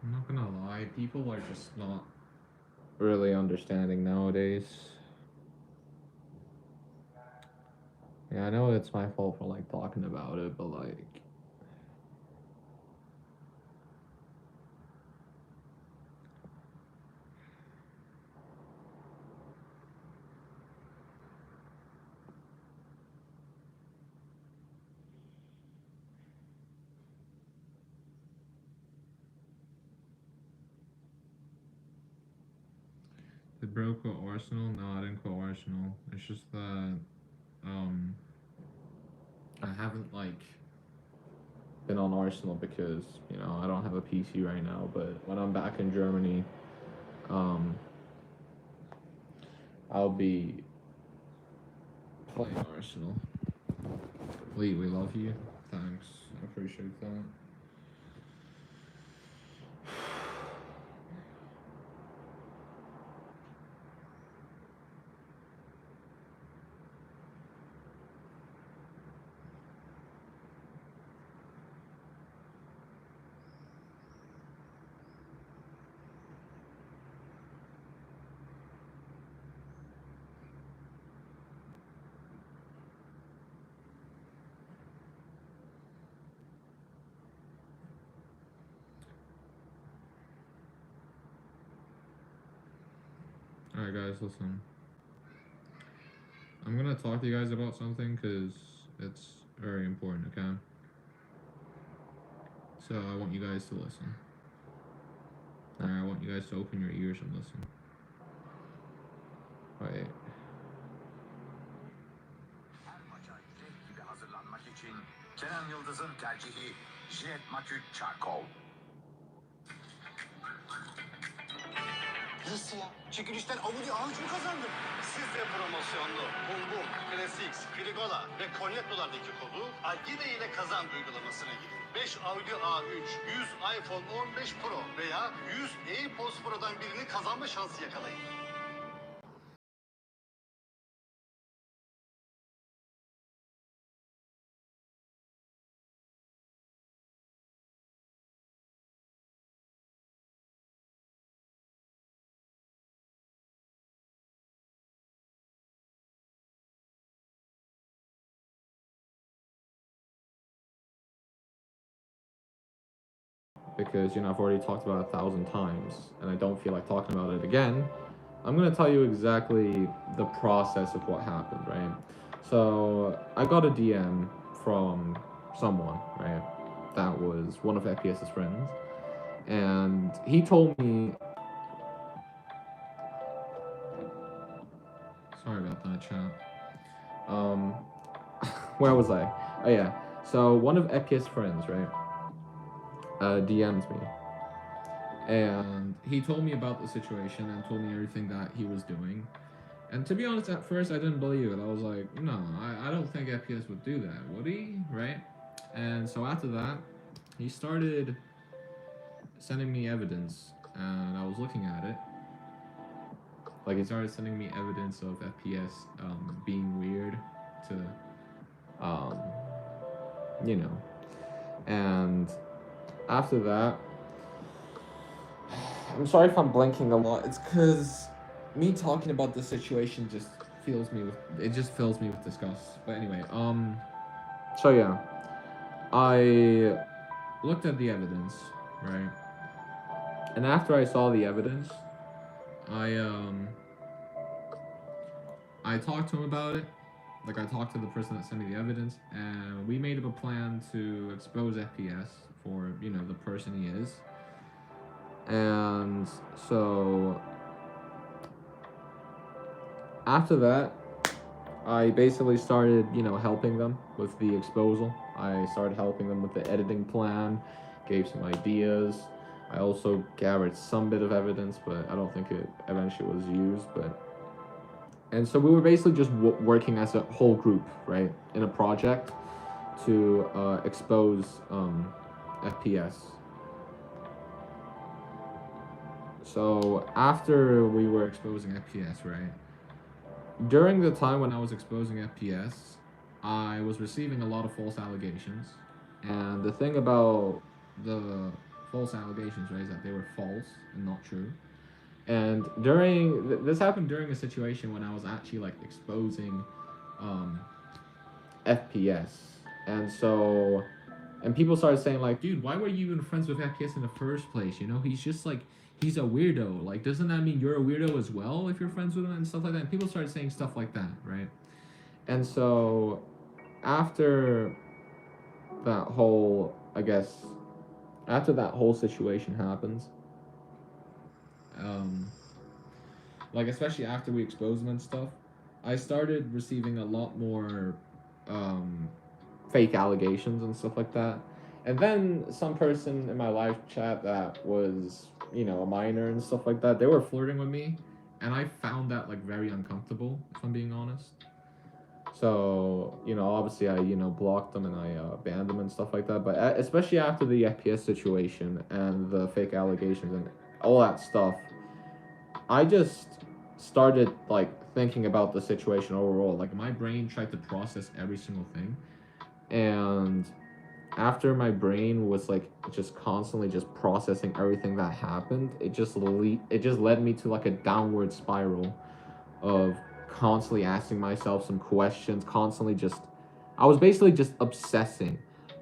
I'm not gonna lie, people are just not really understanding nowadays. Yeah, I know it's my fault for like talking about it, but like the bro quit Arsenal. No, I didn't quit Arsenal. It's just that um I haven't like been on Arsenal because I don't have a PC right now. But when I'm back in Germany, um, I'll be playing Arsenal. Lee, we love you. Thanks, I appreciate that. All right, guys, listen. I'm gonna talk to you guys about something because it's very important. Okay, so I want you guys to listen. All right, I want you guys to open your ears and listen. Wait. Her maça dev gibi hazırlanmak için Kenan Yıldız'ın tercihi Jet Makut Çarkov. Nasıl ya? Çekilişten Audi A3 mü kazandın? Siz de promosyonlu Bulbul, Classics, Frigola ve Cornetto'lardaki kodu Agide ile kazan uygulamasına girin. 5 Audi A3, 100 iPhone 15 Pro veya 100 AirPods Pro'dan birini kazanma şansı yakalayın. Because I've already talked about it 1,000 times and I don't feel like talking about it again. I'm gonna tell you exactly the process of what happened, right? So I got a DM from someone, right? That was one of FPS's friends, and he told me. Sorry about that, chat. Um, where was I? Oh yeah. So one of FPS friends, right? DMs me, and he told me about the situation and told me everything that he was doing. And to be honest, at first I didn't believe it. I was like, no, I don't think FPS would do that, would he? Right? And so after that, he started sending me evidence, and I was looking at it. Like, he started sending me evidence of FPS being weird to, you know. And after that, I'm sorry if I'm blinking a lot. It's because me talking about this situation just fills me with disgust. But anyway, so yeah, I looked at the evidence, right? And after I saw the evidence, I talked to him about it. Like, I talked to the person that sent me the evidence, and we made up a plan to expose FPS for the person he is. And so after that, I basically started, helping them with the exposal. I started helping them with the editing plan, gave some ideas. I also gathered some bit of evidence, but I don't think it eventually was used. And so we were basically just working as a whole group, right, in a project to expose FPS. So after we were exposing FPS, right, during the time when I was exposing FPS, I was receiving a lot of false allegations. And the thing about the false allegations, right? That they were false and not true. And during this happened during a situation when I was actually like exposing um, FPS, and so and people started saying like, dude, why were you even friends with FPS in the first place? You know, he's just like he's a weirdo. Like, doesn't that mean you're a weirdo as well if you're friends with him and stuff like that? And people started saying stuff like that, right? And so after that whole, I guess, after that whole situation happens, um, like especially after we exposed him and stuff, I started receiving a lot more um, fake allegations and stuff like that. And then some person in my live chat that was, you know, a minor and stuff like that, they were flirting with me, and I found that like very uncomfortable, if I'm being honest. So, you know, obviously I, you know, blocked them and I banned them and stuff like that. But especially after the FPS situation and the fake allegations and all that stuff, I just started like thinking about the situation overall. Like my brain tried to process every single thing, and after my brain was like just constantly just processing everything that happened, it just led me to like a downward spiral of constantly asking myself some questions, constantly just I was basically just obsessing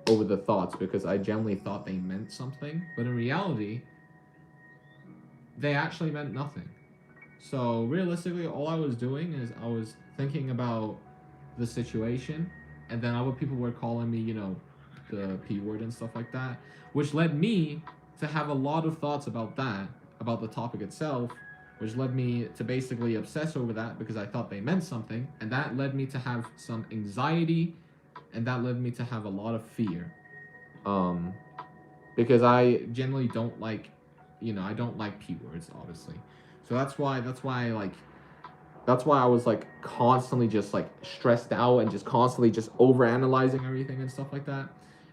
over the thoughts because I genuinely thought they meant something, but in reality, they actually meant nothing. So realistically, all I was doing is I was thinking about the situation, and then other people were calling me, you know, the P word and stuff like that, which led me to have a lot of thoughts about that, about the topic itself, which led me to basically obsess over that because I thought they meant something, and that led me to have some anxiety, and that led me to have a lot of fear. Um, because I generally don't like, you know, I don't like P words, obviously. So that's why I was like constantly just like stressed out and just constantly just over analyzing everything and stuff like that.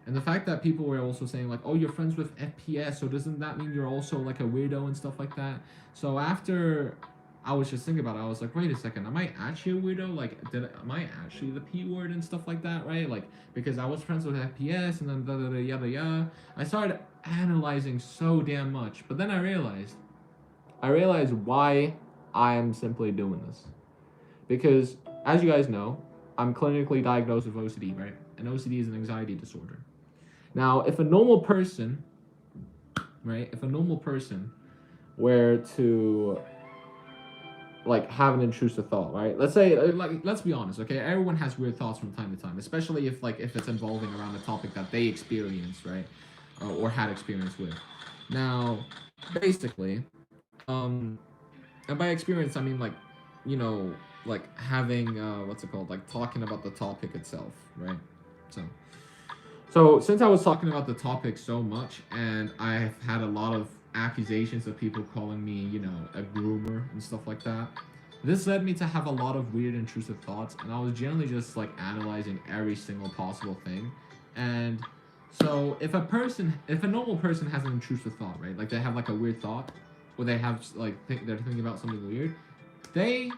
And the fact that people were also saying like, "Oh, you're friends with FPS, so doesn't that mean you're also like a weirdo and stuff like that?" So after I was just thinking about it, I was like, "Wait a second, am I actually a weirdo? Like, am I actually the P word and stuff like that, right? Like, because I was friends with FPS and then da da da yada yada." I started analyzing so damn much, but then I realized why I am simply doing this. Because, as you guys know, I'm clinically diagnosed with OCD, right? And OCD is an anxiety disorder. Now, if a normal person, right, if a normal person were to like have an intrusive thought, right? Let's say, like, let's be honest, okay? Everyone has weird thoughts from time to time, especially if it's involving around a topic that they experienced, right, or had experience with. Now, basically, and by experience I mean like, you know, like having what's it called, like talking about the topic itself, right? So since I was talking about the topic so much, and I've had a lot of accusations of people calling me, you know, a groomer and stuff like that, this led me to have a lot of weird intrusive thoughts, and I was generally just like analyzing every single possible thing. And so if a normal person has an intrusive thought, right, like they have like a weird thought, or they have like they're thinking about something weird, they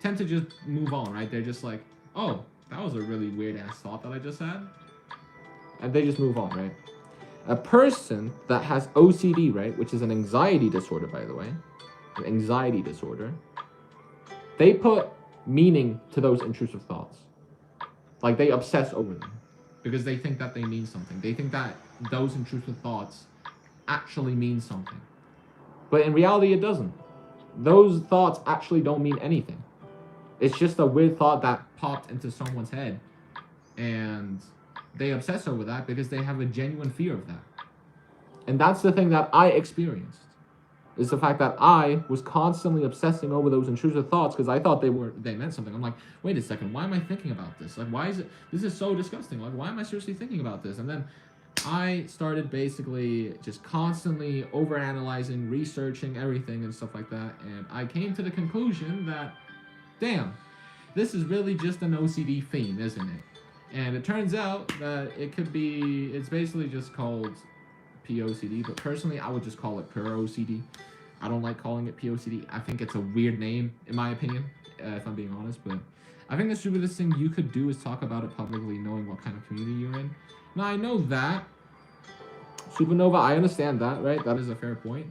tend to just move on, right? They're just like, oh, that was a really weird ass thought that I just had, and they just move on, right? A person that has OCD, right, which is an anxiety disorder, by the way, an anxiety disorder, they put meaning to those intrusive thoughts. Like they obsess over them because they think that they mean something. They think that those intrusive thoughts actually mean something. But in reality, it doesn't. Those thoughts actually don't mean anything. It's just a weird thought that popped into someone's head, and they obsess over that because they have a genuine fear of that. And that's the thing that I experienced, is the fact that I was constantly obsessing over those intrusive thoughts because I thought they meant something. I'm like, wait a second, why am I thinking about this? Like, why is it? This is so disgusting. Like, why am I seriously thinking about this? And then I started basically just constantly overanalyzing, researching everything and stuff like that, and I came to the conclusion that, damn, this is really just an OCD theme, isn't it? And it turns out that it's basically just called POCD, but personally, I would just call it pure OCD. I don't like calling it POCD. I think it's a weird name, in my opinion, if I'm being honest, but I think the stupidest thing you could do is talk about it publicly, knowing what kind of community you're in. Now, I know that, Supernova, I understand that, right? That is a fair point.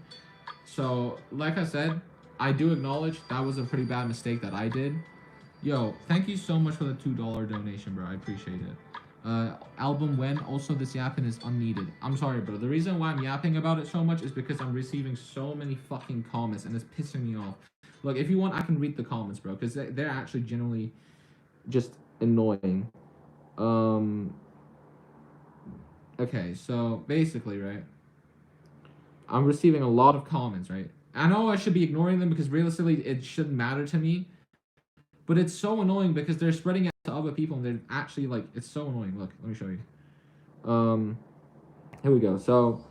So, like I said, I do acknowledge that was a pretty bad mistake that I did. Yo, thank you so much for the $2 donation, bro. I appreciate it. Album when? Also, this yapping is unneeded. I'm sorry, bro. The reason why I'm yapping about it so much is because I'm receiving so many fucking comments and it's pissing me off. Look, if you want, I can read the comments, bro, because they're actually generally just annoying. Okay, so basically, right? I'm receiving a lot of comments, right? I know I should be ignoring them because realistically it shouldn't matter to me, but it's so annoying because they're spreading it to other people and they're actually like, it's so annoying. Look, let me show you. Here we go. So,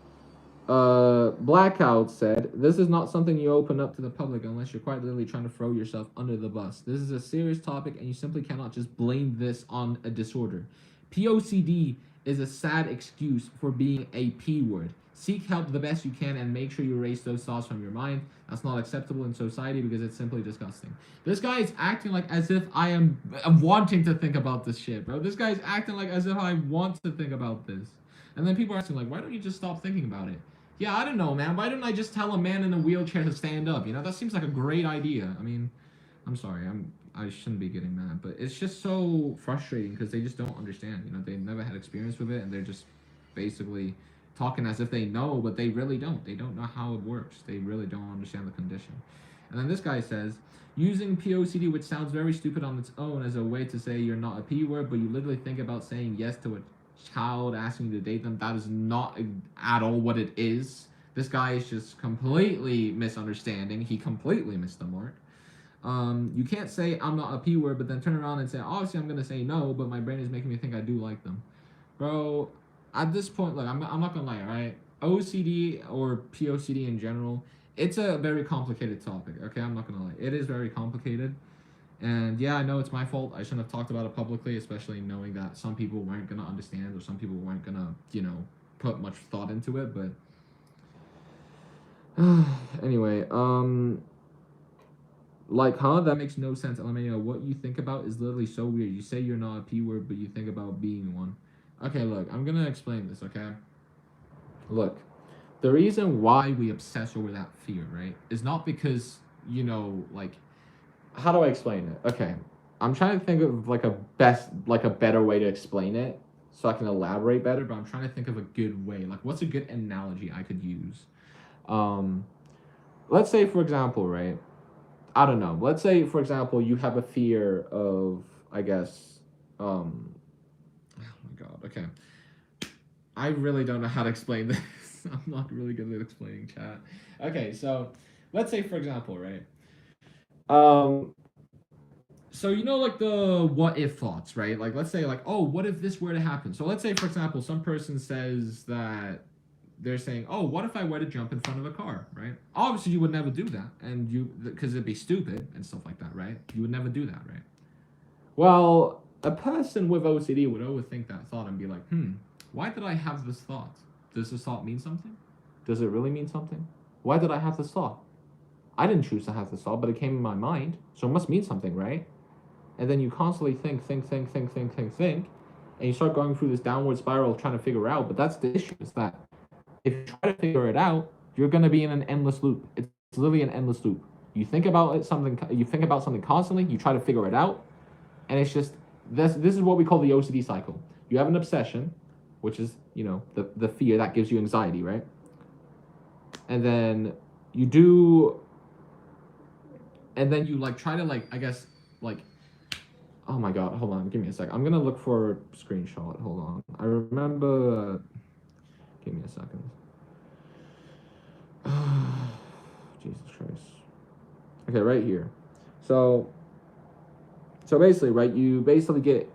Blackout said, "This is not something you open up to the public unless you're quite literally trying to throw yourself under the bus. This is a serious topic and you simply cannot just blame this on a disorder. POCD is a sad excuse for being a P word. Seek help the best you can and make sure you erase those thoughts from your mind. That's not acceptable in society because it's simply disgusting." This guy is acting like as if I am wanting to think about this shit, bro. This guy is acting like as if I want to think about this. And then people are asking like, why don't you just stop thinking about it? Yeah, I don't know, man. Why don't I just tell a man in a wheelchair to stand up? You know, that seems like a great idea. I mean, I'm sorry, I shouldn't be getting mad, but it's just so frustrating because they just don't understand. You know, they never had experience with it, and they're just basically talking as if they know, but they really don't. They don't know how it works. They really don't understand the condition. And then this guy says, using POCD, which sounds very stupid on its own, as a way to say you're not a P word, but you literally think about saying yes to a child asking you to date them. That is not at all what it is. This guy is just completely misunderstanding. He completely missed the mark. You can't say I'm not a P word, but then turn around and say, obviously I'm gonna say no, but my brain is making me think I do like them. Bro, at this point, look, I'm not gonna lie, right? OCD or POCD in general, it's a very complicated topic, okay? I'm not gonna lie. It is very complicated. And yeah, I know it's my fault. I shouldn't have talked about it publicly, especially knowing that some people weren't gonna understand or some people weren't gonna, you know, put much thought into it. But anyway, like, huh? That makes no sense. LMAO, what you think about is literally so weird. You say you're not a P word, but you think about being one. Okay, look, I'm gonna explain this, okay? Look, the reason why we obsess over that fear, right, is not because, you know, like, how do I explain it? Okay, I'm trying to think of like a better way to explain it so I can elaborate better, but I'm trying to think of a good way. Like, what's a good analogy I could use? Let's say, for example, right? I don't know. Let's say, for example, you have a fear of, I guess, oh my god, okay. I really don't know how to explain this. I'm not really good at explaining, chat. Okay, so let's say, for example, right? So you know, like the what if thoughts, right? Like, let's say, like, oh, what if this were to happen? So let's say, for example, some person says that they're saying, oh, what if I were to jump in front of a car, right? Obviously, you would never do that, and because it'd be stupid and stuff like that, right? You would never do that, right? Well, a person with OCD would always think that thought and be like, why did I have this thought? Does this thought mean something? Does it really mean something? Why did I have this thought? I didn't choose to have this thought, but it came in my mind, so it must mean something, right? And then you constantly think, and you start going through this downward spiral trying to figure out. But that's the issue, is that if you try to figure it out, you're gonna be in an endless loop. It's literally an endless loop. You think about something constantly, you try to figure it out, and it's just this is what we call the OCD cycle. You have an obsession, which is, you know, the fear that gives you anxiety, right? And then you like try to, like, I guess, like, oh my god, hold on, give me a sec. I'm gonna look for a screenshot. Hold on. I remember. Give me a second. Jesus Christ. Okay, right here. So basically, right, you basically get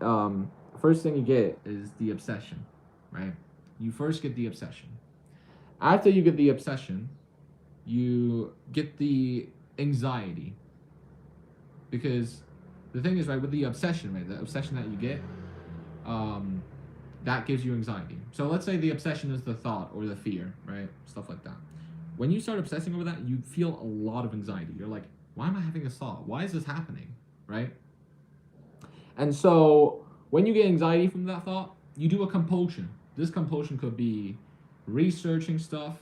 first thing you get is the obsession, right? You first get the obsession. After you get the obsession, you get the anxiety. Because the thing is, right, with the obsession, right, the obsession that you get, that gives you anxiety. So let's say the obsession is the thought or the fear, right? Stuff like that. When you start obsessing over that, you feel a lot of anxiety. You're like, why am I having this thought? Why is this happening, right? And so when you get anxiety from that thought, you do a compulsion. This compulsion could be researching stuff.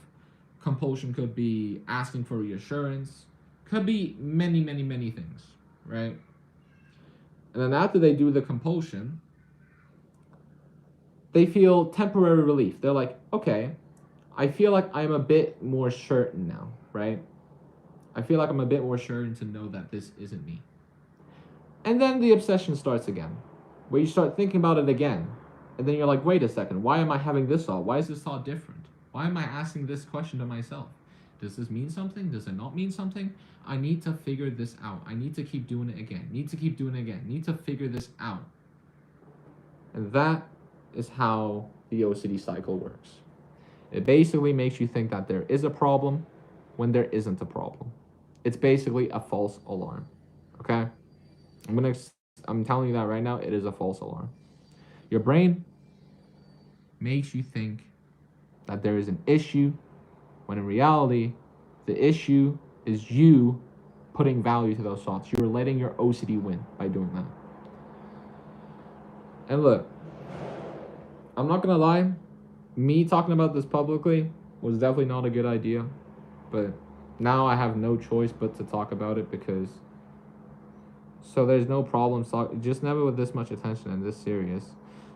Compulsion could be asking for reassurance. Could be many, many, many things, right? And then after they do the compulsion, they feel temporary relief. They're like, okay, I feel like I'm a bit more certain now, right? I feel like I'm a bit more certain to know that this isn't me. And then the obsession starts again, where you start thinking about it again. And then you're like, wait a second, why am I having this thought? Why is this thought different? Why am I asking this question to myself? Does this mean something? Does it not mean something? I need to figure this out. I need to keep doing it again. Need to keep doing it again. Need to figure this out. And that is how the OCD cycle works. It basically makes you think that there is a problem when there isn't a problem. It's basically a false alarm. Okay? I'm telling you that right now, it is a false alarm. Your brain makes you think that there is an issue when in reality, the issue is you putting value to those thoughts. You're letting your OCD win by doing that. And look, I'm not gonna lie, me talking about this publicly was definitely not a good idea, but now I have no choice but to talk about it because so there's no problems just never with this much attention and this serious.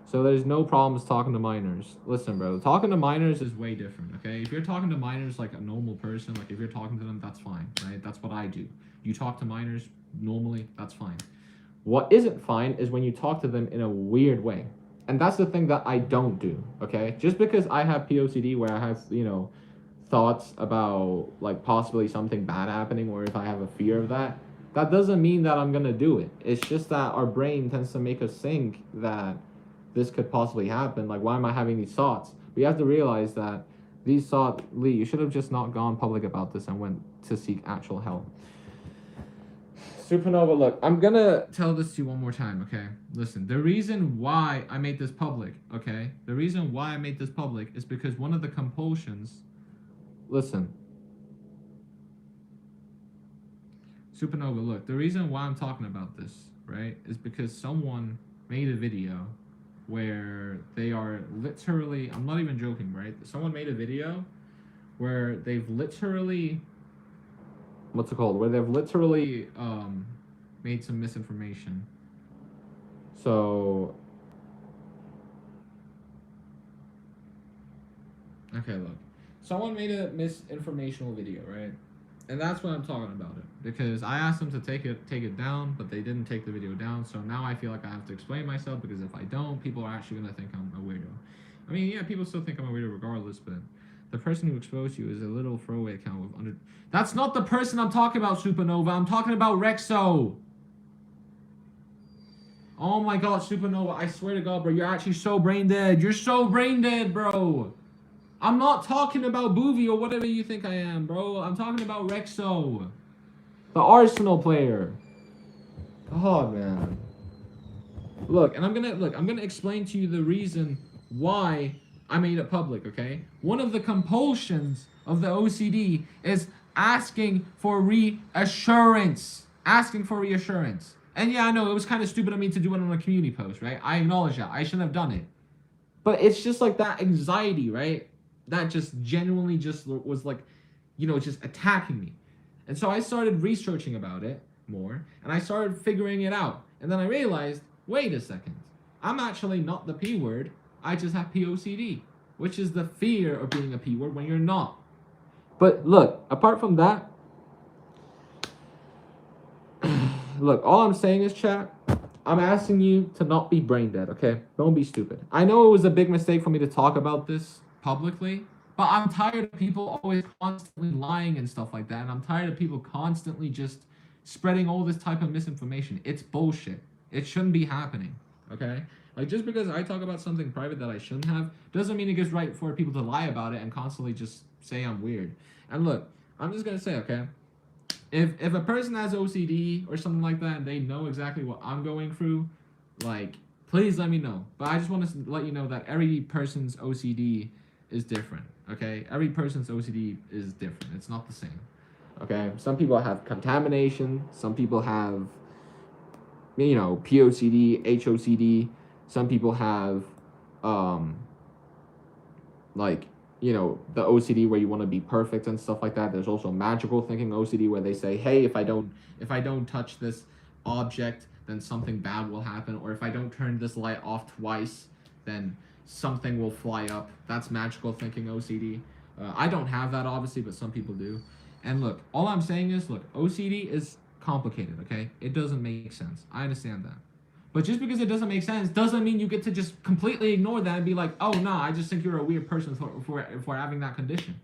So there's no problems talking to minors. Listen, bro, talking to minors is way different, okay? If you're talking to minors like a normal person, like if you're talking to them, that's fine, right? That's what I do. You talk to minors normally, that's fine. What isn't fine is when you talk to them in a weird way. And that's the thing that I don't do, okay? Just because I have POCD where I have, thoughts about like possibly something bad happening or if I have a fear of that, that doesn't mean that I'm gonna do it. It's just that our brain tends to make us think that this could possibly happen. Like, why am I having these thoughts? We have to realize that these thoughts, Lee, you should have just not gone public about this and went to seek actual help. Supernova, look, I'm gonna tell this to you one more time, okay? Listen, the reason why I made this public, okay? The reason why I made this public is because one of the compulsions, listen. Supernova, look, the reason why I'm talking about this, right, is because someone made a video where they are literally, I'm not even joking, right? Someone made a video where they've literally, where they've literally made some misinformation. So, okay, look. Someone made a misinformational video, right? And that's what I'm talking about it. Because I asked them to take it down, but they didn't take the video down. So now I feel like I have to explain myself because if I don't, people are actually gonna think I'm a weirdo. I mean, yeah, people still think I'm a weirdo regardless, but the person who exposed you is a little throwaway account with under. That's not the person I'm talking about, Supernova. I'm talking about Rexo. Oh my god, Supernova, I swear to god, bro, you're actually so brain dead. You're so brain dead, bro. I'm not talking about Boovie or whatever you think I am, bro. I'm talking about Rexo. The Arsenal player. God, man. Look, and I'm gonna explain to you the reason why I made it public, okay? One of the compulsions of the OCD is asking for reassurance. Asking for reassurance. And yeah, I know, it was kind of stupid of me to do it on a community post, right? I acknowledge that. I shouldn't have done it. But it's just like that anxiety, right? That just genuinely just was like, just attacking me. And so I started researching about it more, and I started figuring it out. And then I realized, wait a second, I'm actually not the P word, I just have POCD, which is the fear of being a P word when you're not. But look, apart from that, look, all I'm saying is, chat, I'm asking you to not be brain dead, okay? Don't be stupid. I know it was a big mistake for me to talk about this publicly, but I'm tired of people always constantly lying and stuff like that, and I'm tired of people constantly just spreading all this type of misinformation. It's bullshit. It shouldn't be happening, okay? Like, just because I talk about something private that I shouldn't have, doesn't mean it gets right for people to lie about it and constantly just say I'm weird. And look, I'm just gonna say, okay? If a person has OCD or something like that and they know exactly what I'm going through, like, please let me know. But I just want to let you know that every person's OCD is different, okay? Every person's OCD is different. It's not the same, okay? Some people have contamination. Some people have, POCD, HOCD. Some people have, the OCD where you want to be perfect and stuff like that. There's also magical thinking OCD where they say, hey, if I don't touch this object, then something bad will happen, or if I don't turn this light off twice, then something will fly up. That's magical thinking OCD. I don't have that obviously, but some people do. And look, all I'm saying is, look, OCD is complicated. Okay, it doesn't make sense. I understand that. But just because it doesn't make sense doesn't mean you get to just completely ignore that and be like, oh, no, I just think you're a weird person for having that condition.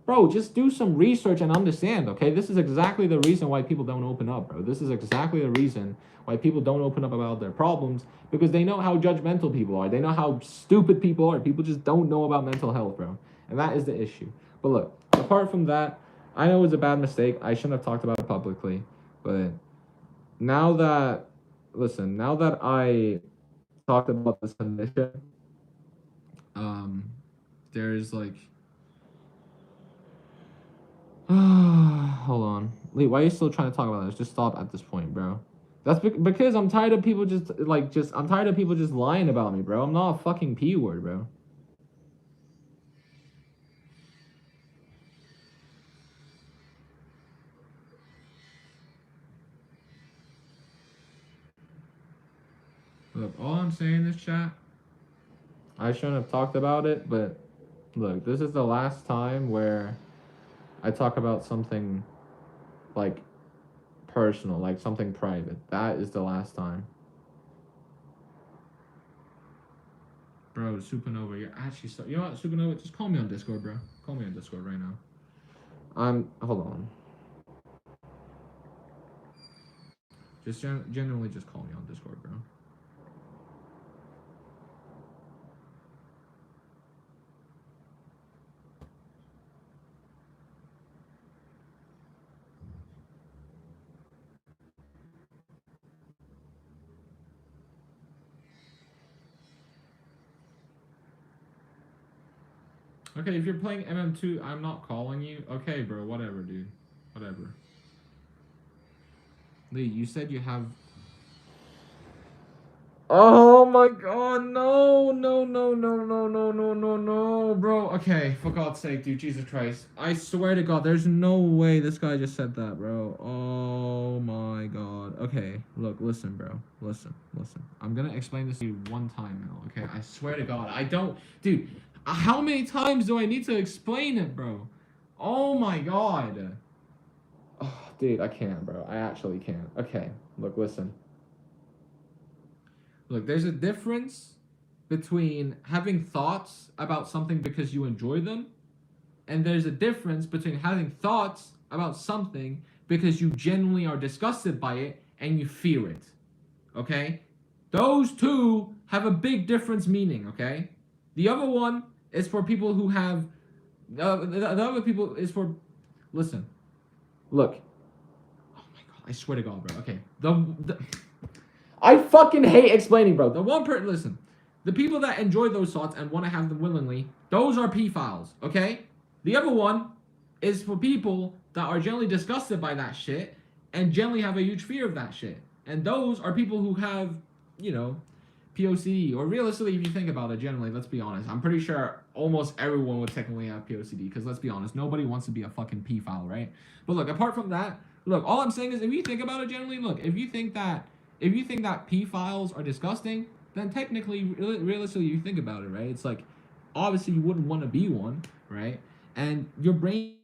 Bro, just do some research and understand, okay? This is exactly the reason why people don't open up, bro. This is exactly the reason why people don't open up about their problems, because they know how judgmental people are. They know how stupid people are. People just don't know about mental health, bro. And that is the issue. But look, apart from that, I know it was a bad mistake. I shouldn't have talked about it publicly. But now that, listen, now that I talked about this condition, there's like, hold on. Lee, why are you still trying to talk about this? Just stop at this point, bro. That's because I'm tired of people I'm tired of people just lying about me, bro. I'm not a fucking P word, bro. Look, all I'm saying in this chat, I shouldn't have talked about it, but look, this is the last time where I talk about something like personal, like something private. That is the last time. Bro, Supernova, you're actually so. You know what, Supernova? Just call me on Discord, bro. Call me on Discord right now. Hold on. Just genuinely just call me on Discord, bro. Okay, if you're playing MM2, I'm not calling you. Okay, bro, whatever, dude. Whatever. Lee, you said you have. Oh my god, no, no, no, no, no, no, no, no, no, bro. Okay, for God's sake, dude, Jesus Christ. I swear to God, there's no way this guy just said that, bro. Oh my god. Okay, look, listen, bro. Listen. I'm gonna explain this to you one time now, okay? I swear to God, I don't. Dude, how many times do I need to explain it, bro? Oh my god. Oh, dude, I can't, bro. I actually can't. Okay, look, listen. Look, there's a difference between having thoughts about something because you enjoy them, and there's a difference between having thoughts about something because you genuinely are disgusted by it and you fear it. Okay? Those two have a big difference meaning, okay? The other one is for people who have. The other people is for. Listen. Look. Oh my god, I swear to God, bro. Okay. I fucking hate explaining, bro. The one person, listen, the people that enjoy those thoughts and want to have them willingly, those are P-files, okay? The other one is for people that are generally disgusted by that shit and generally have a huge fear of that shit. And those are people who have, POCD, or realistically, if you think about it, generally, let's be honest, I'm pretty sure almost everyone would technically have POCD, because let's be honest, nobody wants to be a fucking P-file, right? But look, apart from that, look, all I'm saying is, if you think about it generally, look, if you think that P-files are disgusting, then technically, realistically, you think about it, right? It's like, obviously, you wouldn't want to be one, right? And your brain.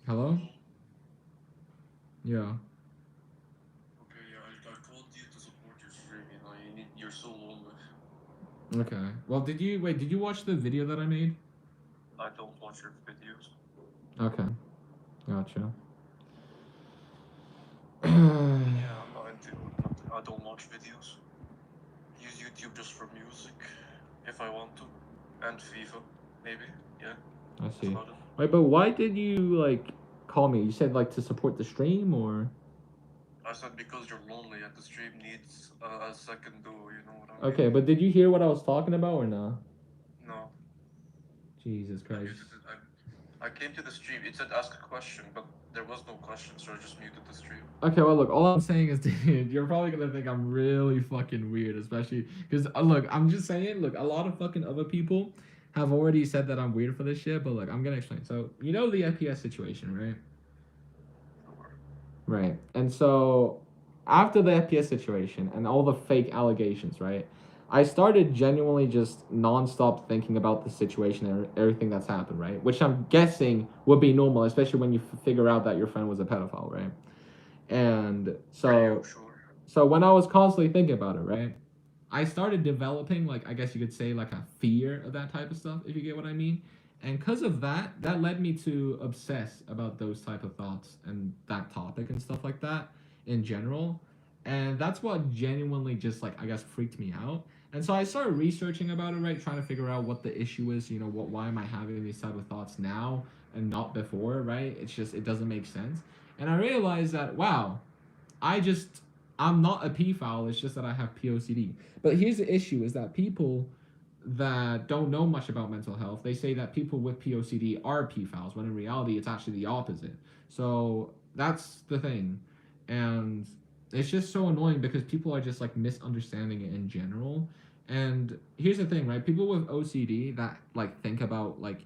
Hello? Yeah. Okay, yeah, I called you to support your stream, you're so lonely. Okay. Well, did you watch the video that I made? I don't watch your videos. Okay. Gotcha. Yeah, I don't watch videos. Use YouTube just for music, if I want to. And FIFA, maybe, yeah. I see. Wait, but why did you, call me? You said, to support the stream, or? I said because you're lonely and the stream needs a second duo, you know what I mean? Okay, but did you hear what I was talking about, or no? No. Jesus I Christ. muted it. I came to the stream, it said ask a question, but There was no question, so I just muted the stream. Okay, well, look, all I'm saying is, dude, you're probably gonna think I'm really fucking weird, especially because, look, I'm just saying, look, a lot of fucking other people have already said that I'm weird for this shit, but look, I'm gonna explain. So, you know the FPS situation, right? Right. And so, after the FPS situation and all the fake allegations, right? I started genuinely just nonstop thinking about the situation and everything that's happened, right? Which I'm guessing would be normal, especially when you figure out that your friend was a pedophile, right? And so, Sure. so when I was constantly thinking about it, right, I started developing, like, I guess you could say, like, a fear of that type of stuff, if you get what I mean. And because of that, that led me to obsess about those type of thoughts and that topic and stuff like that in general. And that's what genuinely just, like, I guess freaked me out. And so I started researching about it, right, trying to figure out what the issue is, you know, why am I having these type of thoughts now and not before, right? It's just, it doesn't make sense. And I realized that, wow, I just, I'm not a pedophile. It's just that I have POCD. But here's the issue: is that people that don't know much about mental health, they say that people with POCD are pedophiles, when in reality it's actually the opposite. So that's the thing, and it's just so annoying because people are just like misunderstanding it in general. And here's the thing, right? People with OCD that like think about like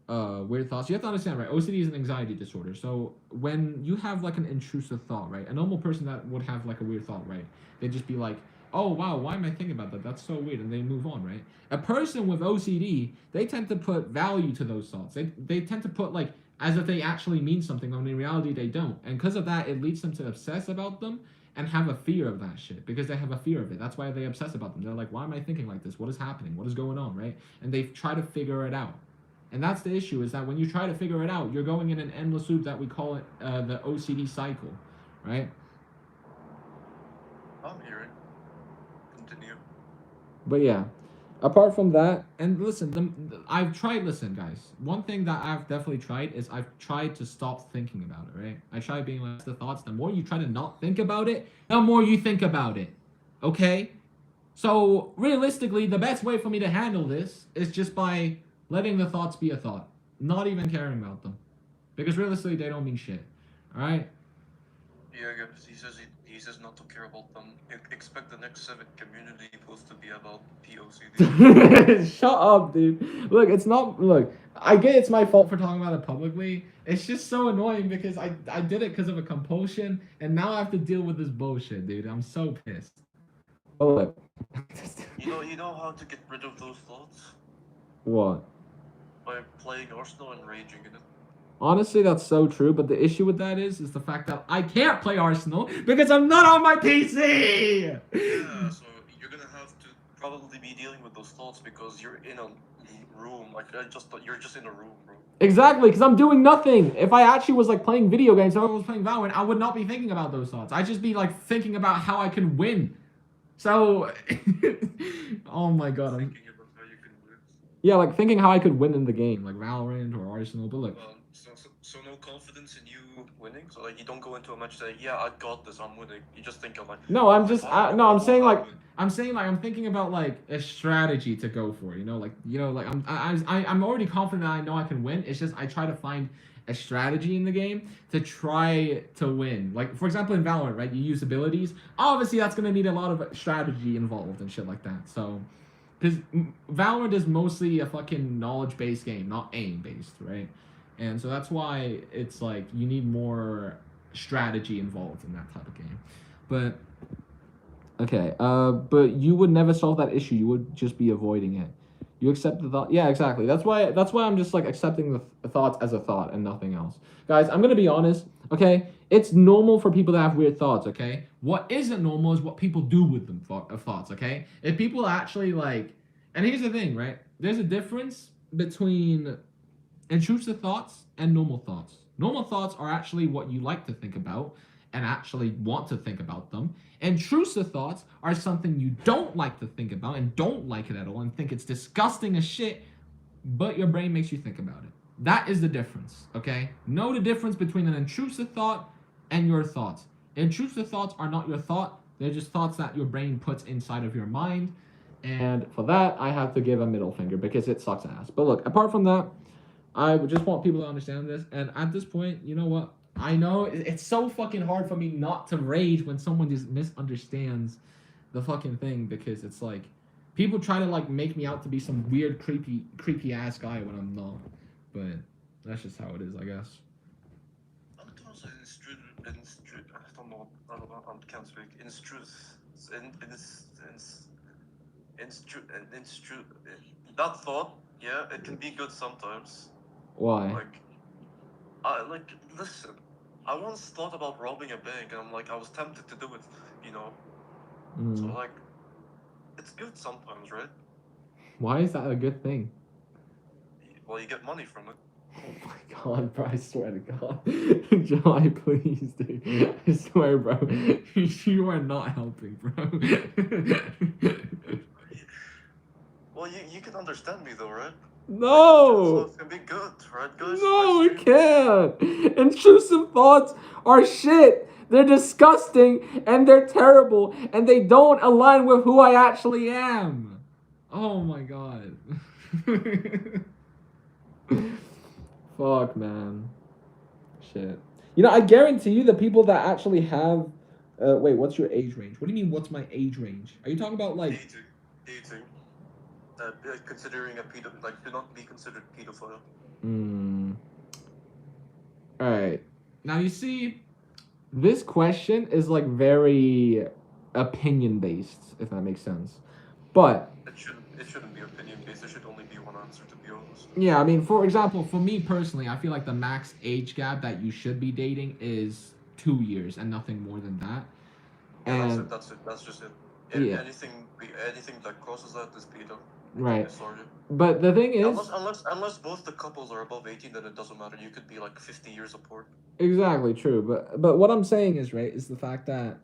weird thoughts. You have to understand, right? OCD is an anxiety disorder. So when you have like an intrusive thought, right? A normal person that would have like a weird thought, right? They'd just be like, oh wow, why am I thinking about that? That's so weird, and they move on, right? A person with OCD, they tend to put value to those thoughts. They tend to put like as if they actually mean something when in reality they don't. And because of that, it leads them to obsess about them and have a fear of that shit because they have a fear of it. That's why they obsess about them. They're like, why am I thinking like this? What is happening? What is going on, right? And they try to figure it out. And that's the issue, is that when you try to figure it out, you're going in an endless loop that we call it the OCD cycle, right? I'm hearing. Continue. But yeah, apart from that, and listen, I've tried, listen, guys, one thing that I've definitely tried is I've tried to stop thinking about it, right? I try being like, the thoughts, the more you try to not think about it, the more you think about it, okay? So realistically, the best way for me to handle this is just by letting the thoughts be a thought, not even caring about them, because realistically, they don't mean shit. All right. Yeah, guys, he says not to care about them. Expect the next 7 community posts to be about POCD. Shut up, dude. Look, it's not. Look, I get it's my fault for talking about it publicly. It's just so annoying because I did it because of a compulsion, and now I have to deal with this bullshit, dude. I'm so pissed. Oh, look. You know how to get rid of those thoughts? What? By playing Arsenal and raging in it. Honestly, that's so true, but the issue with that is the fact that I can't play Arsenal because I'm not on my PC! Yeah, so you're gonna have to probably be dealing with those thoughts because you're in a room, like you're just in a room, bro. Exactly, because I'm doing nothing. If I actually was like playing video games, if I was playing Valorant, I would not be thinking about those thoughts. I'd just be like thinking about how I can win. So, oh my god, Thinking about how you can win. yeah, like thinking how I could win in the game, like Valorant or Arsenal. But look, So no confidence in you winning. So like you don't go into a match saying, "Yeah, I got this. I'm winning." You just think of like. no, I'm just no, I'm saying like win. I'm saying like I'm thinking about like a strategy to go for. Like I'm already confident that I know I can win. It's just I try to find a strategy in the game to try to win. Like for example in Valorant, right? You use abilities. Obviously, that's gonna need a lot of strategy involved and shit like that. So. Because Valorant is mostly a fucking knowledge-based game, not aim-based, right? And so that's why it's like you need more strategy involved in that type of game. But okay, but you would never solve that issue. You would just be avoiding it. You accept the thought. Yeah, exactly. That's why I'm just like accepting the thoughts as a thought and nothing else. Guys, I'm gonna be honest. Okay, it's normal for people to have weird thoughts. Okay, what isn't normal is what people do with them thoughts. Okay, if people actually like, and here's the thing, right? There's a difference between intrusive thoughts and normal thoughts. Normal thoughts are actually what you like to think about and actually want to think about them. Intrusive thoughts are something you don't like to think about and don't like it at all and think it's disgusting as shit, but your brain makes you think about it. That is the difference, okay? Know the difference between an intrusive thought and your thoughts. Intrusive thoughts are not your thought, they're just thoughts that your brain puts inside of your mind. And for that, I have to give a middle finger because it sucks ass. But look, apart from that, I would just want people to understand this. And at this point, you know what? I know it's so fucking hard for me not to rage when someone just misunderstands the fucking thing, because it's like people try to like make me out to be some weird creepy ass guy when I'm not. But that's just how it is, I guess. I don't know. I can't speak. That thought, yeah, it can be good sometimes. Why? Listen. I once thought about robbing a bank, and I was tempted to do it, you know. So Mm. it's good sometimes, right? Why is that a good thing? Well, you get money from it. Oh my god, bro, I swear to God. July, please, dude. I swear, bro. You are not helping, bro. Well, you can understand me though, right? No! It can be good, right, guys? No, it can't. Intrusive thoughts are shit. They're disgusting and they're terrible and they don't align with who I actually am. Oh my god. Fuck, man. Shit. You know, I guarantee you the people that actually have. Wait, what's your age range? What do you mean, what's my age range? Are you talking about like. Dating. Considering a pedo, do not be considered pedophile. Alright. Now, you see, this question is like very opinion based, if that makes sense. But it shouldn't be opinion based. There should only be one answer, to be honest. yeah, I mean, for example, for me personally, I feel like the max age gap that you should be dating is 2 years and nothing more than that. Yeah, And that's it. That's just it. yeah, Anything that crosses that is pedo. right. Sorry. But the thing is, Unless both the couples are above 18, then it doesn't matter. You could be like 50 years apart. exactly true. But what I'm saying is, right, is the fact that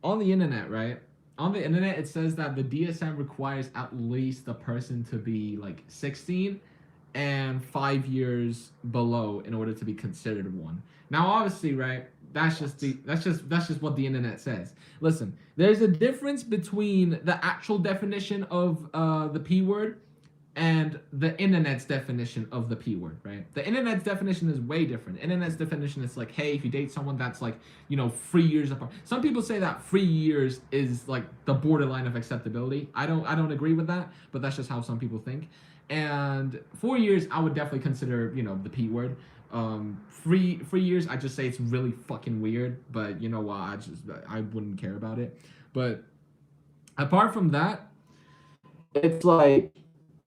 on the internet, right? On the internet, it says that the DSM requires at least the person to be like 16 and 5 years below in order to be considered one. Now, obviously, right? That's just what the internet says. Listen, there's a difference between the actual definition of the P word and the internet's definition of the P word, right? The internet's definition is way different. Internet's definition is like, hey, if you date someone that's like, 3 years apart. Some people say that 3 years is like the borderline of acceptability. I don't agree with that, but that's just how some people think. And 4 years, I would definitely consider, the P word. 3 years, I just say it's really fucking weird, but you know what? I wouldn't care about it. But apart from that, it's like,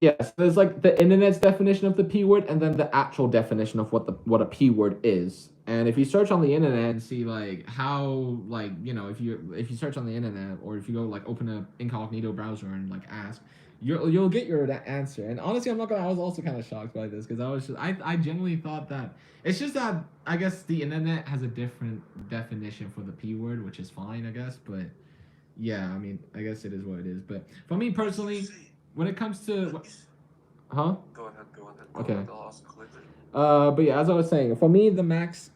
yes, there's like the internet's definition of the P word and then the actual definition of what a P word is. And if you search on the internet and see like how like if you search on the internet, or if you go like open a incognito browser and like ask, you'll get your answer. And honestly, I was also kind of shocked by this, because I genuinely thought that it's just that I guess the internet has a different definition for the P word, which is fine, I guess. But yeah, I mean, I guess it is what it is. But for me personally, when it comes to huh? Go ahead. Okay. I'll ask later. But yeah, as I was saying, for me, the max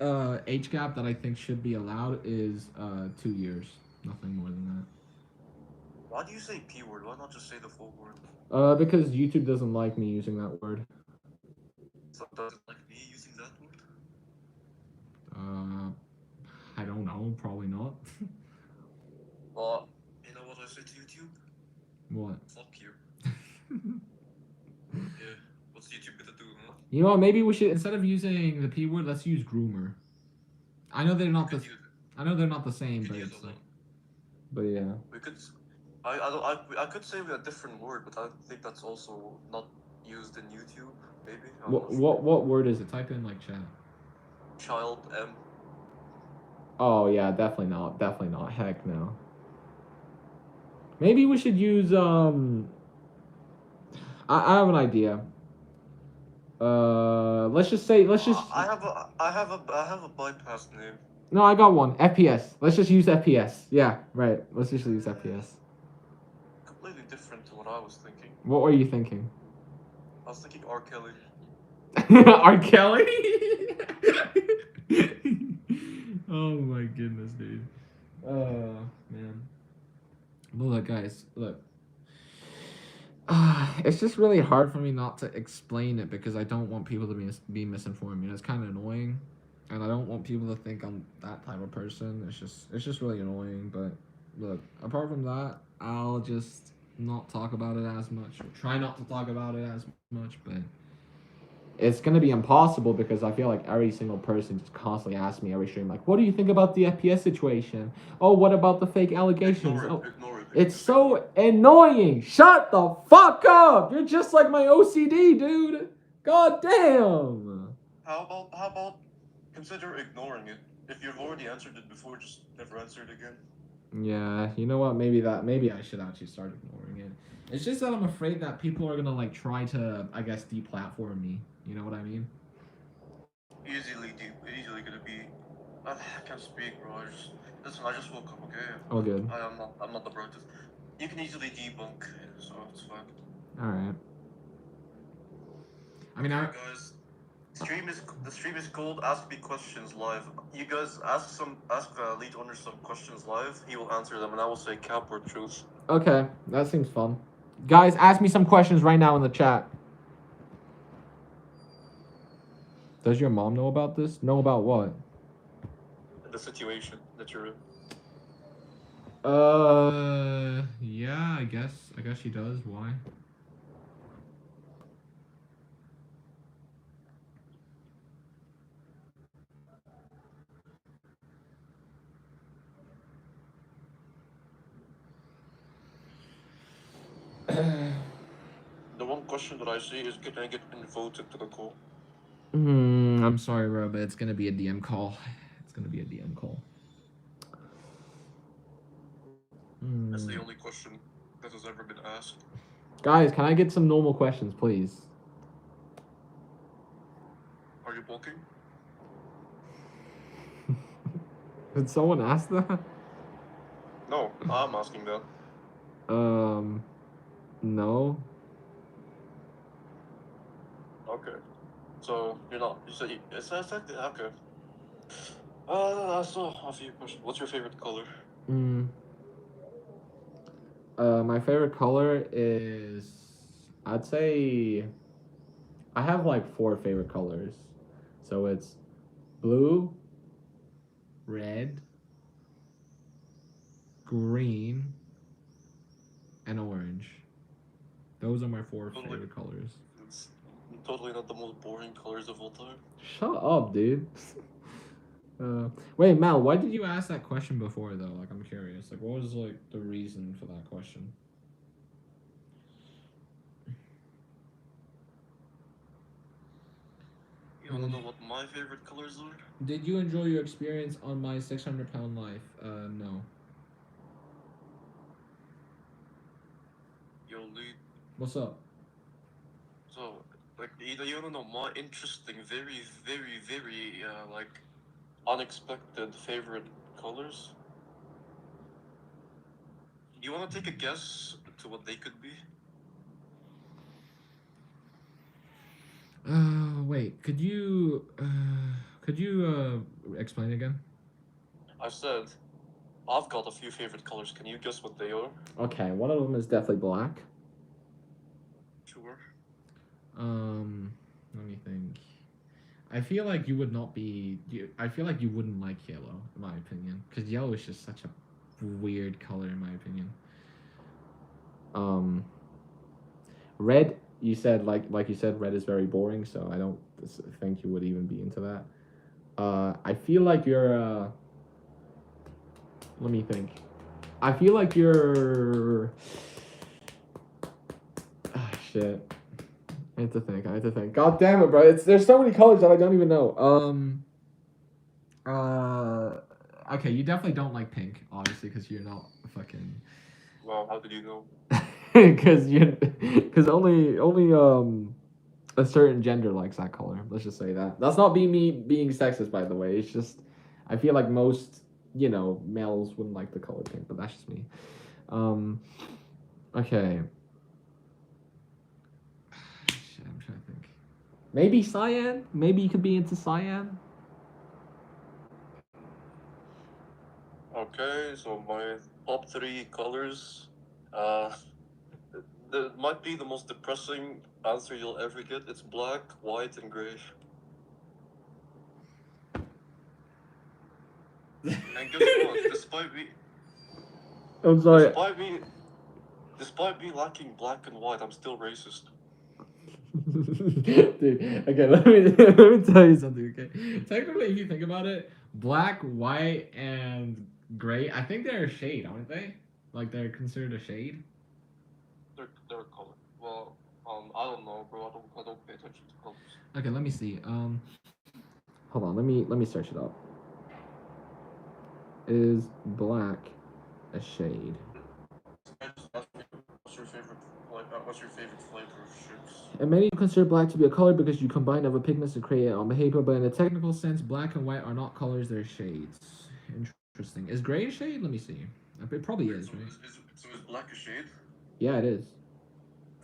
age gap that I think should be allowed is 2 years, nothing more than that. Why do you say P word? Why not just say the full word? Because YouTube doesn't like me using that word. So does it like me using that word? I don't know. Probably not. Well, you know what I say to YouTube? What? Fuck you. Yeah. What's YouTube gonna do, huh? You know what? Maybe we should, instead of using the P word, let's use groomer. I know they're not the same, but it's like, but yeah. We could. I could say a different word, but I think that's also not used in YouTube. Maybe. What word is it? Type in like chat. Child M. Oh yeah, definitely not. Heck no. Maybe we should use I have an idea. Let's just. I have a bypass name. No, I got one. FPS. Let's just use FPS. Yeah, right. Let's just use FPS. Completely different to what I was thinking. What were you thinking? I was thinking R. Kelly. R. Kelly? Oh my goodness, dude. Man. Well, look, guys, look. It's just really hard for me not to explain it, because I don't want people to be misinformed. It's kind of annoying. and I don't want people to think I'm that type of person. It's just really annoying. But look, apart from that, I'll just not talk about it as much, or try not to talk about it as much. But it's gonna be impossible because I feel like every single person just constantly asks me every stream, like, "What do you think about the FPS situation? Oh, what about the fake allegations? Ignore it. Oh, Ignore it. it's Just ignore so it. annoying. Shut the fuck up. You're just like my OCD, dude. God damn." How about consider ignoring it? If you've already answered it before, just never answer it again. Yeah, you know what? Maybe I should actually start ignoring it. It's just that I'm afraid that people are gonna like try to, I guess, deplatform me. You know what I mean? Easily gonna be. I can't speak, bro. Listen. I just woke up. Okay. All good. I'm not the brightest. You can easily debunk, so it's fine. All right. I mean, Okay, guys. The stream is called Ask Me Questions Live. You guys ask lead owner some questions live. He will answer them, and I will say cap or truth. okay, that seems fun. Guys, ask me some questions right now in the chat. Does your mom know about this? Know about what? The situation that you're in. Yeah, I guess she does. Why? The one question that I see is, can I get invited to the call? I'm sorry, bro, but it's gonna be a DM call. It's gonna be a DM call. That's the only question that has ever been asked. Guys, can I get some normal questions, please? Are you bulking? Did someone ask that? No, I'm asking that. No. Okay. So you're not. You said it's effective. Okay. So a few questions. What's your favorite color? My favorite color is, I'd say, I have like 4 favorite colors. So it's blue, red, green, and orange. Those are my 4 favorite colors. It's totally not the most boring colors of all time. Shut up, dude. Wait, Mal, why did you ask that question before though? Like, I'm curious. Like, what was like the reason for that question? You wanna know what my favorite colors are? Did you enjoy your experience on my 600-pound life? No. Yo, lead. What's up? So, like, you wanna know my interesting, very, very, very, like, unexpected favorite colors? You wanna take a guess to what they could be? Wait. Could you explain again? I said, I've got a few favorite colors. Can you guess what they are? Okay, one of them is definitely black. Sure. Let me think. I feel like you would not be. I feel like you wouldn't like yellow, in my opinion, because yellow is just such a weird color, in my opinion. Red. You said like you said, red is very boring, so I don't think you would even be into that. I feel like you're. Let me think. I feel like you're. Ah, shit. I have to think. God damn it, bro! There's so many colors that I don't even know. Okay, you definitely don't like pink, obviously, because you're not fucking. Wow, how did you know? Because only a certain gender likes that color. Let's just say that. That's not me being sexist, by the way. It's just I feel like most males wouldn't like the color pink, but that's just me. Okay. Shit, I'm trying to think. Maybe cyan. Maybe you could be into cyan. Okay, so my top 3 colors, that might be the most depressing answer you'll ever get. It's black, white, and gray. And guess what? I'm sorry. Despite me lacking black and white, I'm still racist. Dude, okay, let me tell you something, okay? Technically, if you think about it, black, white, and gray, I think they're a shade, aren't they? Like they're considered a shade. They're a color. Well, I don't know, bro. I don't pay attention to colors. Okay, let me see. Hold on, let me search it up. Is black a shade? I just asked you, what's your favorite flavor of chips? And many consider black to be a color because you combine other pigments to create it on paper, but in a technical sense, black and white are not colors, they're shades. Interesting. Is gray a shade? Let me see. It probably is, right? So is black a shade? Yeah, it is.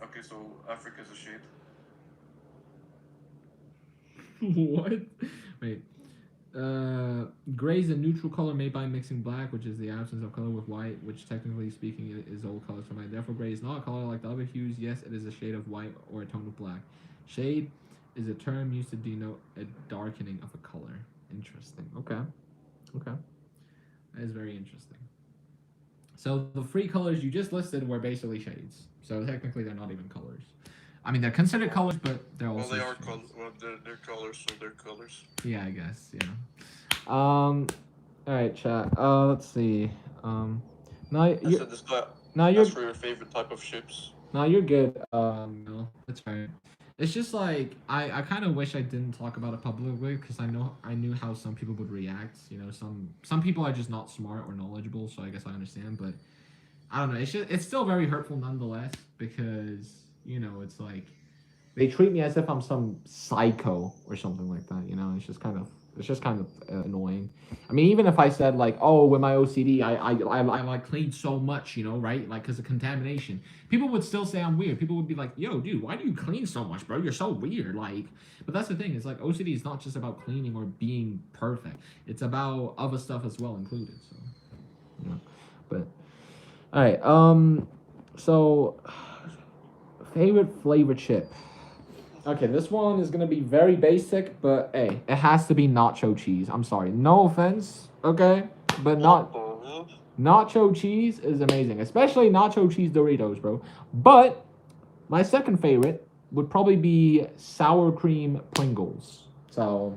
Okay, so Africa is a shade. What? Wait. Gray is a neutral color made by mixing black, which is the absence of color, with white, which technically speaking is all colors from white. Therefore, gray is not a color like the other hues. Yes, it is a shade of white or a tone of black. Shade is a term used to denote a darkening of a color. Interesting. Okay. Okay. That is very interesting. So the three colors you just listed were basically shades. So technically, they're not even colors. I mean, they're considered colors, but they're also. Well, they are shades. Well, they're colors, so they're colors. Yeah, I guess. Yeah. All right, chat. Let's see. Now you. Said this guy. Now you're. As for your favorite type of chips. Now you're good. No, that's right. It's just like I kind of wish I didn't talk about it publicly because I knew how some people would react. You know, some people are just not smart or knowledgeable, so I guess I understand. But I don't know. It's still very hurtful nonetheless because it's like they treat me as if I'm some psycho or something like that. It's just kind of annoying. I mean, even if I said like, oh, with my OCD, I like cleaned so much, right? Like because of contamination, people would still say I'm weird. People would be like, yo, dude, why do you clean so much, bro? You're so weird. Like, but that's the thing. It's like OCD is not just about cleaning or being perfect. It's about other stuff as well included. So, but all right. So favorite flavor chip. Okay, this one is gonna be very basic, but hey, it has to be nacho cheese. I'm sorry, no offense, okay, but nacho cheese is amazing, especially nacho cheese Doritos, bro. But my second favorite would probably be sour cream Pringles. So,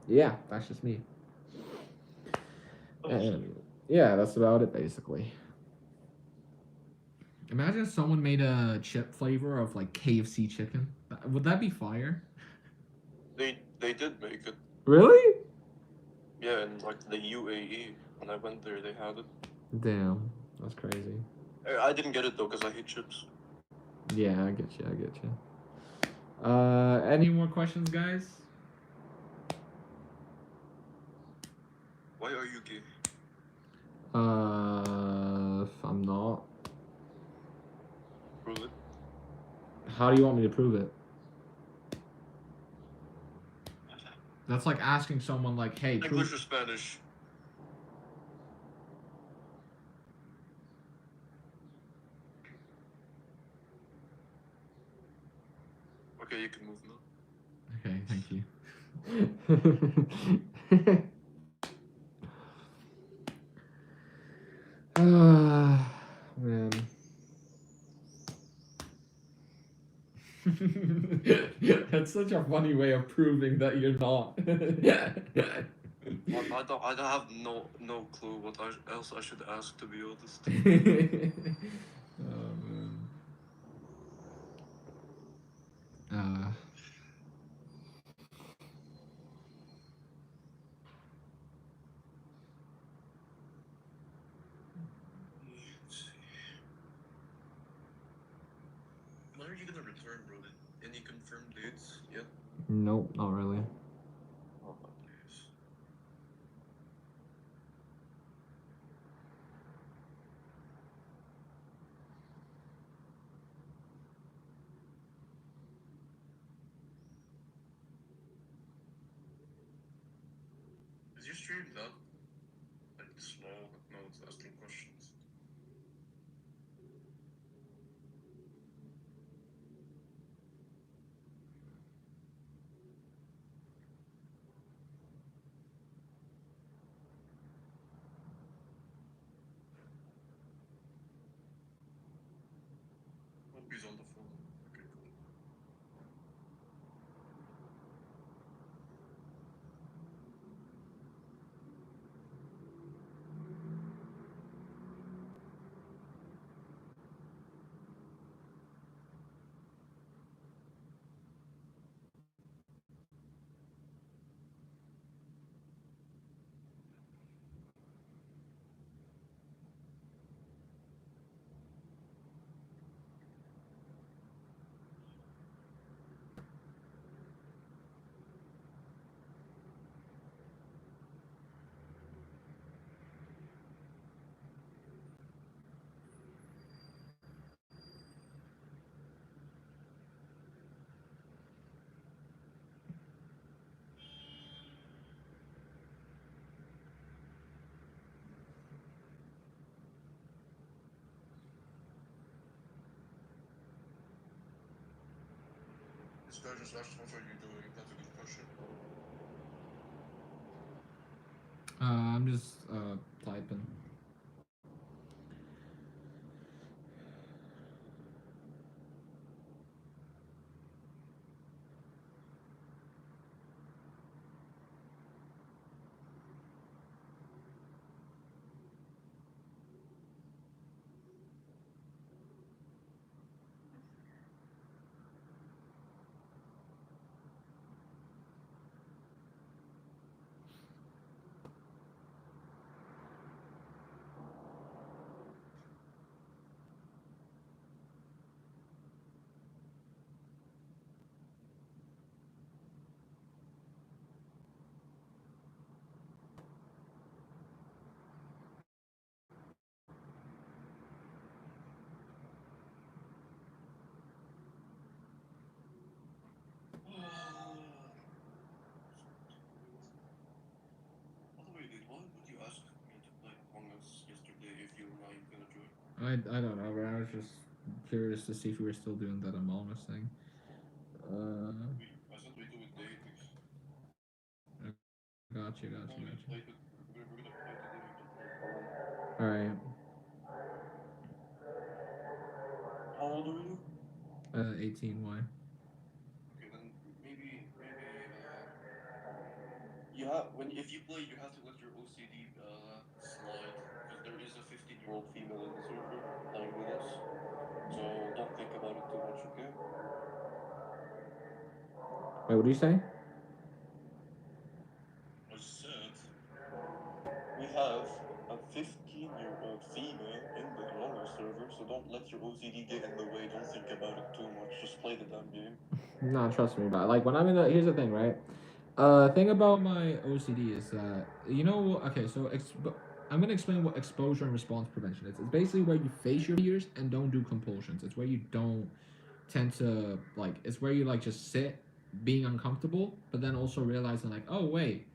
yeah, that's just me. And yeah, that's about it basically. Imagine if someone made a chip flavor of like KFC chicken. Would that be fire? They did make it. Really? Yeah, in like the UAE. When I went there, they had it. Damn, that's crazy. I didn't get it though because I hate chips. Yeah, I get you. I get you. Any more questions, guys? Why are you gay? I'm not. Prove it. How do you want me to prove it? That's like asking someone like, "Hey, English or Spanish? Okay, you can move now. Okay, thank you. Man. That's such a funny way of proving that you're not. I don't have no clue what else I should ask, to be honest. Oh man. Uh. When are you gonna return, bro? Any confirmed dates yet? Nope, not really. Oh, please. Is your stream that like slow? No, it's asking questions. This guy just asked what are you doing. That's a good question. I'm just typing. By the way, dude, why would you ask me to play Among Us yesterday if you were not even gonna join? I don't know, but I was just curious to see if we were still doing that Among Us thing. I said we do it daily. Gotcha. We're gonna play today. We can play alone. All right. How old are you? 18. Why? Okay, then yeah. If you play, you have to let your OCD slide because there is a 15-year-old female in the server playing with us. So don't think about it too much, okay? Wait, what do you say? I said we have a 15-year-old female in the Among Us server, so don't let your OCD get in the way. Don't think about it too much. Just play the damn game. No, trust me. But like when I'm in the here's the thing, right? Thing about my OCD is that okay, so I'm gonna explain what exposure and response prevention is. It's basically where you face your fears and don't do compulsions. It's where you don't tend to like. It's where you like just sit, being uncomfortable, but then also realizing like, oh wait,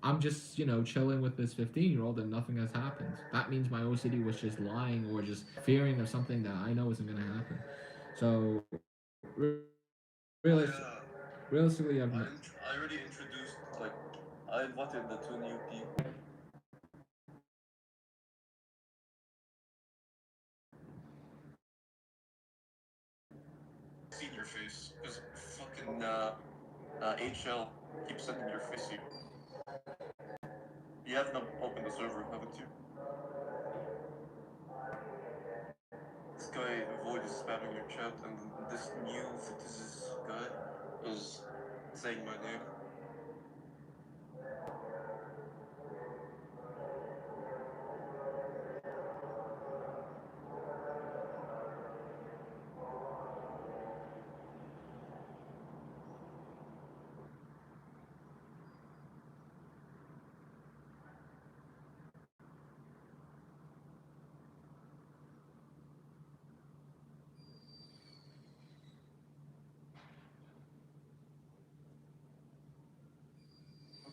I'm just chilling with this 15-year-old and nothing has happened. That means my OCD was just lying or just fearing of something that I know isn't gonna happen. So Oh realis- yeah, realistically, I've I already introduced I invited the two new people. Seen your face because fucking HL keeps sending your face here. You haven't opened the server, haven't you? This guy Void is spamming your chat, and this new fictitious guy is saying my name.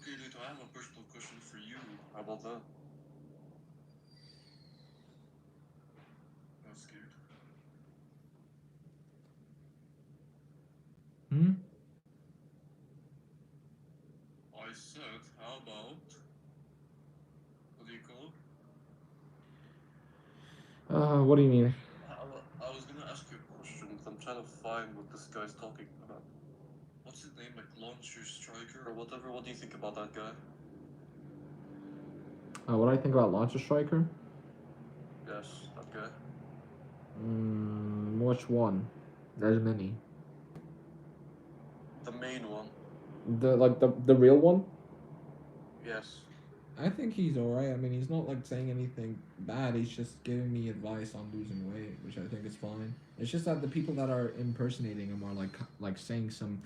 Okay, dude, I have a personal question for you. How about that? I'm scared. Hmm? I said, how about what do you call it? What do you mean? I was gonna ask you a question, but I'm trying to find what this guy's talking about. What's his name? Like Launcher Striker or whatever? What do you think about that guy? What do I think about Launcher Striker? Yes, that guy. Which one? There's many. The main one. The real one. Yes. I think he's alright. I mean, he's not like saying anything bad. He's just giving me advice on losing weight, which I think is fine. It's just that the people that are impersonating him are like saying some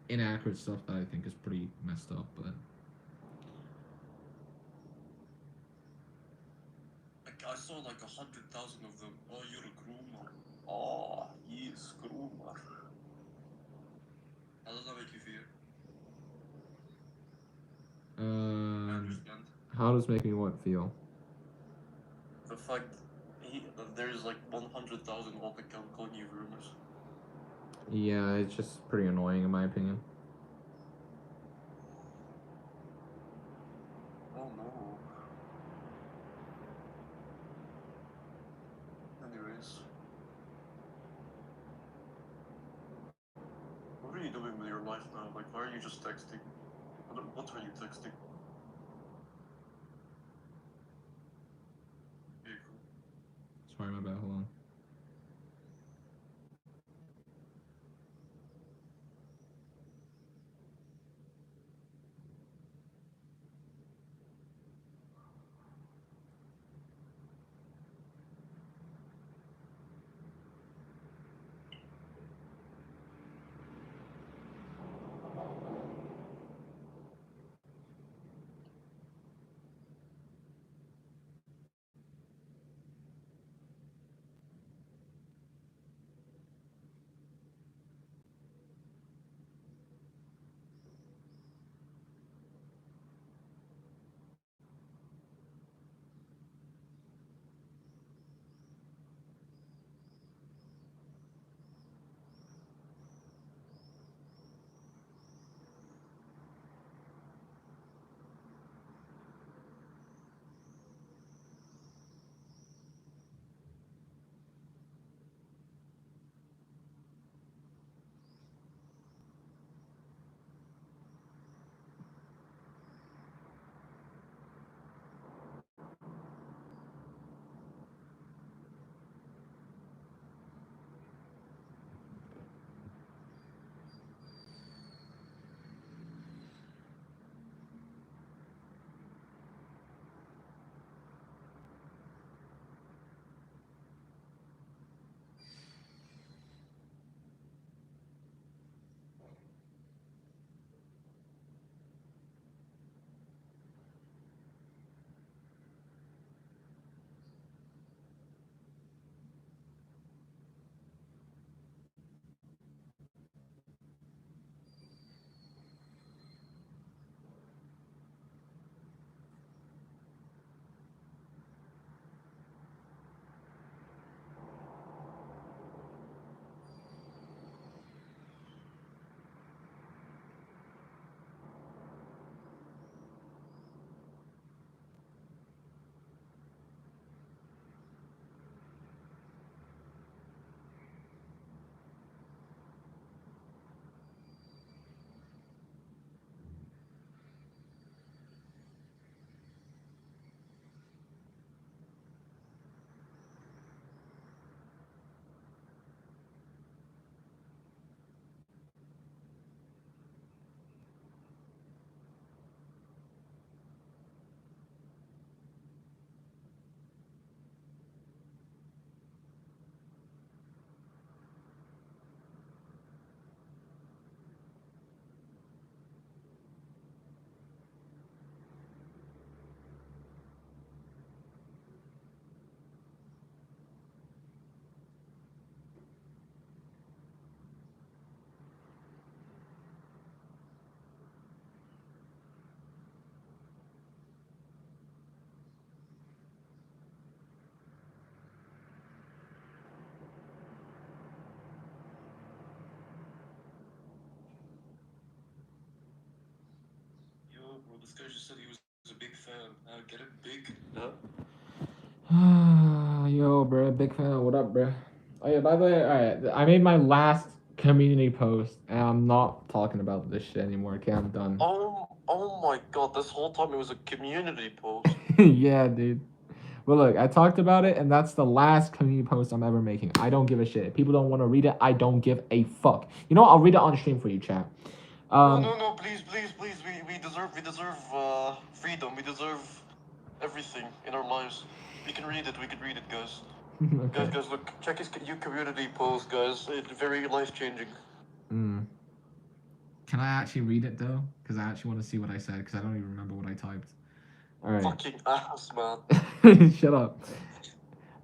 inaccurate stuff that I think is pretty messed up. But Like I saw like 100,000 of them. Oh, you're a groomer. Oh, yes, groomer. How does that make you feel? I understand. how does make me what feel? The fact there's like 100,000 alt account calling you groomers. Yeah, it's just pretty annoying in my opinion. Oh no. Anyways. What are you doing with your life now? Like, why are you just texting? What are you texting? Okay, cool. Sorry, my bad. Hold on. Yo, bro, this guy just said he was a big fan. Get it big? Huh? Yo, bro, big fan. What up, bro? Oh yeah, by the way, all right, I made my last community post, and I'm not talking about this shit anymore. Okay, I'm done. Oh my god, this whole time it was a community post. Yeah, dude. But look, I talked about it, and that's the last community post I'm ever making. I don't give a shit. If people don't want to read it, I don't give a fuck. You know what? I'll read it on stream for you, chat. No, please, please, please. We deserve freedom. We deserve everything in our lives. We can read it. We can read it, guys. Okay. Guys, look, check his community post, guys. It's very life changing. Mm. Can I actually read it though? Because I actually want to see what I said. Because I don't even remember what I typed. All right. Fucking ass, man. Shut up.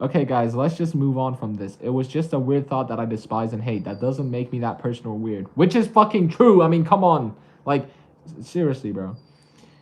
Okay, guys, let's just move on from this. It was just a weird thought that I despise and hate. That doesn't make me that person or weird, which is fucking true. I mean, come on, like, seriously, bro.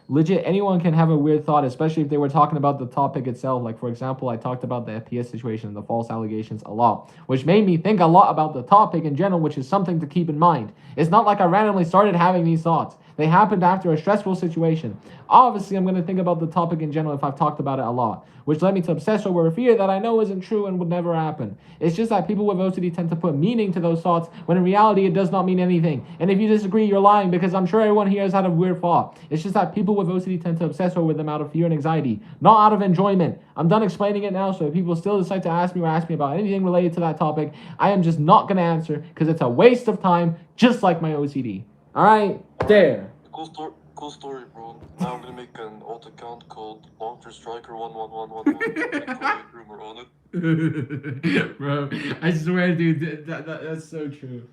legit, anyone can have a weird thought, especially if they were talking about the topic itself. Like, for example, I talked about the FPS situation and the false allegations a lot, which made me think a lot about the topic in general, which is something to keep in mind. It's not like I randomly started having these thoughts. They happened after a stressful situation. Obviously, I'm going to think about the topic in general if I've talked about it a lot, which led me to obsess over a fear that I know isn't true and would never happen. It's just that people with OCD tend to put meaning to those thoughts when in reality it does not mean anything. And if you disagree, you're lying, because I'm sure everyone here has had a weird thought. It's just that people with OCD tend to obsess over them out of fear and anxiety, not out of enjoyment. I'm done explaining it now, so if people still decide to ask me about anything related to that topic, I am just not going to answer because it's a waste of time, just like my OCD. Alright? There. Cool story, bro. Now I'm gonna make an alt account called Launcher Striker 11111. Rumor on it. Bro, I swear, dude, that's so true.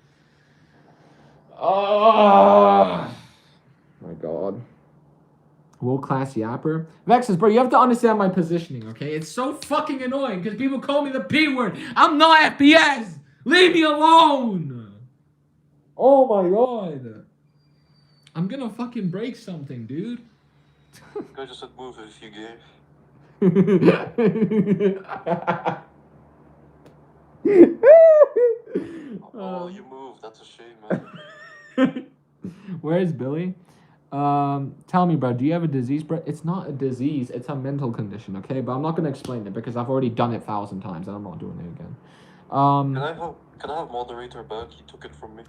Oh my god. World class yapper. Vexus, bro, you have to understand my positioning, okay? It's so fucking annoying because people call me the P word. I'm not FPS. Leave me alone. Oh my god. I'm gonna fucking break something, dude. I just said move it if you gay. Oh, you moved. That's a shame, man. Where's Billy? Tell me, bro, do you have a disease, bro? It's not a disease, it's a mental condition, okay? But I'm not gonna explain it because I've already done it 1,000 times and I'm not doing it again. Can I have moderator back? He took it from me.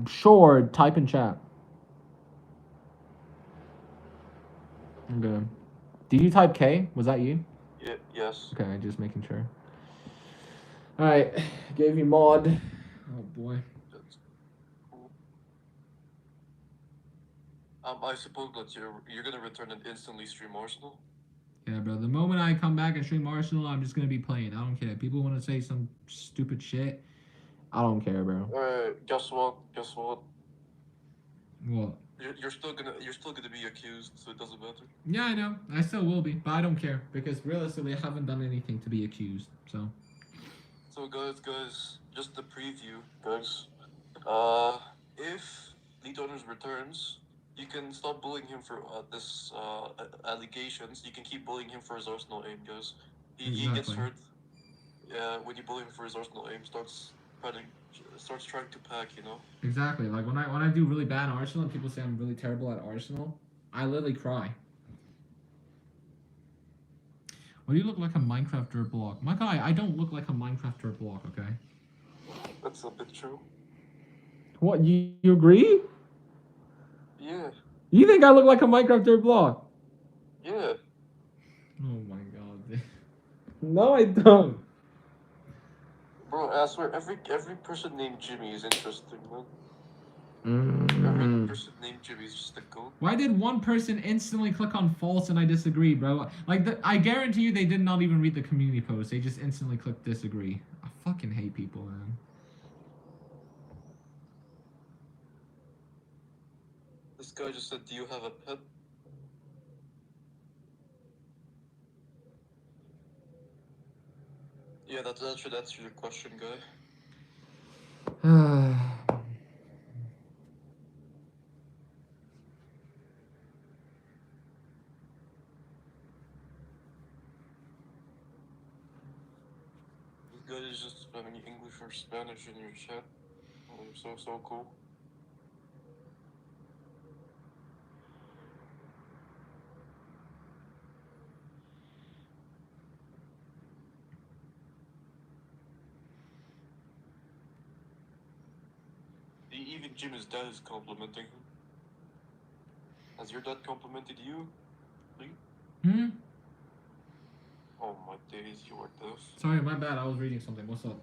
Sure, type in chat. Okay. Did you type K? Was that you? Yeah, yes. Okay, just making sure. Alright, gave you mod. Oh boy. That's cool. I suppose that you're gonna return and instantly stream Arsenal? Yeah, bro. The moment I come back and stream Arsenal, I'm just gonna be playing. I don't care. People want to say some stupid shit. I don't care, bro. Alright, guess what? What? You're still gonna be accused, so it doesn't matter. Yeah, I know. I still will be, but I don't care because realistically, I haven't done anything to be accused. So. So guys, just the preview, guys. If Lead Owners returns, you can stop bullying him for this allegations. You can keep bullying him for his Arsenal aim, guys. He gets hurt. When you bully him for his Arsenal aim, starts trying to pack, you know. Exactly. Like when I do really bad in Arsenal and people say I'm really terrible at Arsenal, I literally cry. Well, you look like a Minecraft dirt block. My guy, I don't look like a Minecraft dirt block, okay? That's a bit true. What, you agree? Yeah. You think I look like a Minecraft dirt block? Yeah. Oh my god. No, I don't. Bro, I swear, every person named Jimmy is interesting, man. Mm. Every person named Jimmy is just a goat. Why did one person instantly click on false and I disagree, bro? Like, I guarantee you they did not even read the community post. They just instantly clicked disagree. I fucking hate people, man. This guy just said, do you have a pet? Yeah, that should answer your question, guy. This guy is just spamming English or Spanish in your chat. Oh, so cool. Even Jim's dad is complimenting him. Has your dad complimented you? Hmm? Oh my days, you are deaf. Sorry, my bad. I was reading something. What's up?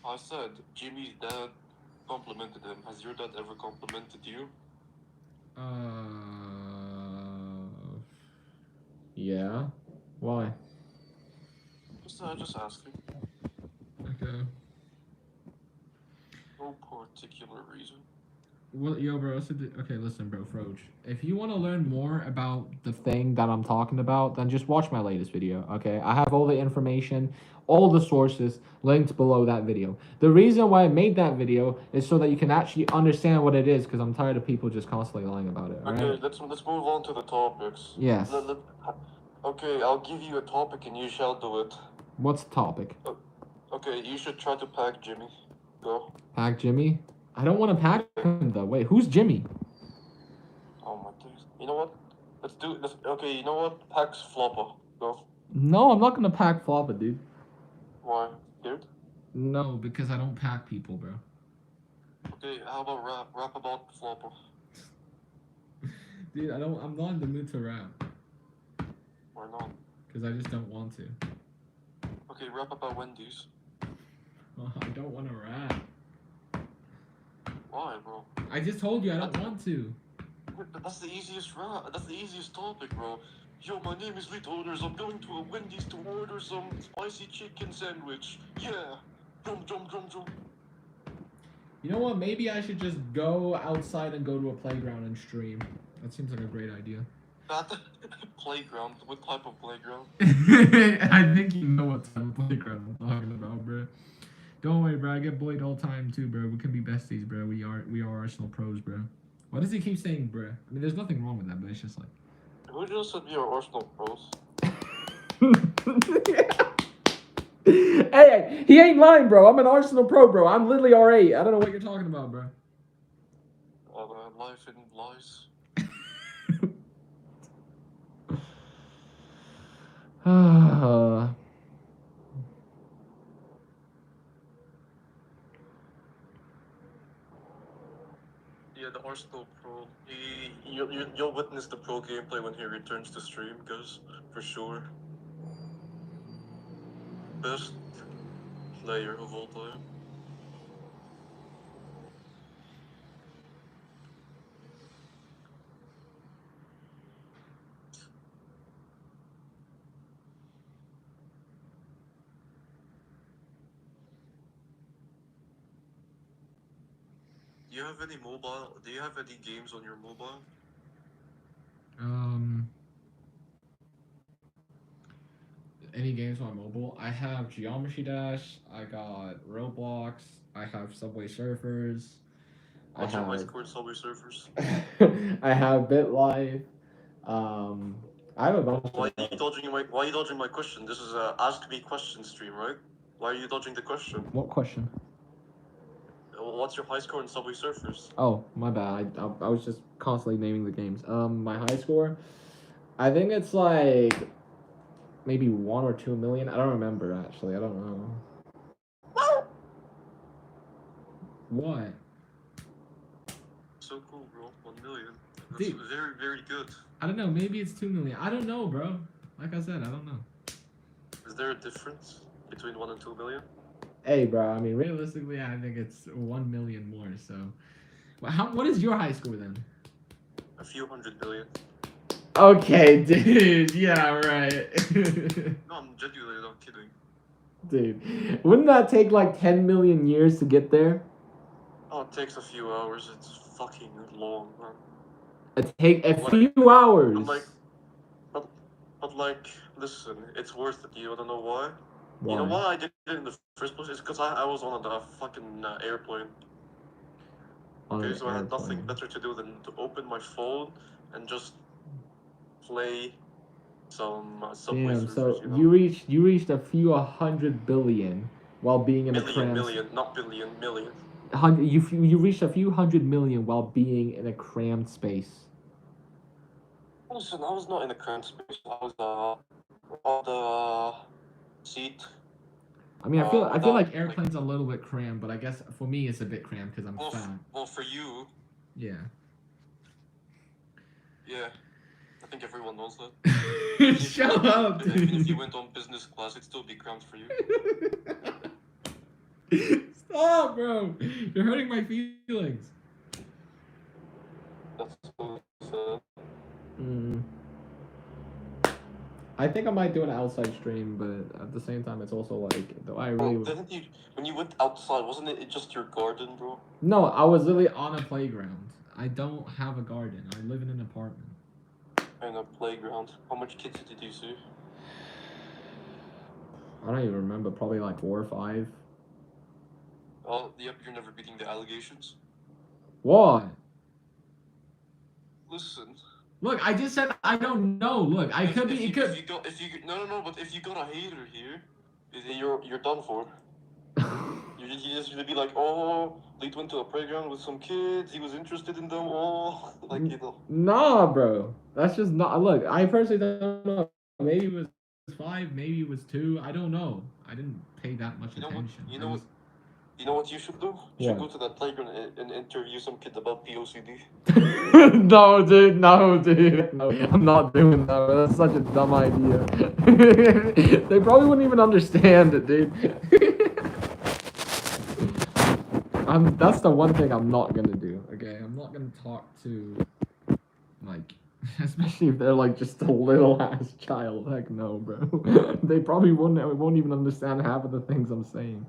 I said Jimmy's dad complimented him. Has your dad ever complimented you? Yeah. Why? Just asking. Okay. No particular reason. Well, yo, bro. Okay, listen, bro, Froge. If you want to learn more about the thing that I'm talking about, then just watch my latest video. Okay, I have all the information, all the sources linked below that video. The reason why I made that video is so that you can actually understand what it is, because I'm tired of people just constantly lying about it. All Okay, right? let's move on to the topics. Yes. Okay, I'll give you a topic and you shall do it. What's the topic? Okay, you should try to pack Jimmy. Go. Pack Jimmy? I don't want to pack him though. Wait, who's Jimmy? Oh my days. You know what? Let's do this. Okay, you know what? Pack's Flopper. Go. No, I'm not gonna pack Floppa, dude. Why? Dude? No, because I don't pack people, bro. Okay, how about rap? Rap about Flopper. Dude, I'm not in the mood to rap. Why not? Because I just don't want to. Okay, rap about Wendy's. Oh, I don't want to rap. Why, bro? I just told you I don't want to. But that's the easiest rap. That's the easiest topic, bro. Yo, my name is Lit Orders. I'm going to a Wendy's to order some spicy chicken sandwich. Yeah. Drum, drum, drum, drum. You know what? Maybe I should just go outside and go to a playground and stream. That seems like a great idea. That playground? What type of playground? I think you know what type of playground I'm talking about, bro. Don't worry, bro. I get bullied all the time too, bro. We can be besties, bro. We are Arsenal pros, bro. Why does he keep saying, bro? I mean, there's nothing wrong with that, but it's just like. Who just said we are Arsenal pros? Hey, he ain't lying, bro. I'm an Arsenal pro, bro. I'm literally R8. I don't know what you're talking about, bro. Life in lies. Yeah, the Arsenal pro. You'll witness the pro gameplay when he returns to stream, guys, for sure. Best player of all time. Do you have any mobile? Do you have any games on your mobile? Any games on mobile? I have Geometry Dash. I got Roblox. I have Subway Surfers. What's your high score in Subway Surfers? I have BitLife. I have a bunch. Why are you dodging my question? This is a ask me question stream, right? Why are you dodging the question? What question? What's your high score in Subway Surfers? Oh, my bad. I was just constantly naming the games. My high score, I think it's like maybe 1 or 2 million. I don't remember actually. I don't know. What? So cool, bro. 1 million. That's Dude. very, very good. I don't know. Maybe it's 2 million. I don't know, bro. Like I said, I don't know. Is there a difference between 1 and 2 million? Hey, bro. I mean, realistically, I think it's 1 million more. So, what is your high score then? A few hundred billion. Okay, dude. Yeah, right. No, I'm genuinely not kidding. Dude, wouldn't that take like 10 million years to get there? Oh, it takes a few hours. It's fucking long, man. It take a few hours. But like, listen, it's worth it. You wanna know why? Why? You know why I did it in the first place? It's because I was on a fucking airplane. Okay, so I had nothing better to do than to open my phone and just play some Subway Surfers. So you know? you reached a few 100 billion while being in a cramped. Million, not billion, million. You reached a few 100 million while being in a cramped space. Listen, I was not in a cramped space. I was on the seat. I mean, I feel like airplane's a little bit cramped, but I guess for me it's a bit cramped because I'm fat. Well, for you. Yeah. Yeah. I think everyone knows that. Shut up, dude. Even if you went on business class, it'd still be cramped for you. Stop, bro. You're hurting my feelings. That's so sad. I think I might do an outside stream, but at the same time, it's also like, though I really. Bro, didn't you when you went outside? Wasn't it just your garden, bro? No, I was literally on a playground. I don't have a garden. I live in an apartment. In a playground. How much kids did you see? I don't even remember. Probably like 4 or 5. Oh, yep. You're never beating the allegations. What? Listen. Look, I just said I don't know. Look, I could be. It could. No. But if you got a hater here, you're done for. You're just gonna be like, oh, they went to a playground with some kids. He was interested in them. Oh, like you know. Nah, bro. That's just not. Look, I personally don't know. Maybe it was 5. Maybe it was 2. I don't know. I didn't pay that much attention. You know what you should do? You should What? go to that playground and interview some kid about POCD. No, dude. No, dude. No, I'm not doing that. Bro. That's such a dumb idea. They probably wouldn't even understand it, dude. That's the one thing I'm not gonna do. Okay, I'm not gonna talk to, like, especially if they're like just a little ass child. Heck no, bro. They probably won't even understand half of the things I'm saying.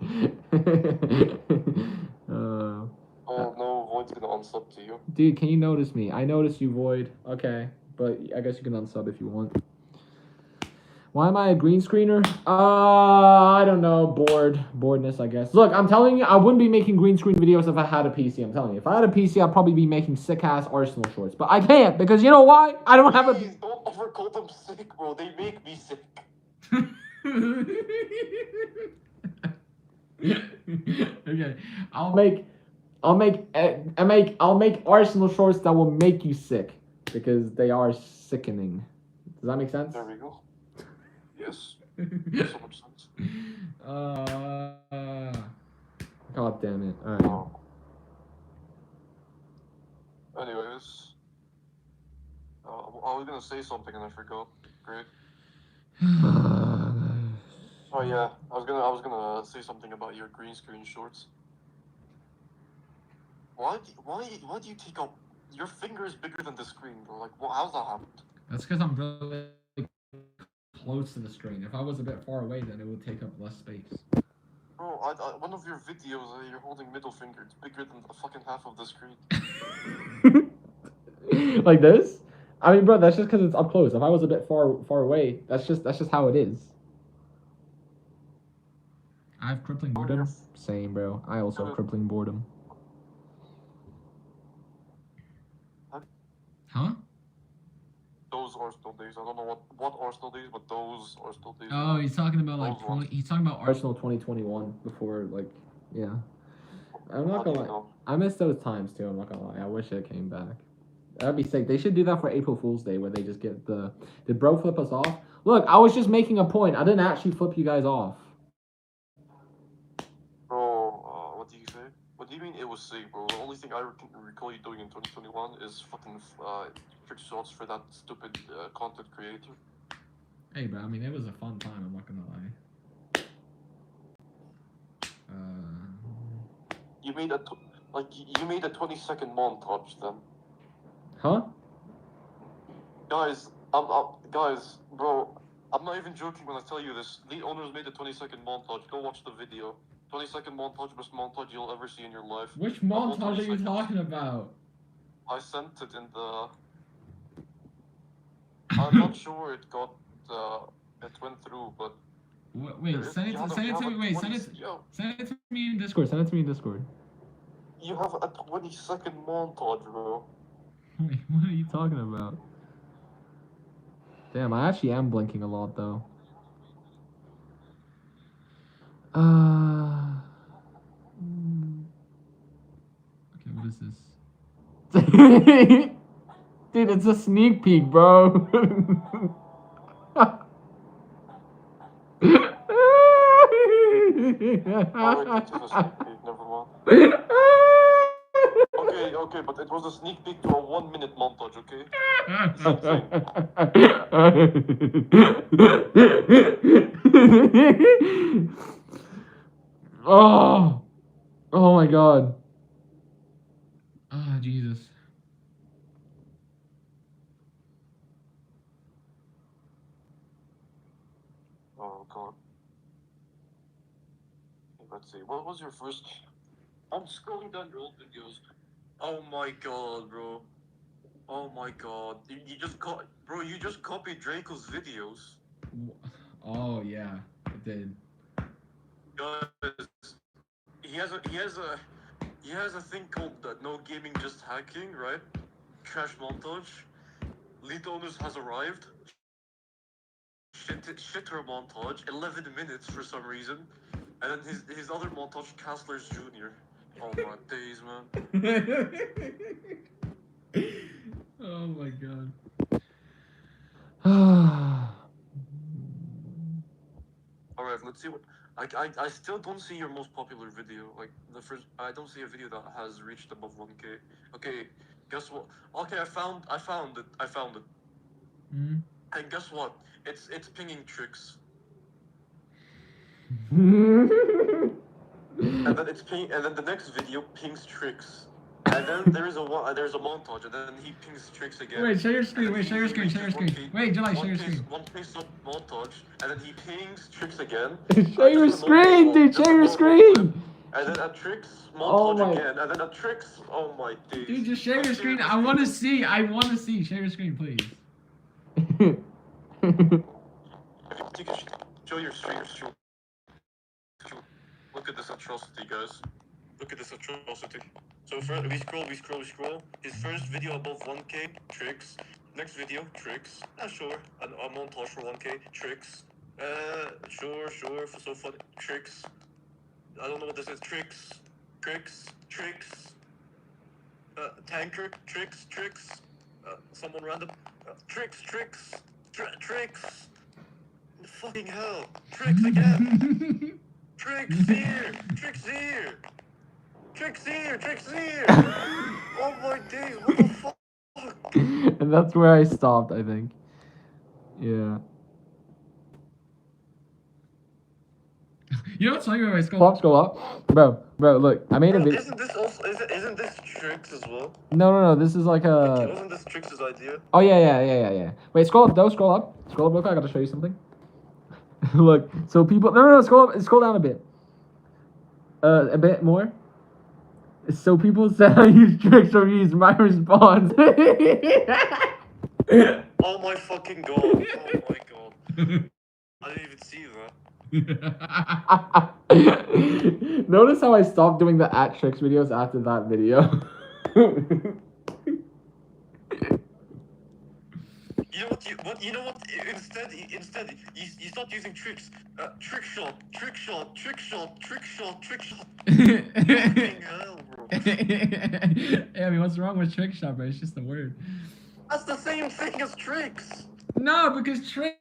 Oh no, Void's gonna unsub to you. Dude, can you notice me? I notice you, Void. Okay, but I guess you can unsub if you want. Why am I a green screener? I don't know. Boredness, I guess. Look, I'm telling you, I wouldn't be making green screen videos if I had a PC. I'm telling you. If I had a PC, I'd probably be making sick-ass Arsenal shorts. But I can't, because you know why? I don't have a... Please, don't ever call them sick, bro. They make me sick. Okay, I'll make Arsenal shorts that will make you sick, because they are sickening. Does that make sense? There we go. Yes. Makes so much sense. God damn it. Alright. Oh. Anyways. I was gonna say something and I forgot. Great. Oh yeah, I was gonna say something about your green screen shorts. Why do you take up your finger is bigger than the screen, bro? Like, how's that happened? That's because I'm really close to the screen. If I was a bit far away, then it would take up less space. Bro, one of your videos, you're holding middle finger. It's bigger than the fucking half of the screen. Like this? I mean, bro, that's just because it's up close. If I was a bit far away, that's just how it is. I have crippling boredom. Same, bro. I also have crippling boredom. Huh? Those Arsenal days. I don't know what Arsenal days, but those Arsenal days. Oh, he's talking about like he's talking about Arsenal 2021 before, like, yeah. I'm not gonna lie. I miss those times too. I'm not gonna lie. I wish it came back. That'd be sick. They should do that for April Fool's Day, where they just get the. Did bro flip us off? Look, I was just making a point. I didn't actually flip you guys off. Bro, what do you say? What do you mean it was sick, bro? The only thing I recall you doing in 2021 is fucking trick shots for that stupid content creator. Hey, bro. I mean, it was a fun time. I'm not gonna lie. You made you made a 20-second montage then. Huh? Guys, bro, I'm not even joking when I tell you this. The owners made a 20-second montage. Go watch the video. 20-second montage, best montage you'll ever see in your life. Which montage are you talking about? I sent it in the. I'm not sure it got. It went through, but. Wait, send it to me. Wait, send it to me in Discord. Send it to me in Discord. You have a 20-second montage, bro. Wait, what are you talking about? Damn, I actually am blinking a lot though. Okay, what is this? Dude, it's a sneak peek, bro. Never mind. Okay, but it was a sneak peek to a 1-minute montage, okay? Oh my god. Ah, Jesus. let's see. What was your first? I'm scrolling down your old videos. Oh my god, bro. Oh my god. You just bro, you just copied Draco's videos. Oh yeah, I did. Guys, he has a thing called no gaming just hacking, right? Crash montage. Lead owners has arrived. Shitter montage, 11 minutes for some reason. And then his other montage, Castler's Jr. Oh my days, man. Oh my god. Alright, let's see what. I still don't see your most popular video. Like, the first. I don't see a video that has reached above 1K. Okay, guess what? Okay, I found it. I found it. Hmm? And guess what? It's pinging tricks. And then the next video pings tricks. And then there's a montage, and then he pings tricks again. Wait, share your screen. And then Wait, share your he screen. Share your reaches screen. 1K Wait, July, share your screen. One pace up montage, and then he pings tricks again. Share your Just a normal screen, one, dude. just a Share your normal clip. screen. And then a tricks Oh montage my- again, and then a tricks. Oh my days. Dude, just share your screen. I want to see. I want to see. Share your screen, please. You can show your screen. Look at this atrocity, guys. Look at this atrocity. So first, we scroll. His first video above 1K, tricks. Next video, tricks. Sure. A montage for 1K, tricks. Sure, so funny. Tricks. I don't know what this is. Tricks. Tanker, tricks. Someone random. Tricks. Fucking hell. Tricks again. Tricks here. Oh my days, what the fuck? And that's where I stopped, I think. Yeah. You know what's funny when I scroll up? Bro, look, I made a video. Isn't this tricks as well? No, this is like a... Wasn't this tricks' idea? Oh, yeah. Wait, scroll up, though, scroll up real quick, I gotta show you something. Look, so people... No, scroll down a bit. A bit more. So people said I use tricks or use my response. Oh my fucking god. I didn't even see that. Notice how I stopped doing the @tricks videos after that video. You know what? Instead, you start using tricks. Trick shot. Fucking hell, bro. Hey, I mean, what's wrong with trick shot, bro? It's just a word. That's the same thing as tricks. No, because tricks,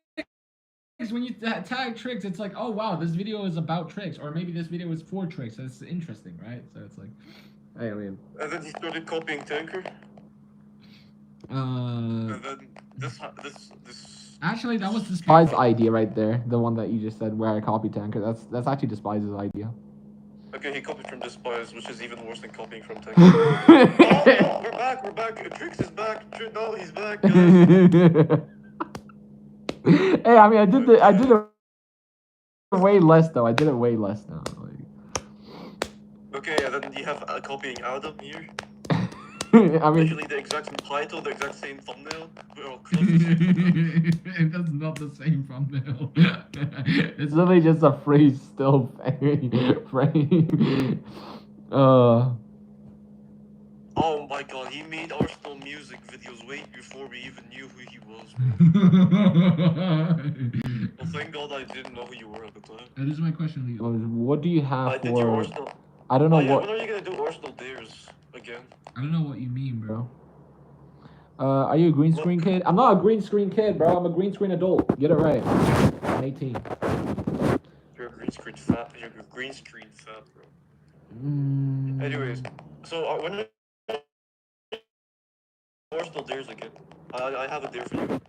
when you tag tricks, it's like, oh wow, this video is about tricks, or maybe this video is for tricks. That's interesting, right? So it's like, hey, I mean. And then he started copying Tanker. And then this. Actually, that was Despise's idea right there. The one that you just said where I copied Tanker. That's actually Despise's idea. Okay, he copied from Despise, which is even worse than copying from Tanker. Oh, we're back. Tricks is back. No, he's back. Hey, I mean, I did it way less though. I did it way less now. Like... Okay, and then you have copying Adam here. I mean, literally the exact same title, the exact same thumbnail. We're all close to the same thumbnail. That's not the same thumbnail. It's literally just a free still frame. Oh my god, he made Arsenal music videos way before we even knew who he was. Well, thank god I didn't know who you were at the time. That is my question, Leo. What do you have Did your Arsenal? I don't know yeah, what. When are you gonna do Arsenal Dares again? I don't know what you mean, bro. Are you a green screen kid? I'm not a green screen kid, bro. I'm a green screen adult. Get it right. I'm 18. You're a green screen fat. Bro. Anyways, so when are Arsenal Dares again? I have a dare for you.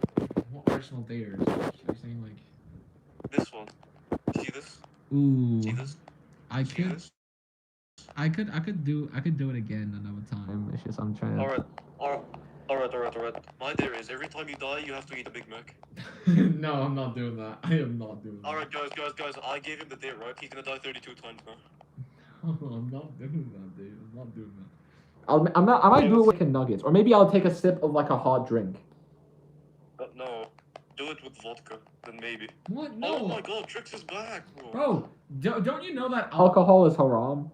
What Arsenal Dares? You're saying like this one. See this? Ooh. See this? I could do it again another time. It's just I'm trying to. Alright. My dare is every time you die, you have to eat a Big Mac. No, I'm not doing that. I am not doing that. Alright, guys. I gave him the dare, right? He's gonna die 32 times now. I'm not doing that, dude. I'm not doing that. I might do it with nuggets, or maybe I'll take a sip of like a hot drink. No, do it with vodka, then maybe. What? No. Oh my god, Trix is back, bro. Bro, don't you know that alcohol is haram?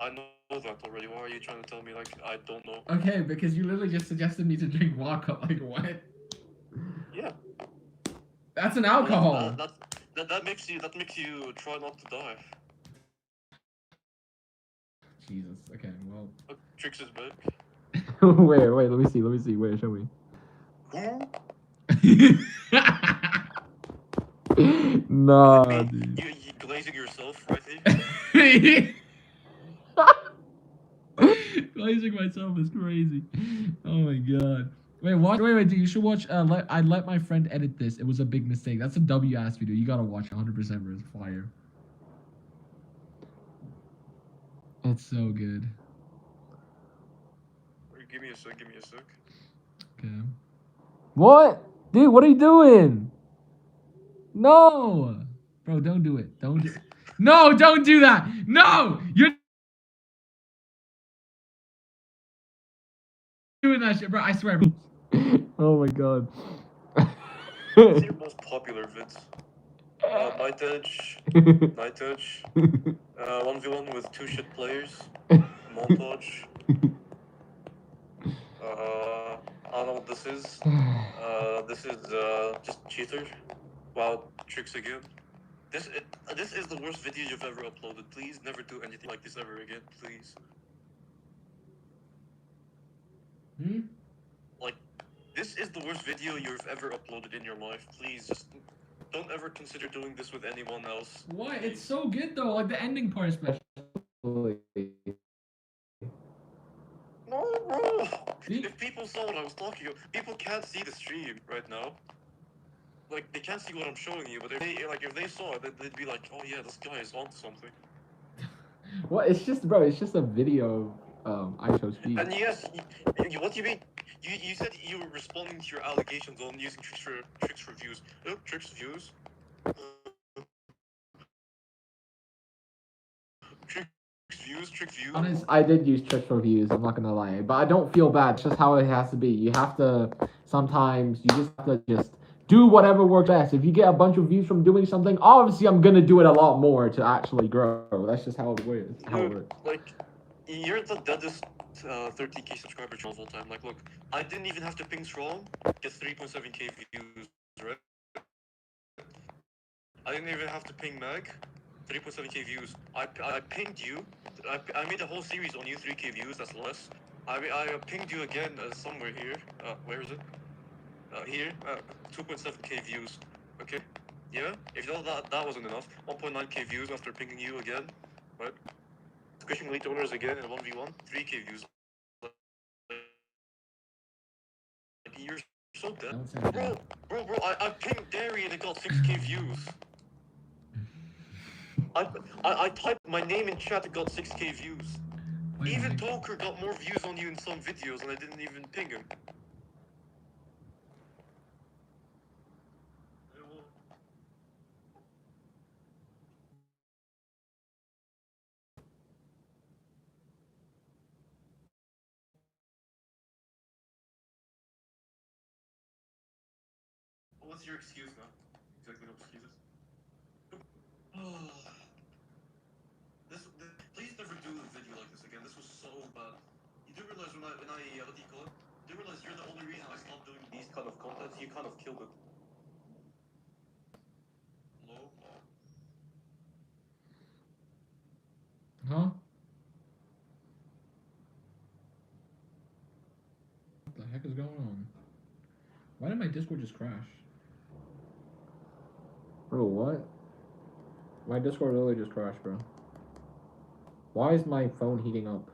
I know that already. Why are you trying to tell me like I don't know? Okay, because you literally just suggested me to drink vodka. Like what? Yeah. That's an alcohol. Well, that makes you try not to die. Jesus. Okay. Well. Trix is back. Wait. Let me see. Wait. Show me. Who? Nah, You dude. you glazing yourself, right? Glazing myself is crazy. Oh my god. Wait, dude, you should watch I let my friend edit this. It was a big mistake. That's a W ass video. You gotta watch 100% bro. It's fire. It's so good. Give me a sec. Okay. What? Dude, what are you doing? No! Bro, don't do it. No, don't do that! No! You're doing that shit, bro. I swear. Oh my god. What's your most popular vids? Night Edge. 1v1 with 2 shit players. Montage. I don't know what this is. This is just cheater. Wow, Tricks again. This is the worst video you've ever uploaded. Please never do anything like this ever again, please. Like, this is the worst video you've ever uploaded in your life. Please, just don't ever consider doing this with anyone else. What? Please. It's so good though. Like the ending part especially. No, bro. If people saw what I was talking about, people can't see the stream right now. Like, they can't see what I'm showing you, but if they saw it, they'd be like, oh yeah, this guy is onto something. What? It's just, bro. It's just a video of I chose speed. And yes, what do you mean? You said you were responding to your allegations on using tricks for views. Oh, tricks views. Trick views. Honest, I did use tricks for views. I'm not gonna lie, but I don't feel bad. It's just how it has to be. You have to sometimes. You just have to just do whatever works best. If you get a bunch of views from doing something, obviously I'm gonna do it a lot more to actually grow. That's just how it works. Like, you're the deadest 30k subscriber of all time. Like, look, I didn't even have to ping strong, get 3.7k views, right? I didn't even have to ping mag, 3.7k views. I pinged you. I made a whole series on you, 3k views. That's less. I pinged you again somewhere here. Where is it? Here, 2.7k views. Okay. Yeah. If you thought that wasn't enough, 1.9k views after pinging you again, right? Squishing late owners again in 1v1, 3k views. Like, you're so dead. Bro, I pinged Dairy and it got 6k views. I typed my name in chat, it got 6k views. Even Toker got more views on you in some videos and I didn't even ping him. What's your excuse now? Exactly, no excuses. Please never do a video like this again. This was so bad. You do realize when I what do you call it? You do realize you're the only reason I stopped doing these kind of content. You kind of killed it. No. Huh? What the heck is going on? Why did my Discord just crash? Bro, what? My Discord literally just crashed, bro. Why is my phone heating up?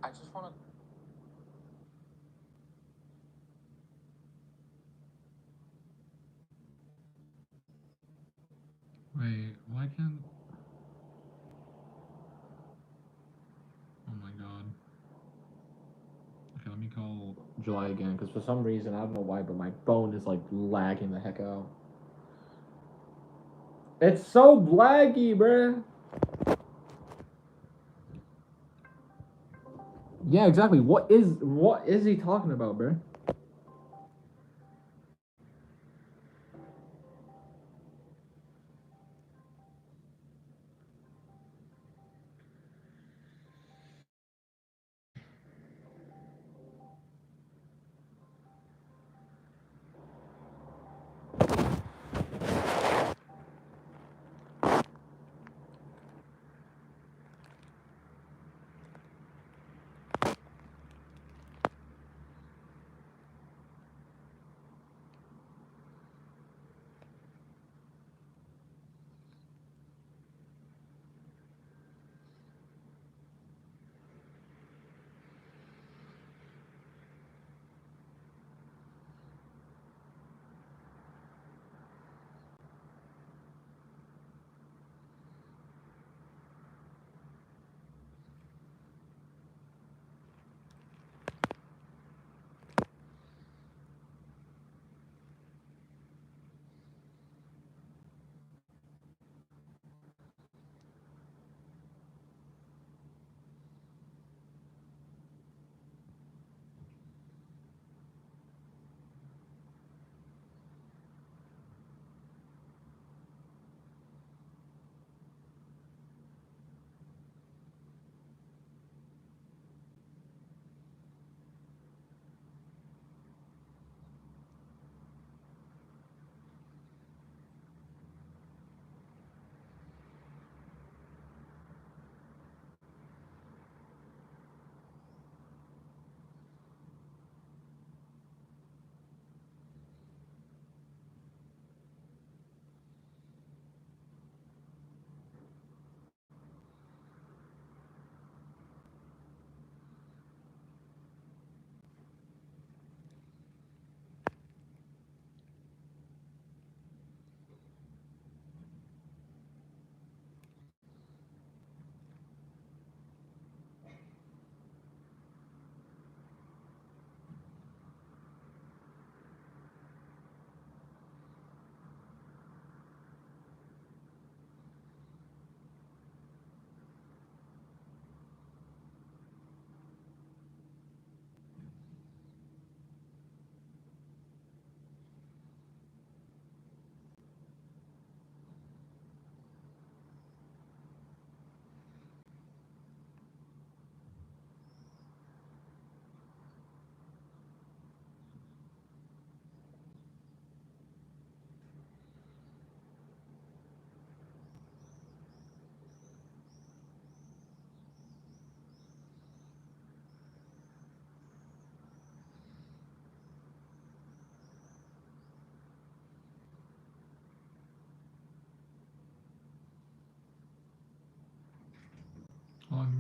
I just want to. Wait, why can't? Oh my god. Okay, let me call July again, because for some reason, I don't know why, but my phone is like lagging the heck out. It's so laggy, bruh. Yeah, exactly. What is he talking about, bruh?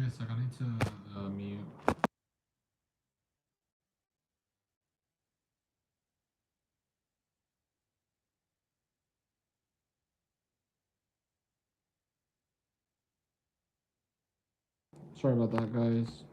a sec. I need to mute. Sorry about that, guys.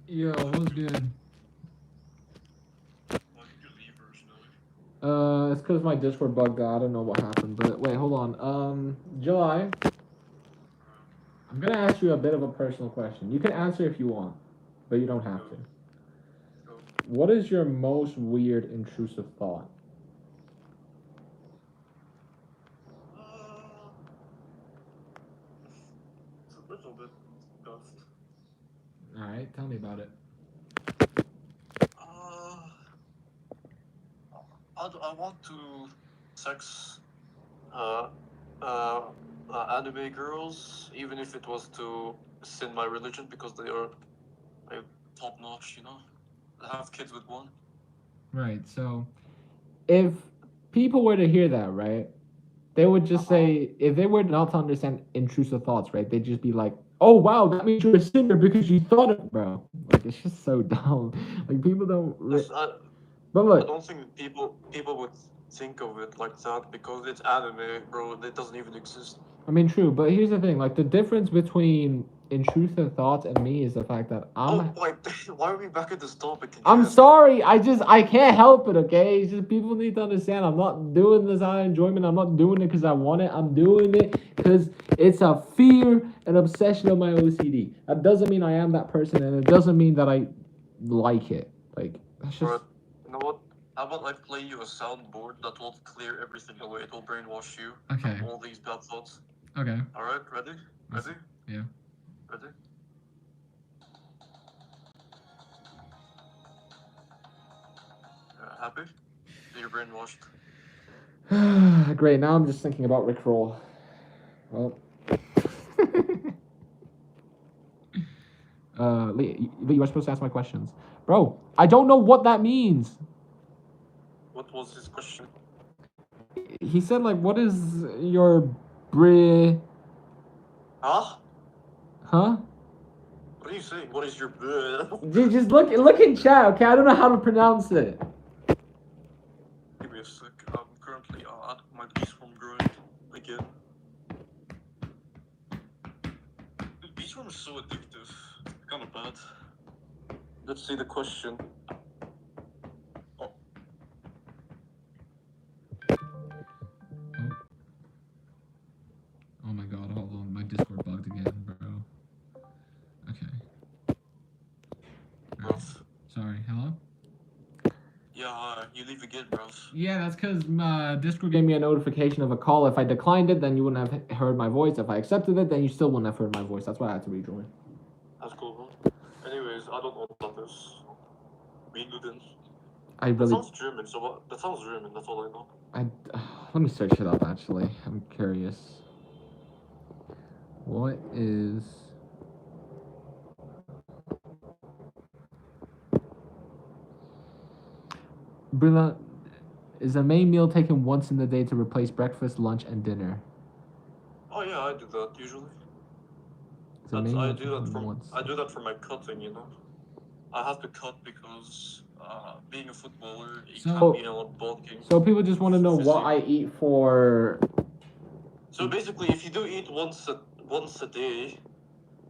Yo, what's good? Why did you leave originally? It's because my Discord bugged out. I don't know what happened, but wait, hold on. July, I'm gonna ask you a bit of a personal question. You can answer if you want, but you don't have to. Go. What is your most weird, intrusive thought? Uh, it's a little bit tough. All right, tell me about it. Uh, I want to sex uh, uh, anime girls, even if it was to sin my religion because they are like, top notch, you know? I have kids with one. Right. So, if people were to hear that, right, they would just say, if they were not to understand intrusive thoughts, right, they'd just be like, "Oh wow, that means you're a sinner because you thought it, bro." Like it's just so dumb. Like people don't. Yes, But I look, don't think people would think of it like that because it's anime, bro. It doesn't even exist. I mean, true, but here's the thing: like the difference between intrusive thoughts and me is the fact that Oh, wait, why are we back at this topic again? I'm sorry. I can't help it. Okay, it's just people need to understand. I'm not doing this out of enjoyment. I'm not doing it because I want it. I'm doing it because it's a fear and obsession of my OCD. That doesn't mean I am that person, and it doesn't mean that I like it. Like that's just. Alright, you know what? How about I play you a soundboard that will clear everything away? It will brainwash you. Okay. From all these bad thoughts. Okay. Alright, ready? Ready? Yeah. Ready? Happy? You're brainwashed. Great. Now I'm just thinking about Rickroll. Well. Lee, you were supposed to ask my questions, bro. I don't know what that means. What was his question? He said like, "What is your bri?" Huh? Huh? What are you saying? What is your Dude, just look in chat, okay? I don't know how to pronounce it. Give me a sec. I'm currently at my beast from grind again. Dude, beast worm is so addictive. Kind of bad. Let's see the question. Oh. Oh my god, hold on. My Discord bugged again, bro. Okay. Rough. Sorry, hello? Yeah, you leave again, bro. Yeah, that's because Discord gave me a notification of a call. If I declined it, then you wouldn't have heard my voice. If I accepted it, then you still wouldn't have heard my voice. That's why I had to rejoin. That's cool, bro. Anyways, I don't know about this. We do this. I That really... sounds German, so what? That sounds German, that's all I know. Let me search it up, actually. I'm curious. What is... Brilla is a main meal taken once in the day to replace breakfast, lunch, and dinner. Oh yeah, I do that usually. I do that for my cutting, you know. I have to cut because being a footballer, you can't be a lot bulking. So people just want to know what I eat for. So basically, if you do eat once a day,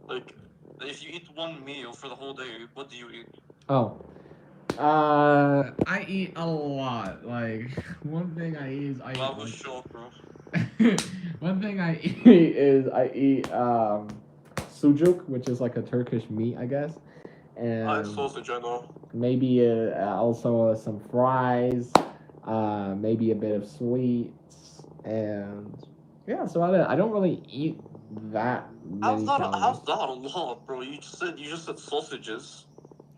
like if you eat one meal for the whole day, what do you eat? Oh. I eat a lot. Like one thing I eat is I was shocked, bro. One thing I eat is sucuk, which is like a Turkish meat, I guess. And sausage, I know. Maybe also some fries, maybe a bit of sweets, and yeah. So I don't really eat that many calories. How's that a lot, bro? You just said sausages.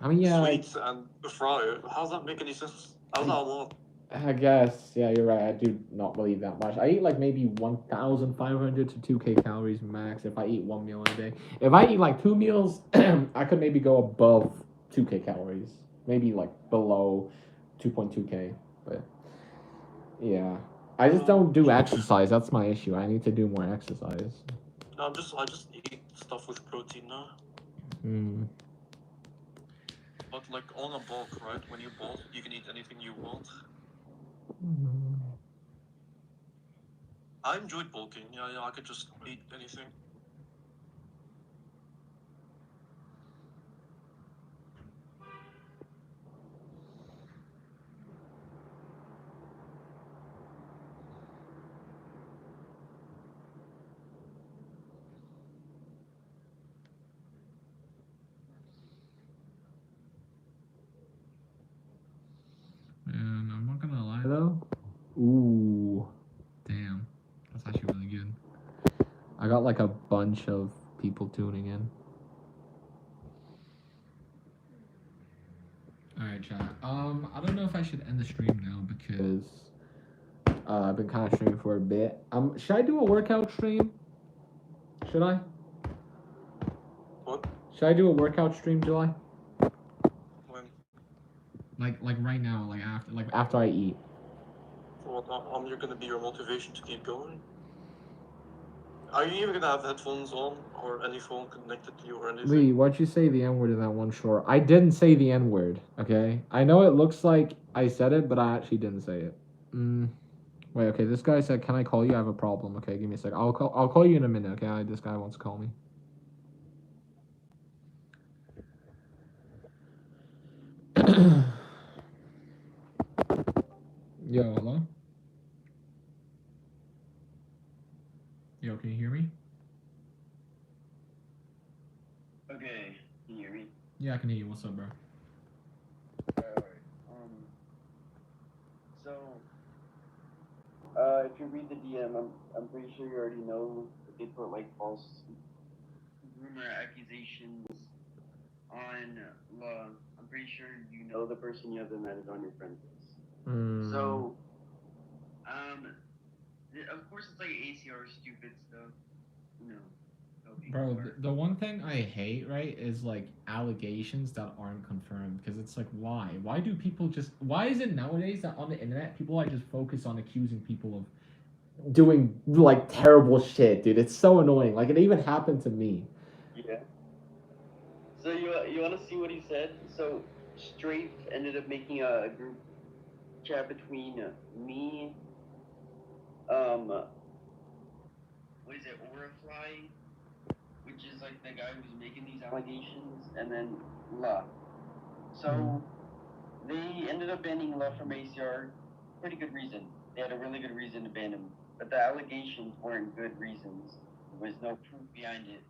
I mean, yeah. Sweets and the fryer. How's that make any sense? How's that a lot? I guess, yeah, you're right. I do not really eat that much. I eat like maybe 1,500 to 2K calories max if I eat one meal a day. If I eat like 2 meals, I could maybe go above 2K calories. Maybe like below 2.2K. But yeah. I just don't do exercise. That's my issue. I need to do more exercise. No, I just eat stuff with protein now. But like on a bulk, right? When you bulk, you can eat anything you want. I enjoyed bulking. Yeah, I could just eat anything. And I'm not gonna lie though. Ooh. Damn. That's actually really good. I got like a bunch of people tuning in. Alright, chat. I don't know if I should end the stream now because I've been kind of streaming for a bit. Should I do a workout stream? Should I? What? Should I do a workout stream, July? When? Like right now, like after I eat. So what? You're gonna be your motivation to keep going. Are you even gonna have headphones on or any phone connected to you or anything? Lee, why'd you say the N-word in that one short? I didn't say the N-word, okay? I know it looks like I said it, but I actually didn't say it. Wait, okay. This guy said, "Can I call you? I have a problem." Okay, give me a sec. I'll call you in a minute. Okay, this guy wants to call me. Yo, hello. Yo, can you hear me? Okay, can you hear me? Yeah, I can hear you. What's up, bro? Alright. So, if you read the DM, I'm pretty sure you already know that they put like false rumor accusations on La. I'm pretty sure you know the person you have them added on your friend list. So, of course it's like ACR stupid stuff, you know. Bro, the one thing I hate, right, is like allegations that aren't confirmed. Because it's like, why? Why do people just? Why is it nowadays that on the internet people like just focus on accusing people of doing like terrible shit, dude? It's so annoying. Like it even happened to me. Yeah. So you want to see what he said? So Strafe ended up making a group chat between me, what is it, Orifly, which is like the guy who's making these allegations, and then La. So they ended up banning La from ACR. Pretty good reason. They had a really good reason to ban him, but the allegations weren't good reasons. There was no proof behind it.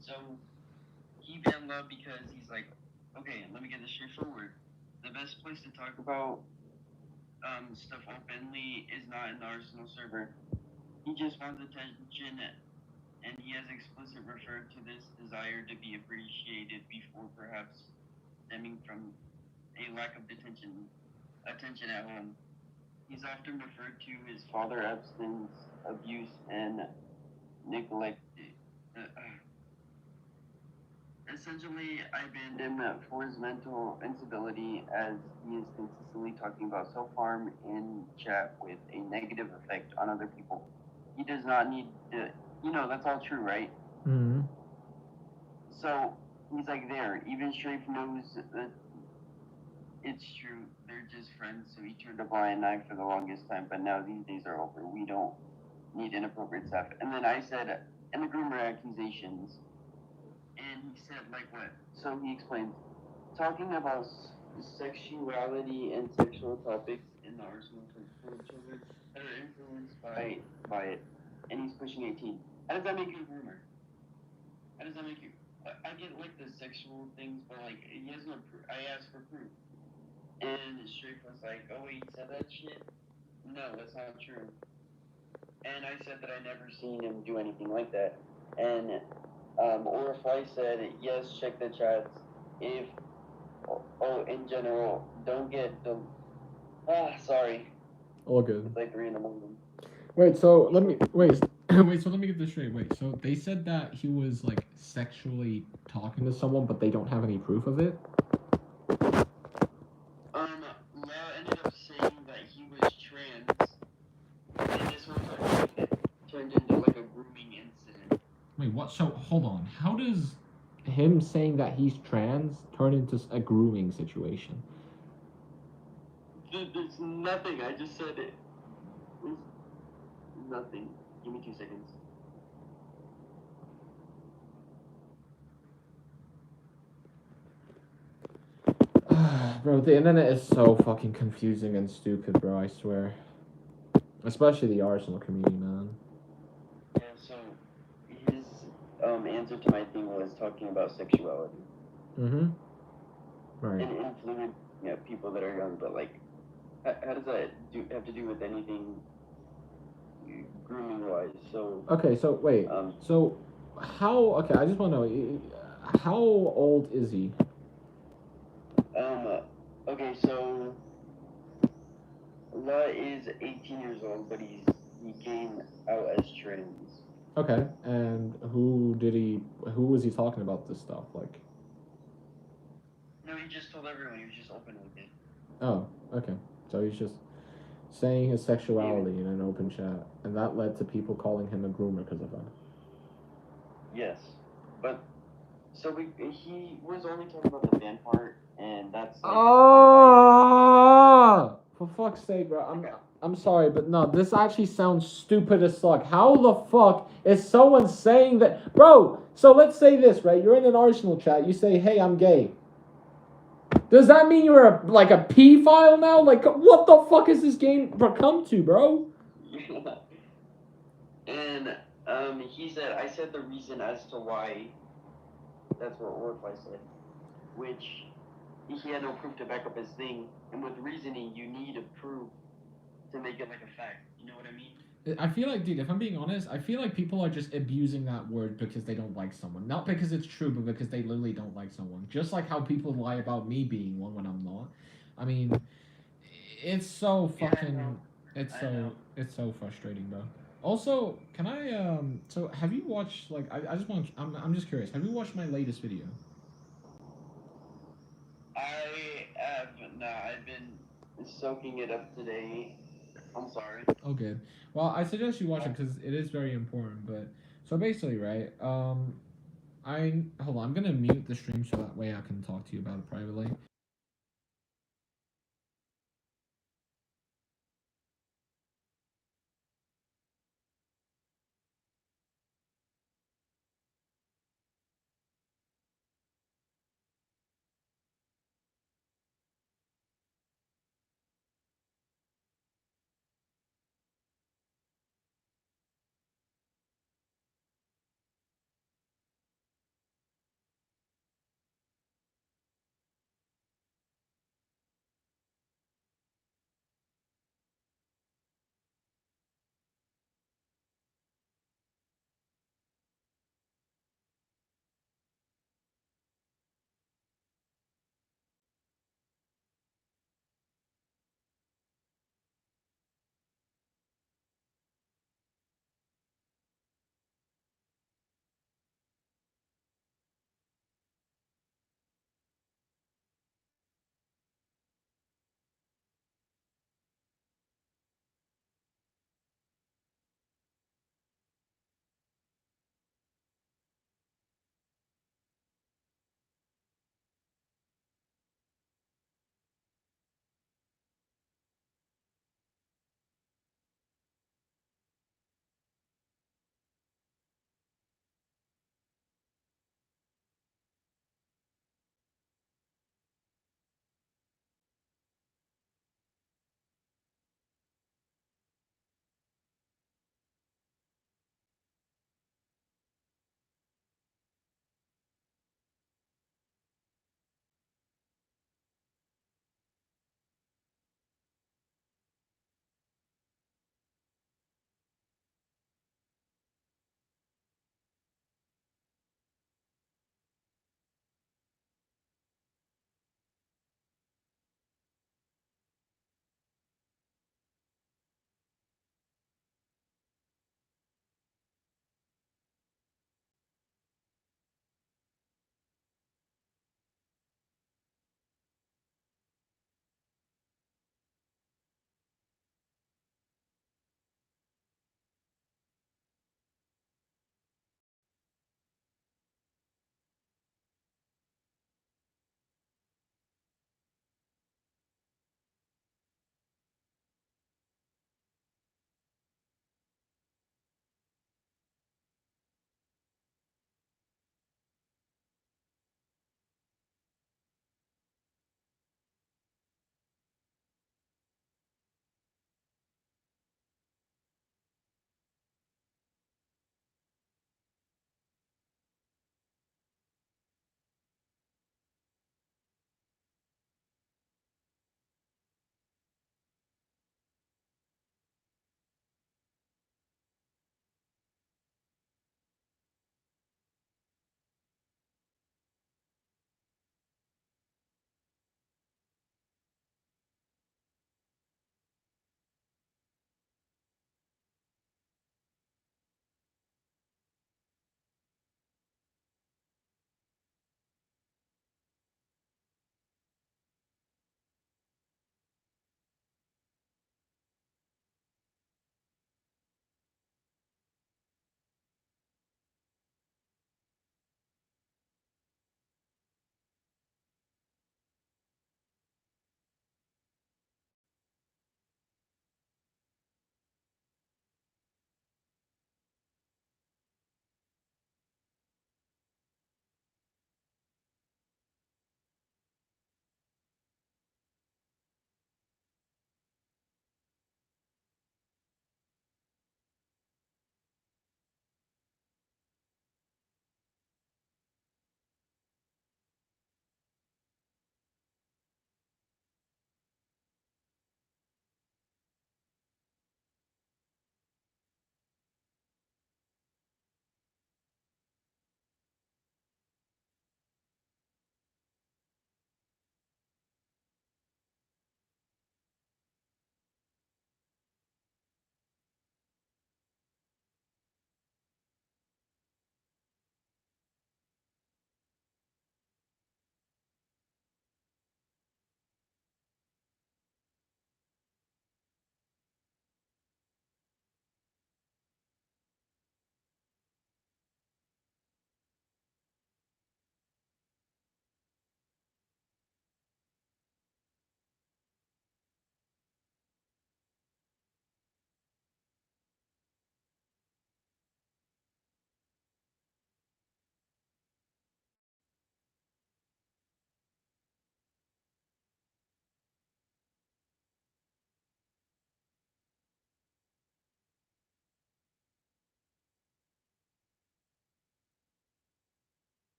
So he banned La because he's like, okay, let me get this straightforward. The best place to talk about stuff openly is not in the Arsenal server. He just wants attention, and he has explicitly referred to this desire to be appreciated before perhaps stemming from a lack of attention at home. He's often referred to his father absence, abuse, and neglect. Essentially, I banned him for his mental instability as he is consistently talking about self-harm in chat with a negative effect on other people. He does not need to, that's all true, right? Mm-hmm. So, he's like there. Even Strafe knows that it's true. They're just friends, so he turned a blind eye for the longest time, but now these days are over. We don't need inappropriate stuff. And then I said, and the groomer accusations, and he said, like what? So he explains, talking about sexuality and sexual topics in the arsenal for children that are influenced by it, and he's pushing 18. How does that make you a groomer? How does that make you? I get like the sexual things, but like he has no proof. I asked for proof, and Strafe was like, "Oh, he said that shit? No, that's not true." And I said that I never seen him do anything like that, and Orify said, yes, check the chats. If, in general, don't get the, sorry. All good. It's like 3 in the morning. Wait, so let me wait. Wait, so let me get this straight. Wait, so they said that he was like sexually talking to someone, but they don't have any proof of it. La ended up saying that he was trans, and this was turned into like a grooming incident. Wait, what? So hold on. How does him saying that he's trans turn into a grooming situation? There's nothing. I just said it. There's nothing. Give me 2 seconds. Bro, the internet is so fucking confusing and stupid, bro, I swear. Especially the Arsenal community, man. Yeah, so his answer to my thing was talking about sexuality. Mm-hmm. Right. And influencing people that are young, but like, how does that have to do with anything grooming wise? So okay, so wait, so how? Okay, I just want to know, how old is he? Okay, so La is 18 years old, but he came out as trans. Okay, and who was he talking about this stuff, like? No, he just told everyone. He was just open with it. Oh, okay. So he's just saying his sexuality in an open chat, and that led to people calling him a groomer because of that. Yes, but so he was only talking about the ban part, and that's like, oh, for fuck's sake, bro. I'm sorry, but no, this actually sounds stupid as fuck. How the fuck is someone saying that, bro? So let's say this, right? You're in an Arsenal chat. You say, "Hey, I'm gay." Does that mean you're like a P file now? Like, what the fuck is this game come to, bro? And he said, I said the reason as to why. That's what Warfly said. Which he had no proof to back up his thing. And with reasoning, you need a proof to make it like a fact. You know what I mean? I feel like, dude, if I'm being honest, I feel like people are just abusing that word because they don't like someone. Not because it's true, but because they literally don't like someone. Just like how people lie about me being one when I'm not. I mean, it's so fucking. It's so frustrating, bro. Also, can I so have you watched like I just want I'm just curious. Have you watched my latest video? I have not. I've been soaking it up today. I'm sorry. Oh, good. Well, I suggest you watch it because it is very important. But so basically, right? I hold on. I'm gonna mute the stream so that way I can talk to you about it privately.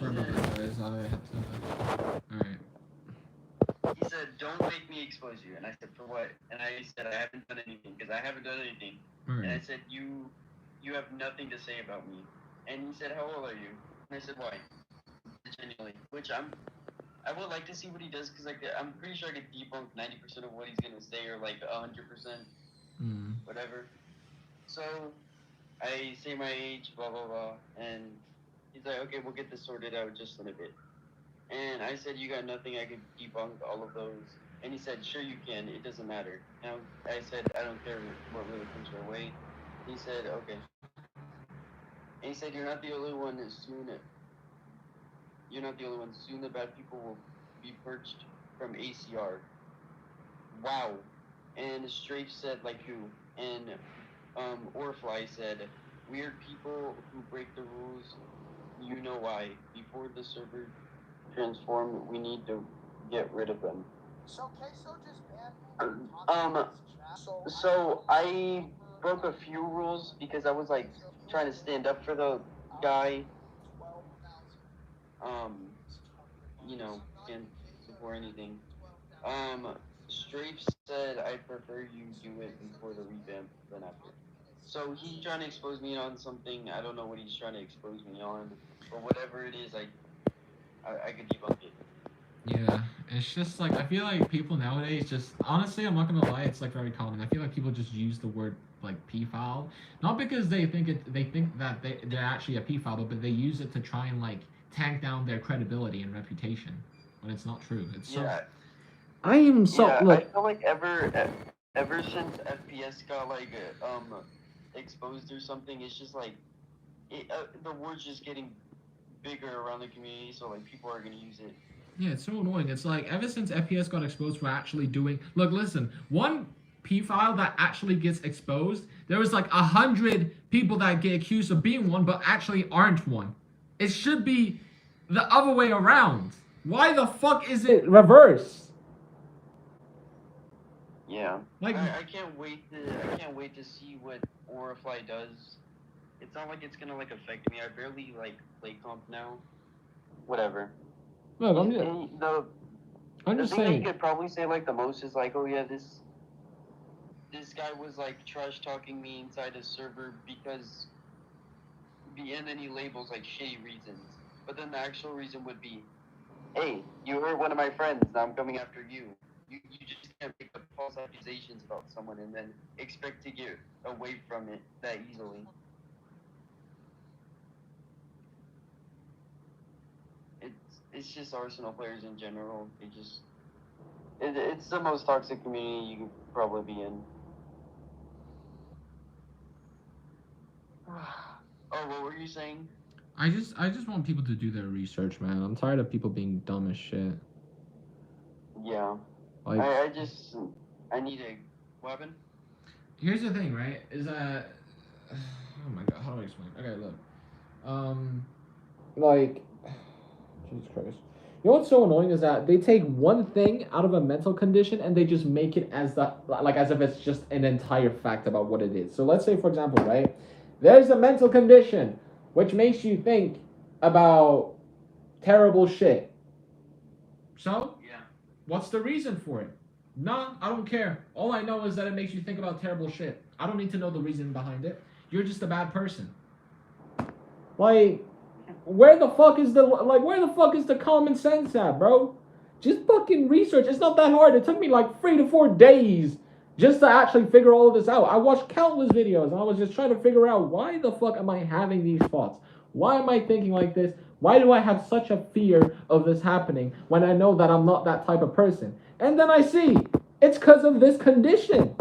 Sorry about that, guys. I had to. Alright. He said, "Don't make me expose you." And I said, "For what?" And I said, "I haven't done anything because I haven't done anything." And I Alright. said, "You have nothing to say about me." And he said, "How old are you?" And I said, "Why?" Genuinely, which I would like to see what he does because like I'm pretty sure I could debunk 90% of what he's gonna say or like 100%, whatever. So I say my age, blah blah blah, and he's like, "Okay, we'll get this sorted out just in a bit." And I said, "You got nothing. I could debunk all of those." And he said, "Sure you can. It doesn't matter." Now I said, "I don't care what really comes your way." He said, "Okay." And he said, "You're not the only one. You're not the only one. Soon the bad people will be purged from ACR." Wow. And Strafe said, "Like who?" And Orfly said, "Weird people who break the rules. You know why. Before the server transform, we need to get rid of them." So Queso just So I broke a few rules because I was like trying to stand up for the guy. You know, can't support anything. Strafe said, "I prefer you do it before the revamp than after." So he's trying to expose me on something. I don't know what he's trying to expose me on, but whatever it is, I could debunk it. Yeah, it's just like I feel like people nowadays just honestly, I'm not gonna lie, it's like very common. I feel like people just use the word like p file, not because they think that they're actually a p file, but they use it to try and like tank down their credibility and reputation when it's not true. It's so. Yeah. I am so Yeah, look. I feel like ever since FPS got like exposed or something, it's just like the word's just getting bigger around the community, so like people are gonna use it. Yeah, it's so annoying. It's like ever since FPS got exposed for actually doing. Look, listen. One P file that actually gets exposed, there was like 100 people that get accused of being one, but actually aren't one. It should be the other way around. Why the fuck is it reverse? Yeah. Like, I can't wait to see what Orify does. It's not like it's gonna like affect me. I barely like play comp now. Whatever. look, I'm The just thing that you saying. could probably say like the most is like, "Oh yeah, this guy was like trash talking me inside a server because," and then he labels like shitty reasons. But then the actual reason would be, "Hey, you hurt one of my friends. Now I'm coming after you." You just can't make up false accusations about someone and then expect to get away from it that easily. It's just Arsenal players in general. It's the most toxic community you could probably be in. Oh, what were you saying? I just want people to do their research, man. I'm tired of people being dumb as shit. Yeah. Like, I need a weapon. here's the thing, right? Is that oh my god, how do I explain? Okay, look. Like, Jesus Christ. You know what's so annoying is that they take one thing out of a mental condition and they just make it as as if it's just an entire fact about what it is. So let's say, for example, right? There's a mental condition which makes you think about terrible shit. So, Yeah. what's the reason for it? Nah, I don't care. All I know is that it makes you think about terrible shit. I don't need to know the reason behind it. You're just a bad person. Like, where the fuck is the common sense at, bro? Just fucking research. It's not that hard. It took me like 3 to 4 days just to actually figure all of this out. I watched countless videos and I was just trying to figure out why the fuck am I having these thoughts? Why am I thinking like this? Why do I have such a fear of this happening when I know that I'm not that type of person? And then I see it's because of this condition.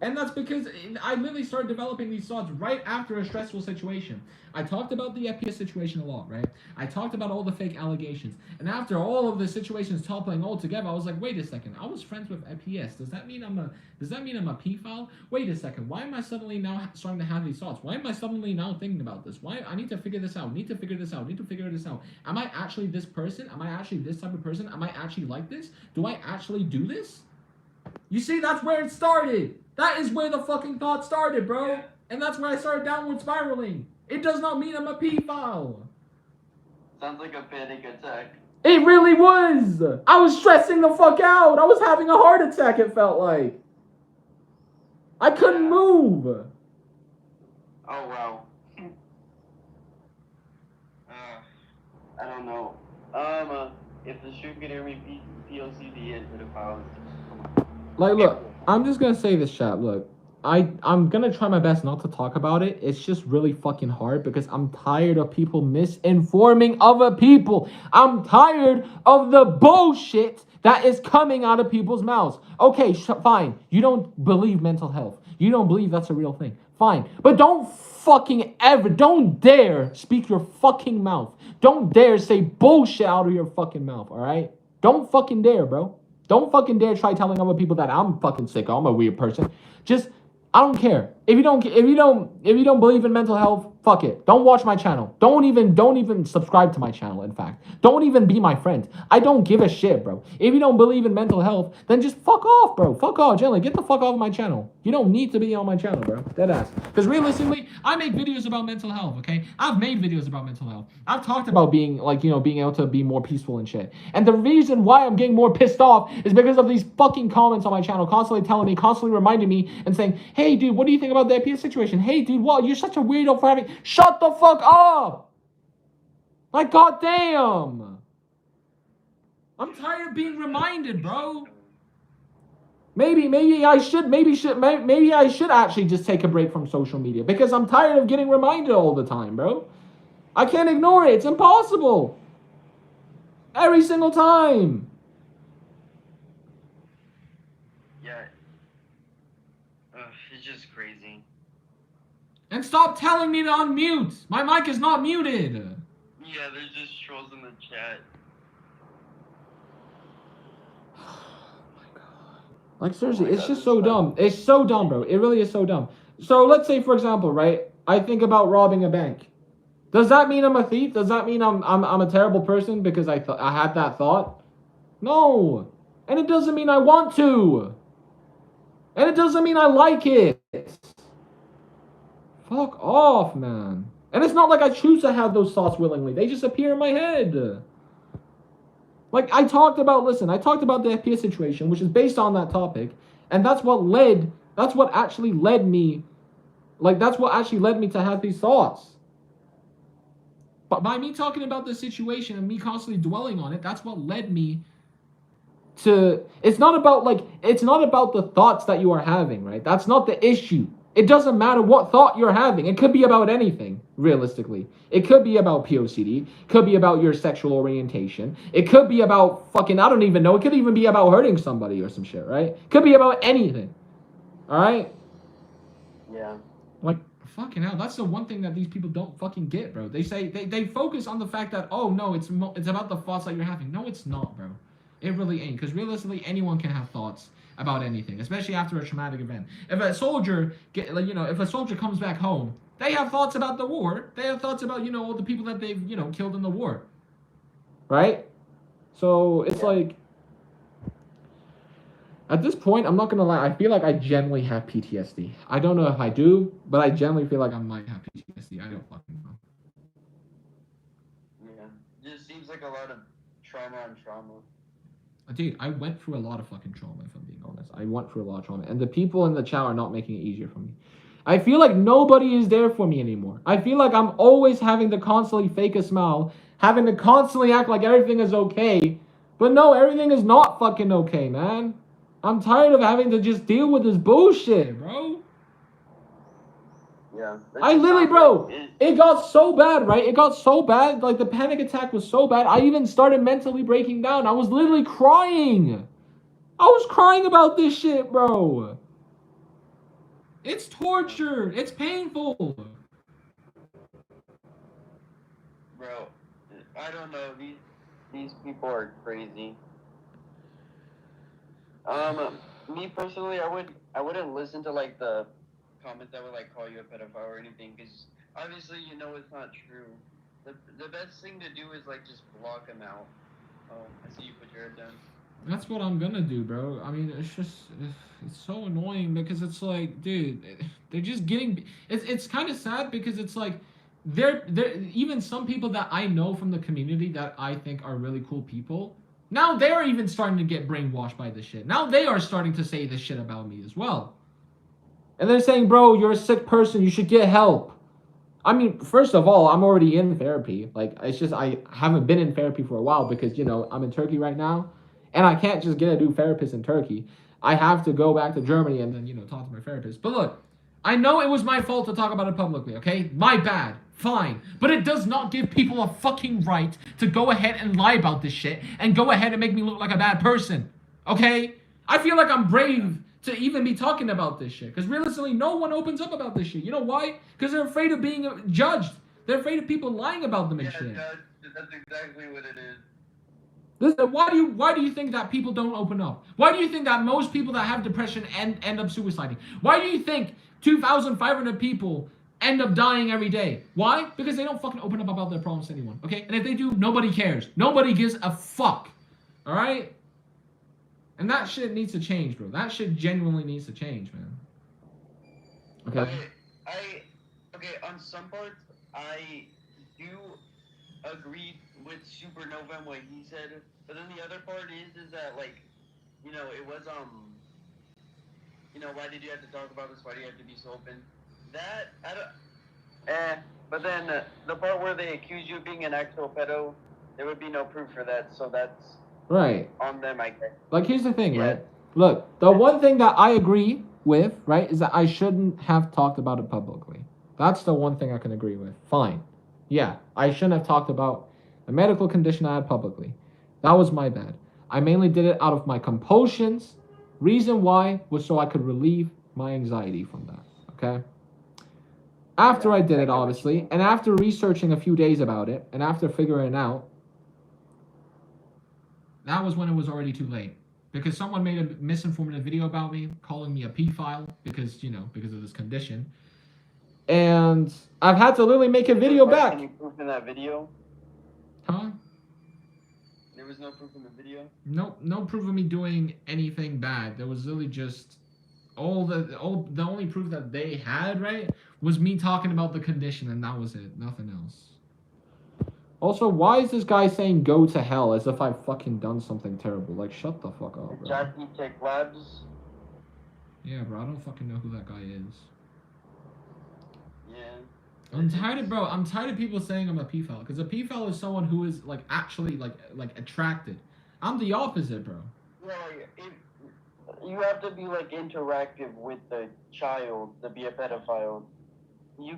And that's because I literally started developing these thoughts right after a stressful situation. I talked about the FPS situation a lot, right? I talked about all the fake allegations. And after all of the situations toppling all together, I was like, wait a second, I was friends with FPS. Does that mean I'm a P-file? Wait a second, why am I suddenly now starting to have these thoughts? Why am I suddenly now thinking about this? Why I need to figure this out, need to figure this out. Am I actually this person? Am I actually this type of person? Am I actually like this? Do I actually do this? You see, that's where it started. That is where the fucking thought started, bro. Yeah. And that's where I started downward spiraling. It does not mean I'm a P-file. Sounds like a panic attack. It really was. I was stressing the fuck out. I was having a heart attack, it felt like. I couldn't move. Oh, wow. I don't know. If the stream could hear me POCD into the files. Like, look, I'm just gonna say this, chat. Look, I'm gonna try my best not to talk about it. It's just really fucking hard because I'm tired of people misinforming other people. I'm tired of the bullshit that is coming out of people's mouths. Okay, fine. You don't believe mental health. You don't believe that's a real thing. Fine. But don't don't dare speak your fucking mouth. Don't dare say bullshit out of your fucking mouth, alright? Don't fucking dare, bro. Don't fucking dare try telling other people that I'm fucking sick. I'm a weird person. Just, I don't care. If you don't believe in mental health, fuck it. Don't watch my channel. Don't even subscribe to my channel, in fact. Don't even be my friend. I don't give a shit, bro. If you don't believe in mental health, then just fuck off, bro. Fuck off, generally. Get the fuck off of my channel. You don't need to be on my channel, bro. Deadass. Because realistically, I make videos about mental health, okay? I've made videos about mental health. I've talked about being, like, being able to be more peaceful and shit. And the reason why I'm getting more pissed off is because of these fucking comments on my channel constantly telling me, constantly reminding me and saying, hey, dude, what do you think about the PS situation? Hey, dude, what? You're such a weirdo for having... Shut the fuck up! Like, goddamn! I'm tired of being reminded, bro. Maybe I should actually just take a break from social media because I'm tired of getting reminded all the time, bro. I can't ignore it. It's impossible. Every single time. Yeah. It's just crazy. And stop telling me to unmute. My mic is not muted. Yeah, there's just trolls in the chat. Like, seriously, it's just so dumb. It's so dumb, bro. It really is so dumb. So let's say, for example, right, I think about robbing a bank. Does that mean I'm a thief? Does that mean I'm a terrible person because I had that thought? No. And it doesn't mean I want to. And it doesn't mean I like it. Fuck off, man. And it's not like I choose to have those thoughts willingly. They just appear in my head. Like, I talked about the FPS situation, which is based on that topic, and that's what actually led me to have these thoughts. But by me talking about the situation and me constantly dwelling on it, that's what led me to, it's not about the thoughts that you are having, right? That's not the issue. It doesn't matter what thought you're having. It could be about anything, realistically. It could be about POCD. It could be about your sexual orientation. It could be about fucking, I don't even know. It could even be about hurting somebody or some shit, right? It could be about anything. Alright? Yeah. Like, fucking hell, that's the one thing that these people don't fucking get, bro. They say, they focus on the fact that, oh, no, it's about the thoughts that you're having. No, it's not, bro. It really ain't. Because realistically, anyone can have thoughts about anything, especially after a traumatic event. If a soldier comes back home, they have thoughts about the war. They have thoughts about, all the people that they've, killed in the war. Right? So it's like, at this point, I'm not gonna lie, I feel like I generally have PTSD. I don't know if I do, but I generally feel like I might have PTSD. I don't fucking know. Yeah. Just seems like a lot of trauma on trauma. Dude, I went through a lot of fucking trauma, if I'm being honest. I went through a lot of trauma. And the people in the chat are not making it easier for me. I feel like nobody is there for me anymore. I feel like I'm always having to constantly fake a smile, having to constantly act like everything is okay. But no, everything is not fucking okay, man. I'm tired of having to just deal with this bullshit, bro. Yeah. I literally, bro, it got so bad, right? It got so bad, like the panic attack was so bad, I even started mentally breaking down. I was literally crying. I was crying about this shit, bro. It's torture. It's painful. Bro, I don't know. These people are crazy. Me personally, I wouldn't listen to like the comments that would like call you a pedophile or anything, because obviously it's not true. The best thing to do is like just block them out. Oh, I see you put your head down. That's what I'm gonna do, bro. I mean, it's so annoying because it's like, dude, they're just getting. It's kind of sad because it's like there even some people that I know from the community that I think are really cool people, now they're even starting to get brainwashed by this shit. Now they are starting to say this shit about me as well. And they're saying, bro, you're a sick person, you should get help. I mean, first of all, I'm already in therapy. Like, it's just I haven't been in therapy for a while because, I'm in Turkey right now. And I can't just get a new therapist in Turkey. I have to go back to Germany and then, talk to my therapist. But look, I know it was my fault to talk about it publicly, okay? My bad. Fine. But it does not give people a fucking right to go ahead and lie about this shit and go ahead and make me look like a bad person. Okay? I feel like I'm brave to even be talking about this shit. Because realistically, no one opens up about this shit. You know why? Because they're afraid of being judged. They're afraid of people lying about them and shit. Judge, that's exactly what it is. Listen, why do you think that people don't open up? Why do you think that most people that have depression end up suiciding? Why do you think 2,500 people end up dying every day? Why? Because they don't fucking open up about their problems to anyone, okay? And if they do, nobody cares. Nobody gives a fuck, all right? And that shit needs to change, bro. That shit genuinely needs to change, man. Okay? Okay, on some parts, I do agree with Supernova and what he said, but then the other part is that, like, it was, why did you have to talk about this? Why do you have to be so open? That, I don't, but then the part where they accuse you of being an actual pedo, there would be no proof for that, so that's right on them, I guess. Like, here's the thing, right? Look, the one thing that I agree with, right, is that I shouldn't have talked about it publicly. That's the one thing I can agree with. Fine. Yeah, I shouldn't have talked about a medical condition I had publicly. That was my bad. I mainly did it out of my compulsions. Reason why was so I could relieve my anxiety from that, okay? After I did it, obviously, and after researching a few days about it, and after figuring it out, that was when it was already too late. Because someone made a misinformative video about me, calling me a pedophile, because of this condition. And I've had to literally make a video back. Any proof in that video? Huh? There was no proof in the video? Nope, no proof of me doing anything bad. There was literally just the only proof that they had, right, was me talking about the condition, and that was it. Nothing else. Also, why is this guy saying go to hell as if I've fucking done something terrible? Like, shut the fuck up, bro. Jackie Tech Labs? Yeah, bro, I don't fucking know who that guy is. Yeah. I'm tired of people saying I'm a pedophile, because a pedophile is someone who is, like, actually, like attracted. I'm the opposite, bro. Yeah, you have to be, like, interactive with the child to be a pedophile. You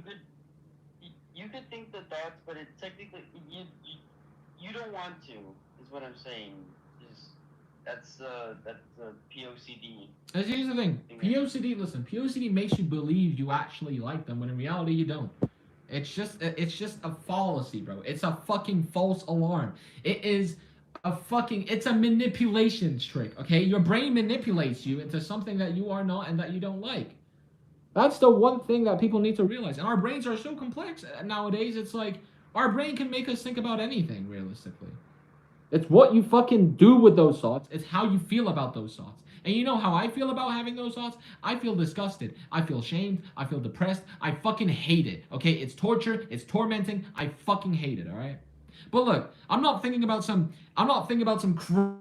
could think the thoughts, but it technically you don't want to. Is what I'm saying. That's POCD. And here's the thing. POCD makes you believe you actually like them when in reality you don't. It's just a fallacy, bro. It's a fucking false alarm. It's a manipulation trick, okay? Your brain manipulates you into something that you are not and that you don't like. That's the one thing that people need to realize. And our brains are so complex nowadays, it's like, our brain can make us think about anything, realistically. It's what you fucking do with those thoughts. It's how you feel about those thoughts. And you know how I feel about having those thoughts? I feel disgusted. I feel shamed. I feel depressed. I fucking hate it, okay? It's torture. It's tormenting. I fucking hate it, all right? But look, I'm not thinking about some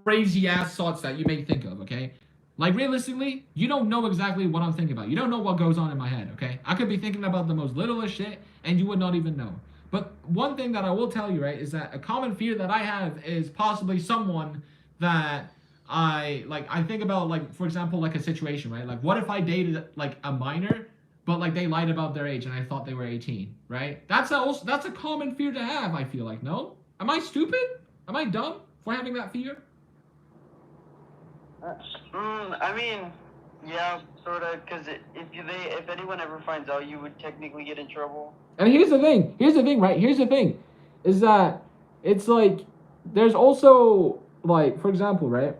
crazy ass thoughts that you may think of, okay? Like, realistically, you don't know exactly what I'm thinking about. You don't know what goes on in my head, okay? I could be thinking about the most littlest shit, and you would not even know. But one thing that I will tell you, right, is that a common fear that I have is possibly someone that I think about, like, for example, like a situation, right? Like, what if I dated, like, a minor, but, like, they lied about their age and I thought they were 18, right? That's a common fear to have, I feel like, no? Am I stupid? Am I dumb for having that fear? I mean, yeah, sort of, because if anyone ever finds out, you would technically get in trouble. And here's the thing, right? Here's the thing, is that it's like, there's also, like, for example, right?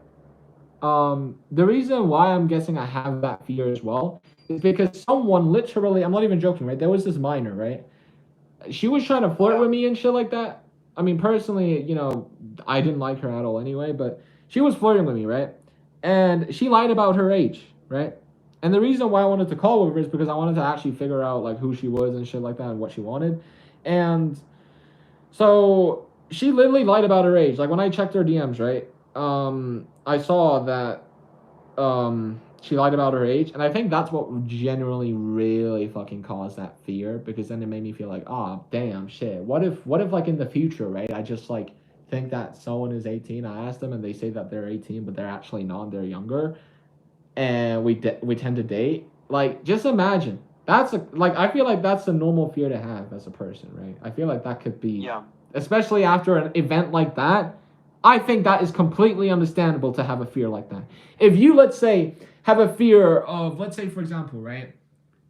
The reason why I'm guessing I have that fear as well is because someone literally, I'm not even joking, right? There was this minor, right? She was trying to flirt with me and shit like that. I mean, personally, I didn't like her at all anyway, but she was flirting with me, right? And she lied about her age, right? And the reason why I wanted to call over is because I wanted to actually figure out, like, who she was and shit like that and what she wanted. And so she literally lied about her age. Like when I checked her DMs, right? I saw that she lied about her age, and I think that's what generally really fucking caused that fear, because then it made me feel like, oh damn shit. What if like in the future, right? I just like think that someone is 18. I ask them and they say that they're 18, but they're actually not. They're younger, and we tend to date. Like just imagine. That's like I feel like that's a normal fear to have as a person, right? I feel like that could be, especially after an event like that. I think that is completely understandable to have a fear like that. If you, let's say, have a fear of, let's say, for example, right?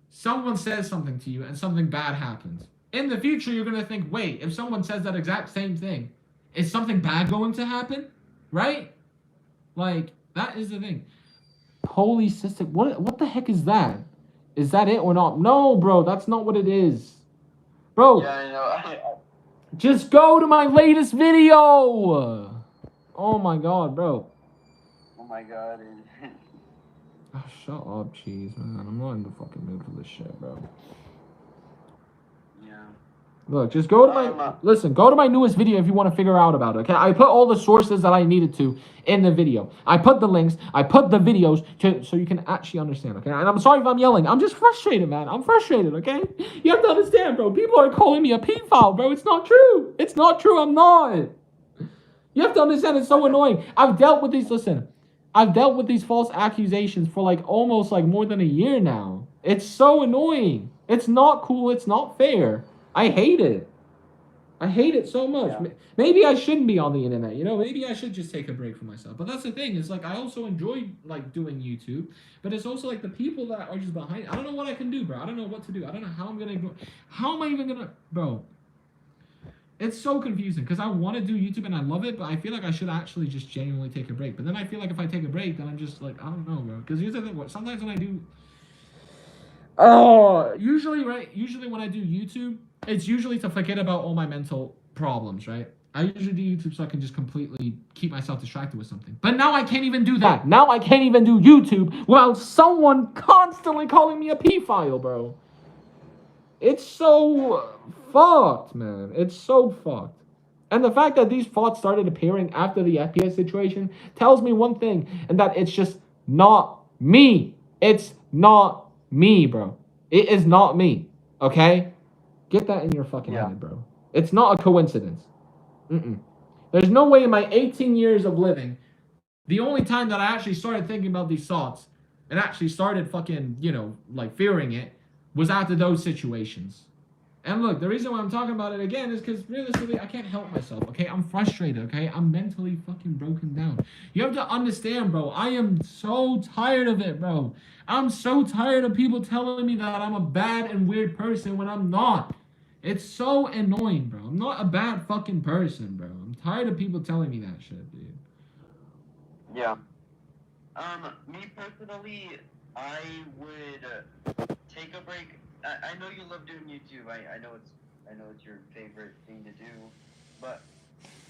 Someone says something to you and something bad happens. In the future, you're going to think, wait, if someone says that exact same thing, is something bad going to happen? Right? Like, that is the thing. Polycystic, what the heck is that? Is that it or not? No, bro, that's not what it is. Bro. Yeah, I know. Just go to my latest video. Oh my god, bro. Oh my god. Oh, shut up, cheese, man. I'm not in the fucking mood for this shit, bro. Yeah. Look, just go to my... Listen, go to my newest video if you want to figure out about it, okay? I put all the sources that I needed to in the video. I put the links. I put the videos so you can actually understand, okay? And I'm sorry if I'm yelling. I'm just frustrated, man. I'm frustrated, okay? You have to understand, bro. People are calling me a pedophile, bro. It's not true. It's not true. I'm not. You have to understand, it's so annoying. I've dealt with these... Listen. I've dealt with these false accusations for like almost like more than a year now. It's so annoying. It's not cool. It's not fair. I hate it. I hate it so much. Yeah. Maybe I shouldn't be on the internet, you know? Maybe I should just take a break from myself. But that's the thing. It's like I also enjoy like doing YouTube. But it's also like the people that are just behind. I don't know what I can do, bro. I don't know what to do. I don't know how I'm going to ignore. How am I even going to... Bro. It's so confusing because I want to do YouTube and I love it, but I feel like I should actually just genuinely take a break. But then I feel like if I take a break, then I'm just like, I don't know, bro. Because here's the thing, sometimes when I do... usually when I do YouTube, it's usually to forget about all my mental problems, right? I usually do YouTube so I can just completely keep myself distracted with something. But now I can't even do that. Now I can't even do YouTube without someone constantly calling me a pedophile, bro. It's so fucked, man. It's so fucked. And the fact that these thoughts started appearing after the FPS situation tells me one thing, and that it's just not me. It's not me, bro. It is not me, okay? Get that in your fucking head, bro. It's not a coincidence. There's no way in my 18 years of living, the only time that I actually started thinking about these thoughts and actually started fucking, you know, like fearing it, was after those situations. And look, the reason why I'm talking about it again is because realistically, I can't help myself, okay? I'm frustrated, okay? I'm mentally fucking broken down. You have to understand, bro. I am so tired of it, bro. I'm so tired of people telling me that I'm a bad and weird person when I'm not. It's so annoying, bro. I'm not a bad fucking person, bro. I'm tired of people telling me that shit, dude. Yeah. Me personally, I would take a break. I know you love doing YouTube. I know it's your favorite thing to do. But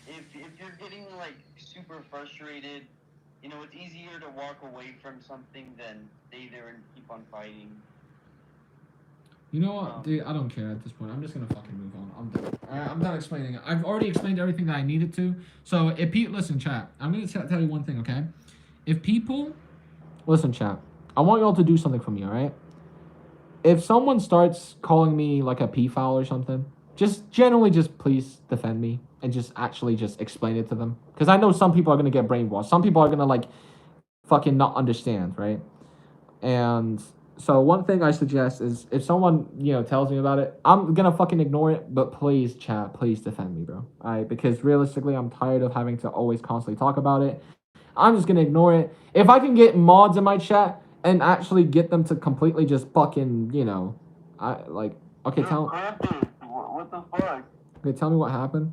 if you're getting like super frustrated, you know, it's easier to walk away from something than stay there and keep on fighting. You know what, dude? I don't care at this point. I'm just gonna fucking move on. I'm done. Alright, I'm done explaining it. I've already explained everything that I needed to. So if people listen, chat. I'm gonna tell you one thing, okay? If people listen, chat. I want y'all to do something for me, all right? If someone starts calling me like a pedophile or something, just generally just please defend me and just actually just explain it to them. Because I know some people are gonna get brainwashed. Some people are gonna like fucking not understand, right? And so one thing I suggest is if someone, you know, tells me about it, I'm gonna fucking ignore it, but please, chat, please defend me, bro. Alright, because realistically, I'm tired of having to always constantly talk about it. I'm just gonna ignore it. If I can get mods in my chat and actually get them to completely just fucking, you know, okay, tell What the fuck? Okay, tell me what happened.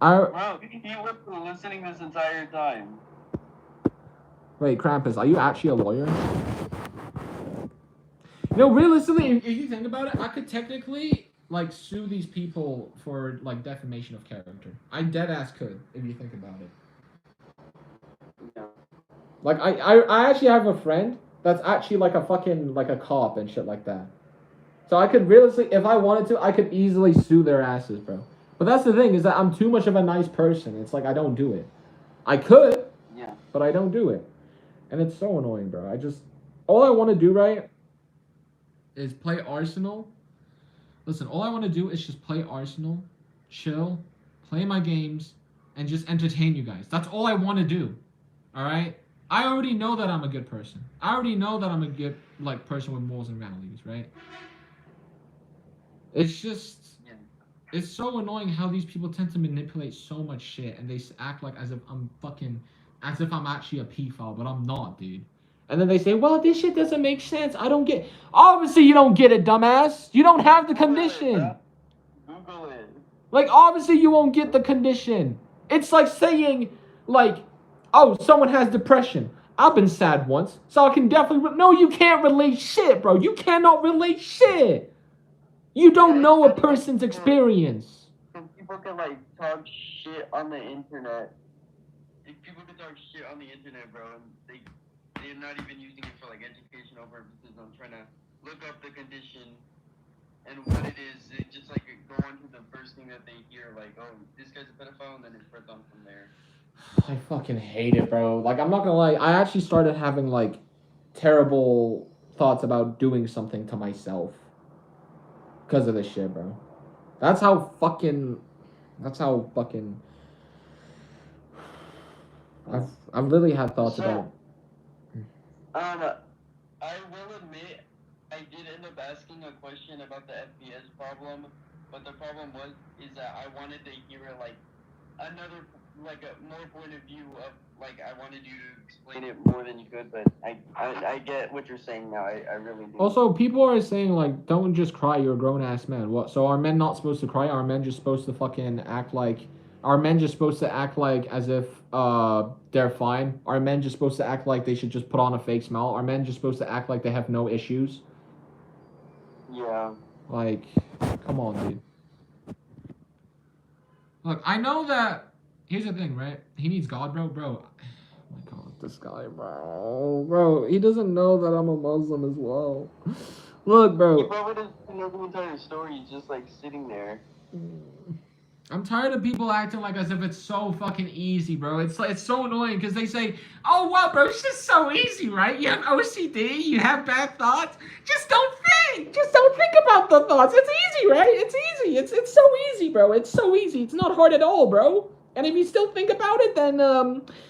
Bro, he was listening this entire time. Wait, Krampus, are you actually a lawyer? You know, realistically, if you think about it, I could technically, like, sue these people for, like, defamation of character. I deadass could, if you think about it. Yeah. Like, I actually have a friend that's actually, like, a fucking, like, a cop and shit like that. So I could realistically, if I wanted to, I could easily sue their asses, bro. But that's the thing, is that I'm too much of a nice person. It's like I don't do it. I could, Yeah. but I don't do it. And it's so annoying, bro. All I want to do, right, is play Arsenal. Listen, all I want to do is just play Arsenal, chill, play my games, and just entertain you guys. That's all I want to do. All right? I already know that I'm a good person. I already know that I'm a good person with morals and values, right? It's just it's so annoying how these people tend to manipulate so much shit, and they act like as if I'm actually a pedophile, but I'm not, dude. And then they say, well, this shit doesn't make sense. I don't get. Obviously, you don't get it, dumbass. You don't have the condition. Google it. Like, obviously, you won't get the condition. It's like saying, like, oh, someone has depression. I've been sad once, so I can definitely. No, you can't relate shit, bro. You cannot relate shit. You don't know a person's experience. People can like talk shit on the internet. People can talk shit on the internet, bro, and they're not even using it for like educational purposes. I'm trying to look up the condition and what it is. They just like go on to the first thing that they hear, like, oh, this guy's a pedophile, and then it spreads on from there. I fucking hate it, bro. Like, I'm not gonna lie. I actually started having like terrible thoughts about doing something to myself because of this shit, bro. That's how fucking. I've literally had thoughts about. I will admit, I did end up asking a question about the FPS problem, but the problem is that I wanted to hear like another, like a more point of view of, like, I wanted you to explain it more than you could, but I get what you're saying now. I really do. Also, people are saying like, don't just cry. You're a grown ass man. What? So are men not supposed to cry? Are men just supposed to fucking act like? Are men just supposed to act like as if they're fine? Are men just supposed to act like they should just put on a fake smile? Are men just supposed to act like they have no issues? Yeah. Like, come on, dude. Look, I know that. Here's the thing, right? He needs God, bro. Oh my God, this guy, bro. He doesn't know that I'm a Muslim as well. Look, bro. He probably doesn't know the entire story. He's just like sitting there. I'm tired of people acting like as if it's so fucking easy, bro. It's so annoying because they say, "Oh well, bro, it's just so easy, right? You have OCD, you have bad thoughts. Just don't think. Just don't think about the thoughts. It's easy, right? It's easy. It's so easy, bro. It's so easy. It's not hard at all, bro. And if you still think about it, then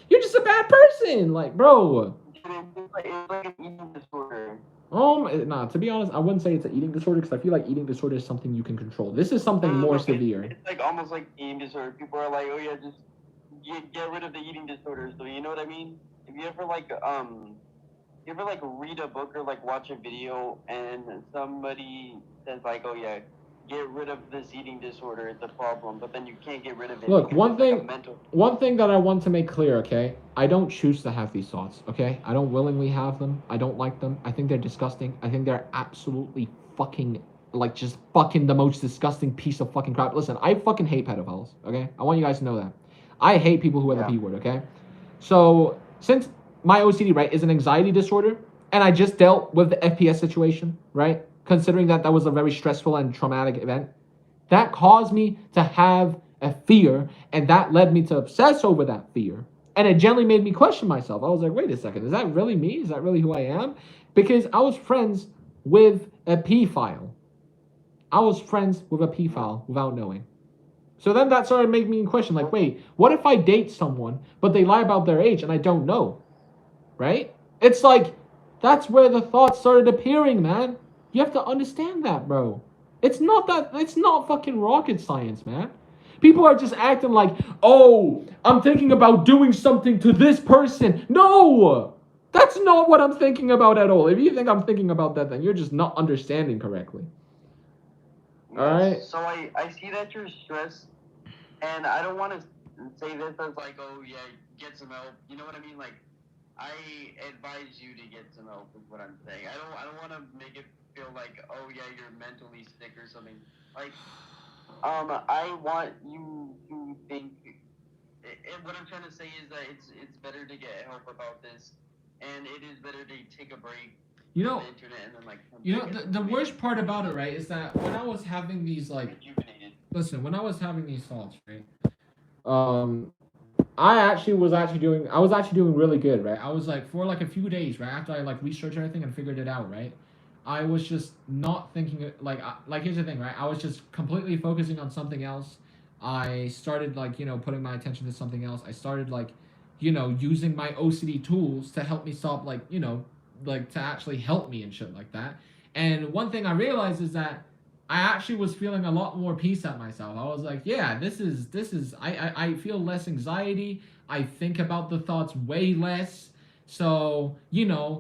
you're just a bad person, like, bro." It's like an eating disorder. Nah, to be honest, I wouldn't say it's an eating disorder because I feel like eating disorder is something you can control. This is something more severe. It's like almost like eating disorder. People are like, oh yeah, just get rid of the eating disorder. So you know what I mean? If you ever read a book or like watch a video and somebody says like, oh yeah, get rid of this eating disorder, it's a problem, but then you can't get rid of it. Look, one thing that I want to make clear, okay? I don't choose to have these thoughts, okay? I don't willingly have them. I don't like them. I think they're disgusting. I think they're absolutely fucking, like, just fucking the most disgusting piece of fucking crap. Listen, I fucking hate pedophiles, okay? I want you guys to know that. I hate people who have the P word, okay? So, since my OCD, right, is an anxiety disorder, and I just dealt with the FPS situation, right? Considering that was a very stressful and traumatic event, that caused me to have a fear, and that led me to obsess over that fear. And it generally made me question myself. I was like, wait a second, is that really me? Is that really who I am? Because I was friends with a pedophile. I was friends with a pedophile without knowing. So then that started making me question, like, wait, what if I date someone, but they lie about their age and I don't know? Right? It's like, that's where the thoughts started appearing, man. You have to understand that, bro. It's not fucking rocket science, man. People are just acting like, oh, I'm thinking about doing something to this person. No! That's not what I'm thinking about at all. If you think I'm thinking about that, then you're just not understanding correctly. Alright? So I see that you're stressed, and I don't want to say this as like, oh yeah, get some help. You know what I mean? Like, I advise you to get some help is what I'm saying. I don't want to make it feel like, oh yeah, you're mentally sick or something. Like, I want you to think. What I'm trying to say is that it's better to get help about this, and it is better to take a break. You know, the internet and then like you know the worst part about it, right, is that when I was having these like, rejuvenated. listen, when I was having these thoughts, right, I was actually doing really good, right? I was like for like a few days, right after I like researched everything and figured it out, right. I was just not thinking like here's the thing, right? I was just completely focusing on something else. I started like putting my attention to something else. I started like using my OCD tools to help me stop like like to actually help me and shit like that. And one thing I realized is that I actually was feeling a lot more peace at myself. I was like, yeah, this is I feel less anxiety. I think about the thoughts way less. So,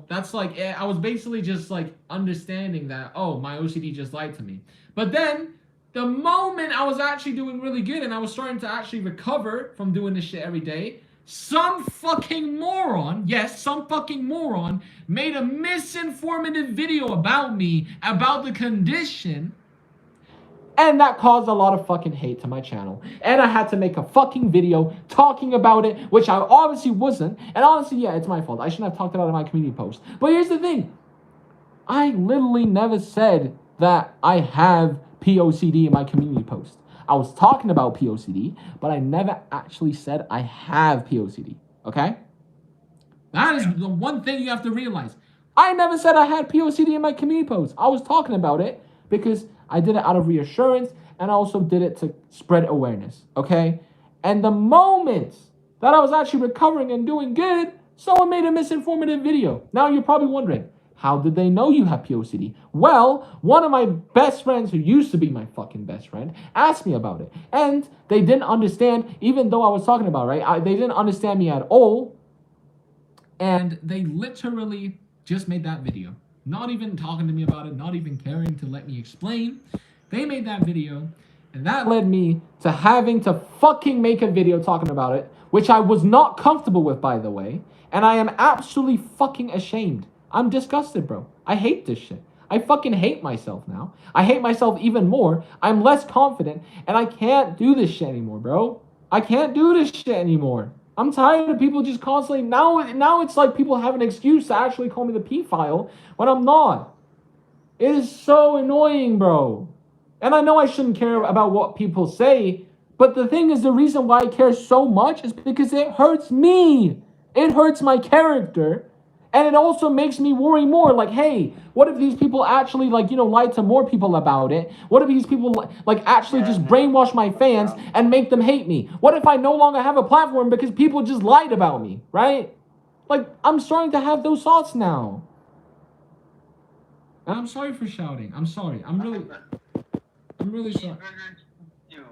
that's like I was basically just like understanding that, oh, my OCD just lied to me. But then the moment I was actually doing really good and I was starting to actually recover from doing this shit every day, some fucking moron, yes, some fucking moron made a misinformative video about me, about the condition, and that caused a lot of fucking hate to my channel. And I had to make a fucking video talking about it, which I obviously wasn't. And honestly, yeah, it's my fault. I shouldn't have talked about it in my community post. But here's the thing. I literally never said that I have POCD in my community post. I was talking about POCD, but I never actually said I have POCD. Okay? That is the one thing you have to realize. I never said I had POCD in my community post. I was talking about it because I did it out of reassurance and I also did it to spread awareness. Okay? And the moment that I was actually recovering and doing good, someone made a misinformative video. Now you're probably wondering, how did they know you have POCD? Well, one of my best friends, who used to be my fucking best friend, asked me about it. And they didn't understand, even though I was talking about it, right? They didn't understand me at all. And they literally just made that video. Not even talking to me about it, not even caring to let me explain. They made that video, and that led me to having to fucking make a video talking about it, which I was not comfortable with, by the way. And I am absolutely fucking ashamed. I'm disgusted, bro. I hate this shit. I fucking hate myself now. I hate myself even more. I'm less confident, and I can't do this shit anymore, bro. I can't do this shit anymore. I'm tired of people just constantly now it's like people have an excuse to actually call me the P file when I'm not. It is so annoying, bro. And I know I shouldn't care about what people say, but the thing is, the reason why I care so much is because it hurts me. It hurts my character. And it also makes me worry more. Like, hey, what if these people actually, like, lie to more people about it? What if these people, like, actually just brainwash my fans and make them hate me? What if I no longer have a platform because people just lied about me, right? Like, I'm starting to have those thoughts now. And I'm sorry for shouting. I'm sorry. I'm really sorry. Too.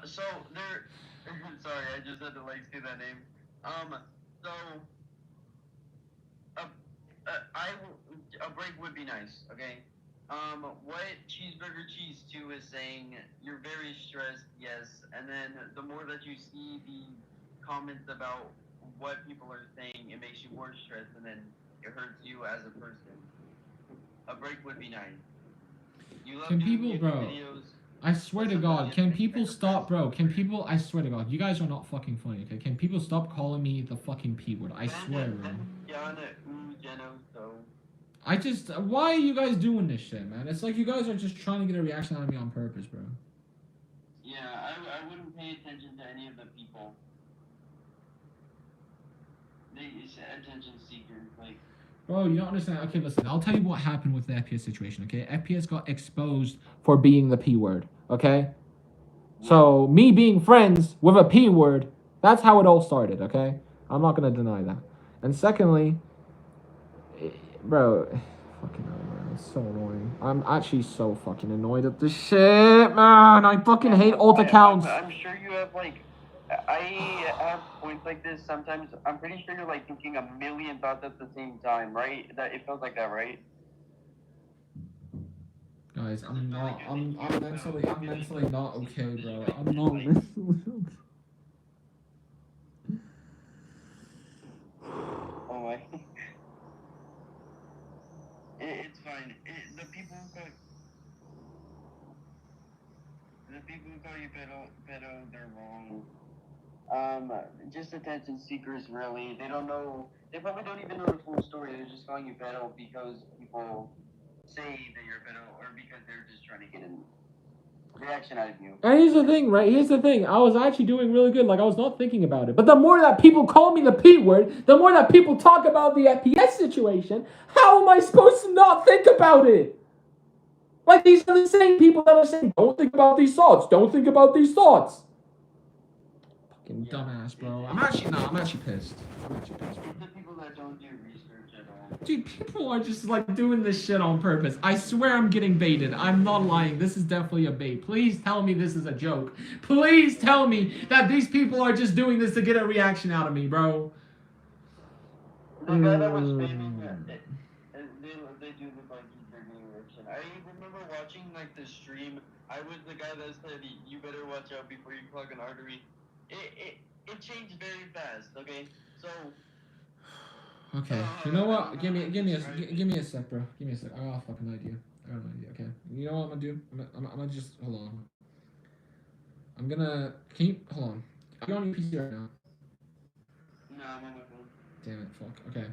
So there. Sorry, I just had to like say that name. So a, a break would be nice. Okay. What Cheeseburger Cheese 2 is saying, you're very stressed, yes, and then the more that you see the comments about what people are saying, it makes you more stressed, and then it hurts you as a person. A break would be nice. You love Can doing people, YouTube bro? videos. I swear to God, can people stop, bro? Can people? I swear to God, you guys are not fucking funny. Okay? Can people stop calling me the fucking P word? I swear, bro. I just, why are you guys doing this shit, man? It's like you guys are just trying to get a reaction out of me on purpose, bro. Yeah, I wouldn't pay attention to any of the people. It's attention seekers, like. Bro, you don't understand. Okay, listen, I'll tell you what happened with the FPS situation, okay? FPS got exposed for being the P word, okay? So, me being friends with a P word, that's how it all started, okay? I'm not gonna deny that. And secondly, bro, fucking hell, man, it's so annoying. I'm actually so fucking annoyed at this shit, man. I fucking hate alt accounts. I'm sure you have like. I have points like this sometimes. I'm pretty sure you're like thinking a million thoughts at the same time, right? That it feels like that, right? Guys, I'm mentally not okay, bro. I'm not mentally okay. Oh my. It's fine. The people who call you pedo, they're wrong. Just attention seekers, really. They don't know They probably don't even know the full story. They're just calling you pedo because people say that you're pedo, or because they're just trying to get a reaction out of you. And here's the thing, right? Here's the thing. I was actually doing really good. Like, I was not thinking about it. But the more that people call me the P word, the more that people talk about the FPS situation, how am I supposed to not think about it? Like, these are the same people that are saying, don't think about these thoughts. Don't think about these thoughts. Fucking dumbass, bro. I'm actually pissed. I'm actually pissed, bro. It's the people that don't do research at all. Dude, people are just like doing this shit on purpose. I swear I'm getting baited. I'm not lying. This is definitely a bait. Please tell me this is a joke. Please tell me that these people are just doing this to get a reaction out of me, bro. The guy that was spamming they do look like he's getting a reaction. I remember watching like the stream. I was the guy that said you better watch out before you clog an artery. It changed very fast. Okay, so. Okay, you know what? Give me a sec, bro. Give me a sec. I got a fucking idea. Okay, you know what I'm gonna do? I'm gonna just hold on. I'm gonna. Can you hold on? Are you on your PC right now? No, I'm on my phone. Damn it! Fuck. Okay.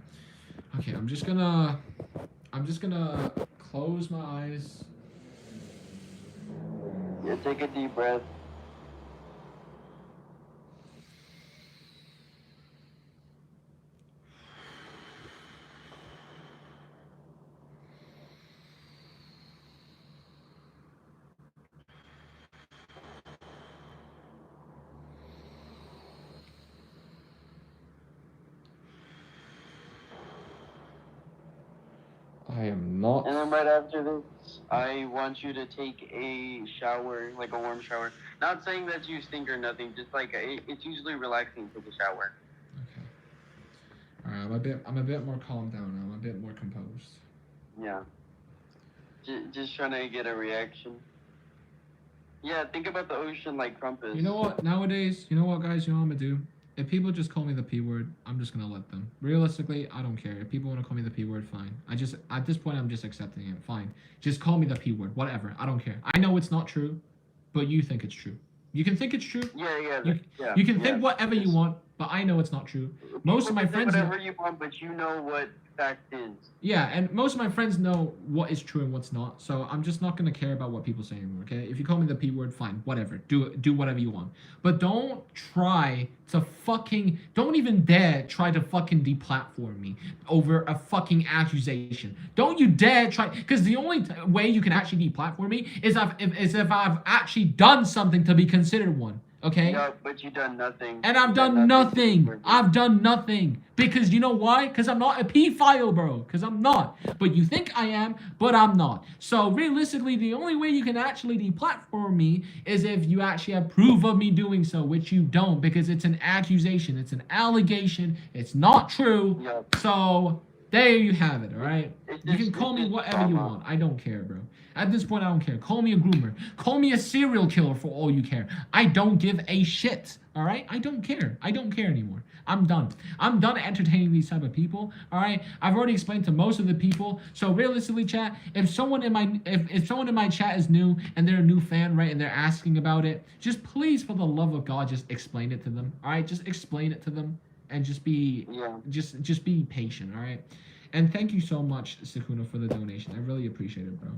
Okay. I'm just gonna close my eyes. Yeah, take a deep breath. I am not. And then right after this, I want you to take a shower, like a warm shower. Not saying that you stink or nothing, just like it's usually relaxing to take a shower. Okay. Alright, I'm a bit more calmed down now. I'm a bit more composed. Yeah. Just trying to get a reaction. Yeah, think about the ocean like Crumpus. You know what? Nowadays, you know what, guys? You know what I'm gonna do? If people just call me the P word, I'm just gonna let them. Realistically, I don't care. If people want to call me the P word, fine. At this point, I'm just accepting it. Fine. Just call me the P word. Whatever. I don't care. I know it's not true, but you think it's true. You can think it's true. Yeah. You can think whatever you want, but I know it's not true. Most of my friends whatever you want, but you know what fact is. Yeah, and most of my friends know what is true and what's not. So I'm just not gonna care about what people say anymore. Okay, if you call me the P word, fine, whatever. Do whatever you want. But don't even dare try to fucking deplatform me over a fucking accusation. Don't you dare try, because the only way you can actually deplatform me is if I've actually done something to be considered one. Okay? No, but you've done nothing. And I've done nothing. I've done nothing. Because you know why? Because I'm not a pedophile, bro. Because I'm not. But you think I am, but I'm not. So realistically, the only way you can actually deplatform me is if you actually have proof of me doing so, which you don't, because it's an accusation. It's an allegation. It's not true. Yep. So there you have it, all right? You can call me whatever you want. I don't care, bro. At this point, I don't care. Call me a groomer. Call me a serial killer for all you care. I don't give a shit, all right? I don't care. I don't care anymore. I'm done. I'm done entertaining these type of people, all right? I've already explained to most of the people. So realistically, chat, if someone in my chat is new and they're a new fan, right, and they're asking about it, just please, for the love of God, just explain it to them, all right? Just explain it to them and just be patient, all right? And thank you so much, Sakuna, for the donation. I really appreciate it, bro.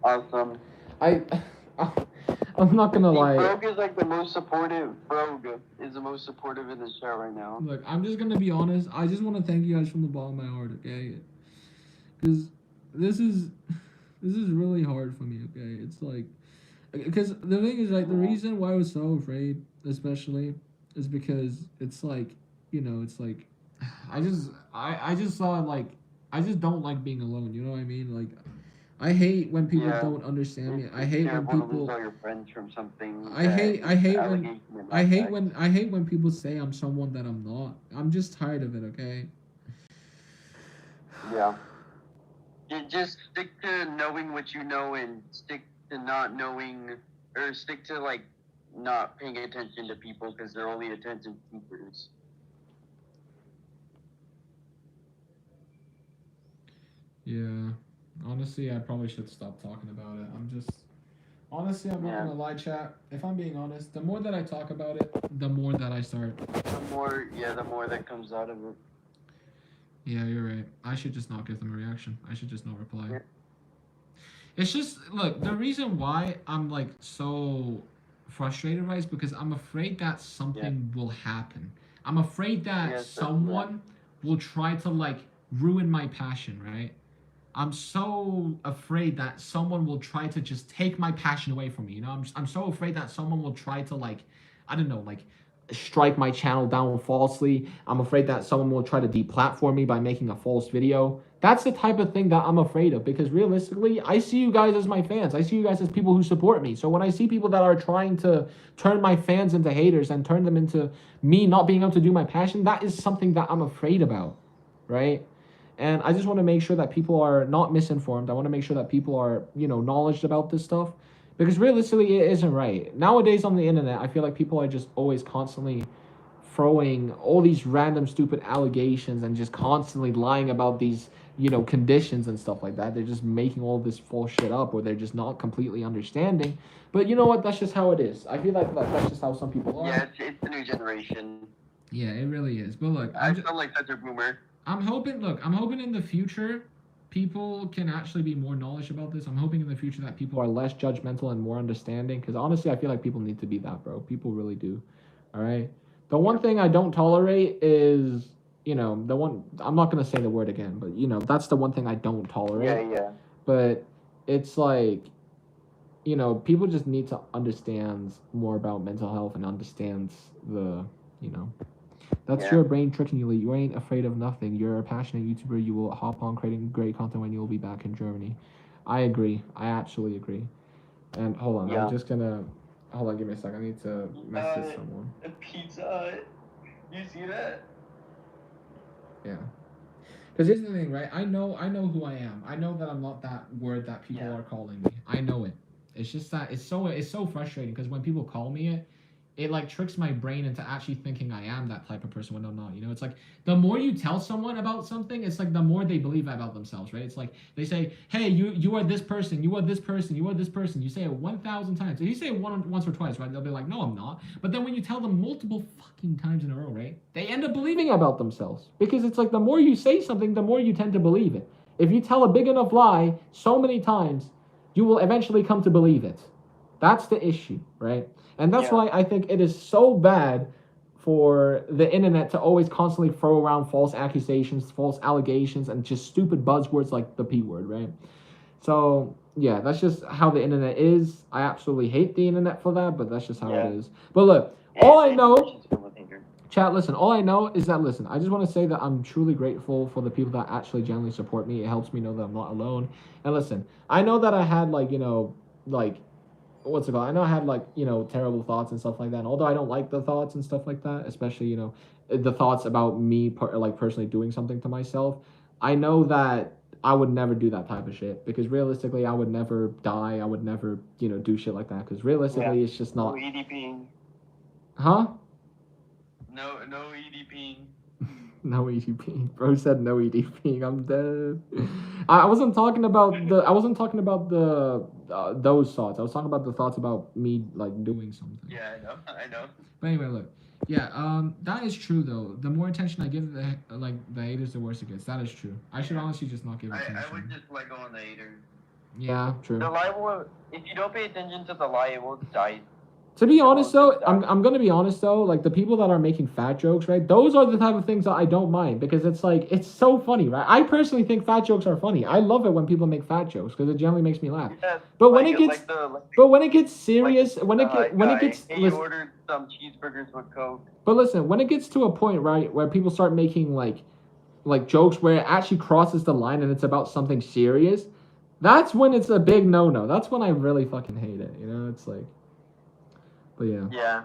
Awesome. I'm not gonna lie. Brogue is like the most supportive. Brogue is the most supportive in the chat right now. Look, I'm just gonna be honest. I just want to thank you guys from the bottom of my heart, okay? Because this is really hard for me, okay? It's like, because the thing is, like, the reason why I was so afraid, especially, is because it's like, you know, it's like, I just saw, like, I just don't like being alone. You know what I mean? Like, I hate when people don't understand me. I hate when people. All your friends from something. I hate when people say I'm someone that I'm not. I'm just tired of it. Okay. Yeah. You just stick to knowing what you know and stick to not knowing, or stick to like not paying attention to people because they're only attention seekers. Yeah. Honestly, I probably should stop talking about it. Honestly, I'm not gonna lie, chat. If I'm being honest, the more that I talk about it, the more that I start. The more that comes out of it. Yeah, you're right. I should just not give them a reaction. I should just not reply. Yeah. It's just look, the reason why I'm like so frustrated, right, is because I'm afraid that something will happen. I'm afraid that Yes, that's someone will try to like ruin my passion, right? I'm so afraid that someone will try to just take my passion away from me. You know, I'm so afraid that someone will try to like, I don't know, like strike my channel down falsely. I'm afraid that someone will try to deplatform me by making a false video. That's the type of thing that I'm afraid of because realistically, I see you guys as my fans. I see you guys as people who support me. So when I see people that are trying to turn my fans into haters and turn them into me not being able to do my passion, that is something that I'm afraid about, right? And I just want to make sure that people are not misinformed. I want to make sure that people are, knowledge about this stuff. Because realistically, it isn't right. Nowadays on the internet, I feel like people are just always constantly throwing all these random stupid allegations and just constantly lying about these, conditions and stuff like that. They're just making all this false shit up or they're just not completely understanding. But you know what? That's just how it is. I feel like that's just how some people are. Yeah, it's the new generation. Yeah, it really is. But look, I sound like such a boomer. I'm hoping in the future people can actually be more knowledge about this. I'm hoping in the future that people are less judgmental and more understanding because honestly, I feel like people need to be that, bro. People really do. All right. The one thing I don't tolerate is, the one I'm not going to say the word again, but that's the one thing I don't tolerate. Yeah. But it's like people just need to understand more about mental health and understand the, that's your brain tricking you. You ain't afraid of nothing. You're a passionate YouTuber. You will hop on creating great content when you will be back in Germany. I agree. I absolutely agree. And hold on, Yeah. I'm just gonna hold on. Give me a second. I need to message someone. A Pizza. You see that? Yeah. Because here's the thing, right? I know who I am. I know that I'm not that word that people are calling me. I know it. It's just that it's so frustrating because when people call me it like tricks my brain into actually thinking I am that type of person when I'm not. It's like the more you tell someone about something, it's like the more they believe about themselves, right? It's like they say, "Hey, you are this person, you are this person, you are this person." You say it 1,000 times. If you say it once or twice, right? They'll be like, "No, I'm not." But then when you tell them multiple fucking times in a row, right? They end up believing about themselves because it's like the more you say something, the more you tend to believe it. If you tell a big enough lie so many times, you will eventually come to believe it. That's the issue, right? And that's why I think it is so bad for the internet to always constantly throw around false accusations, false allegations, and just stupid buzzwords like the P word, right? So, yeah, that's just how the internet is. I absolutely hate the internet for that, but that's just how it is. But look, all I know, chat, listen, all I know is that, listen, I just want to say that I'm truly grateful for the people that actually genuinely support me. It helps me know that I'm not alone. And listen, I know that I had, what's it called? I know I had terrible thoughts and stuff like that. And although I don't like the thoughts and stuff like that, especially the thoughts about me personally doing something to myself, I know that I would never do that type of shit because realistically, I would never die. I would never do shit like that because realistically, it's just not. No EDPing. Huh? No EDPing. No EDP. Bro said no EDP. I'm dead. I wasn't talking about the those thoughts. I was talking about the thoughts about me doing something. Yeah, I know. But anyway, look. Yeah, that is true though. The more attention I give the haters, the worse it gets. That is true. I should honestly just not give attention. I would just let go on the haters. Yeah, true. The lie will, if you don't pay attention to the lie, it will die. To be honest though, I'm gonna be honest though, the people that are making fat jokes, right? Those are the type of things that I don't mind because it's so funny, right? I personally think fat jokes are funny. I love it when people make fat jokes because it generally makes me laugh. Yeah, but when it gets serious, when it gets he ordered some cheeseburgers with Coke. But listen, when it gets to a point, right, where people start making like jokes where it actually crosses the line and it's about something serious, that's when it's a big no-no. That's when I really fucking hate it. It's like. But yeah. Yeah.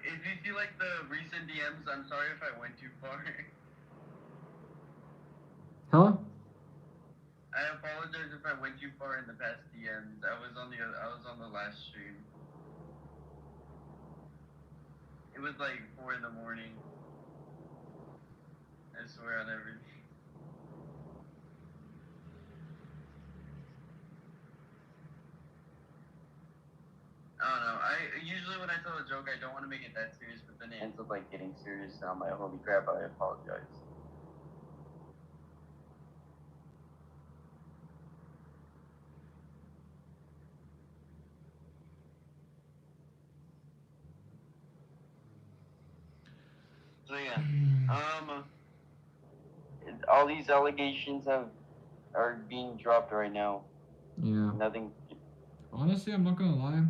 If you see the recent DMs, I'm sorry if I went too far. Huh? I apologize if I went too far in the past DMs. I was on the last stream. It was 4 in the morning. I swear on everything. I don't know. I usually usually when I tell a joke, I don't want to make it that serious, but then it ends up like getting serious. And I'm like, holy crap! I apologize. So yeah, all these allegations are being dropped right now. Yeah. Nothing. Honestly, I'm not gonna lie.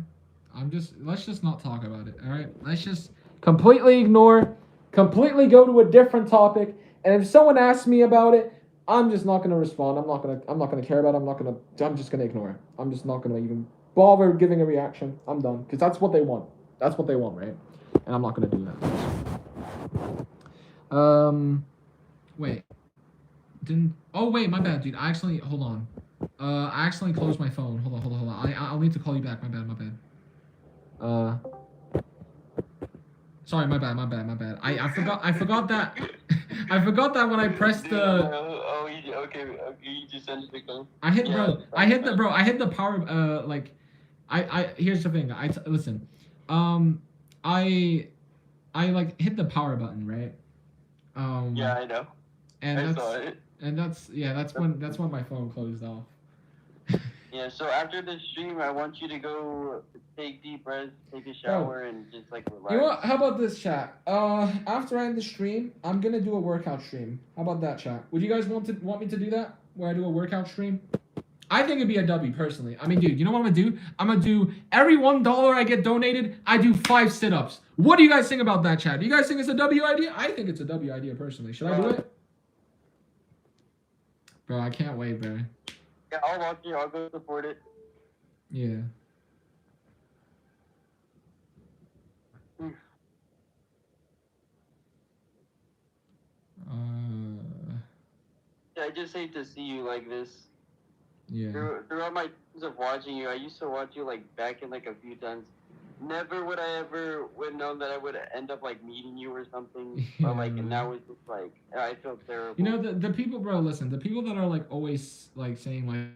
Let's just not talk about it. All right. Let's just completely ignore, completely go to a different topic. And if someone asks me about it, I'm just not gonna respond. I'm not gonna care about it. I'm just gonna ignore it. I'm just not gonna even bother giving a reaction. I'm done because that's what they want. That's what they want, right? And I'm not gonna do that. Wait. Didn't. Oh wait, my bad, dude. I accidentally. Hold on. I accidentally closed my phone. Hold on. I'll need to call you back. My bad. Sorry, my bad. I forgot that. I forgot that when I pressed the. Okay. You just sent the code. I hit the power. Here's the thing. Listen. I like hit the power button, right? Yeah, I know. I saw it. And that's when my phone closed off. Yeah, so after the stream, I want you to go take deep breaths, take a shower, and just like relax. You know what? How about this, chat? After I end the stream, I'm gonna do a workout stream. How about that, chat? Would you guys want me to do that? Where I do a workout stream? I think it'd be a W personally. I mean, dude, you know what I'm gonna do? I'm gonna do every $1 I get donated, I do 5 sit-ups. What do you guys think about that, chat? Do you guys think it's a W idea? I think it's a W idea personally. Should I do it? Bro, I can't wait, bro. Yeah, I'll watch you. I'll go support it. Yeah. I just hate to see you like this. Yeah. Throughout my years of watching you, I used to watch you like back in like a few times. Never would I ever would known that I would end up like meeting you or something. Yeah. But like, and now it's just like I feel terrible. You know, the people, bro. Listen, the people that are like always like saying like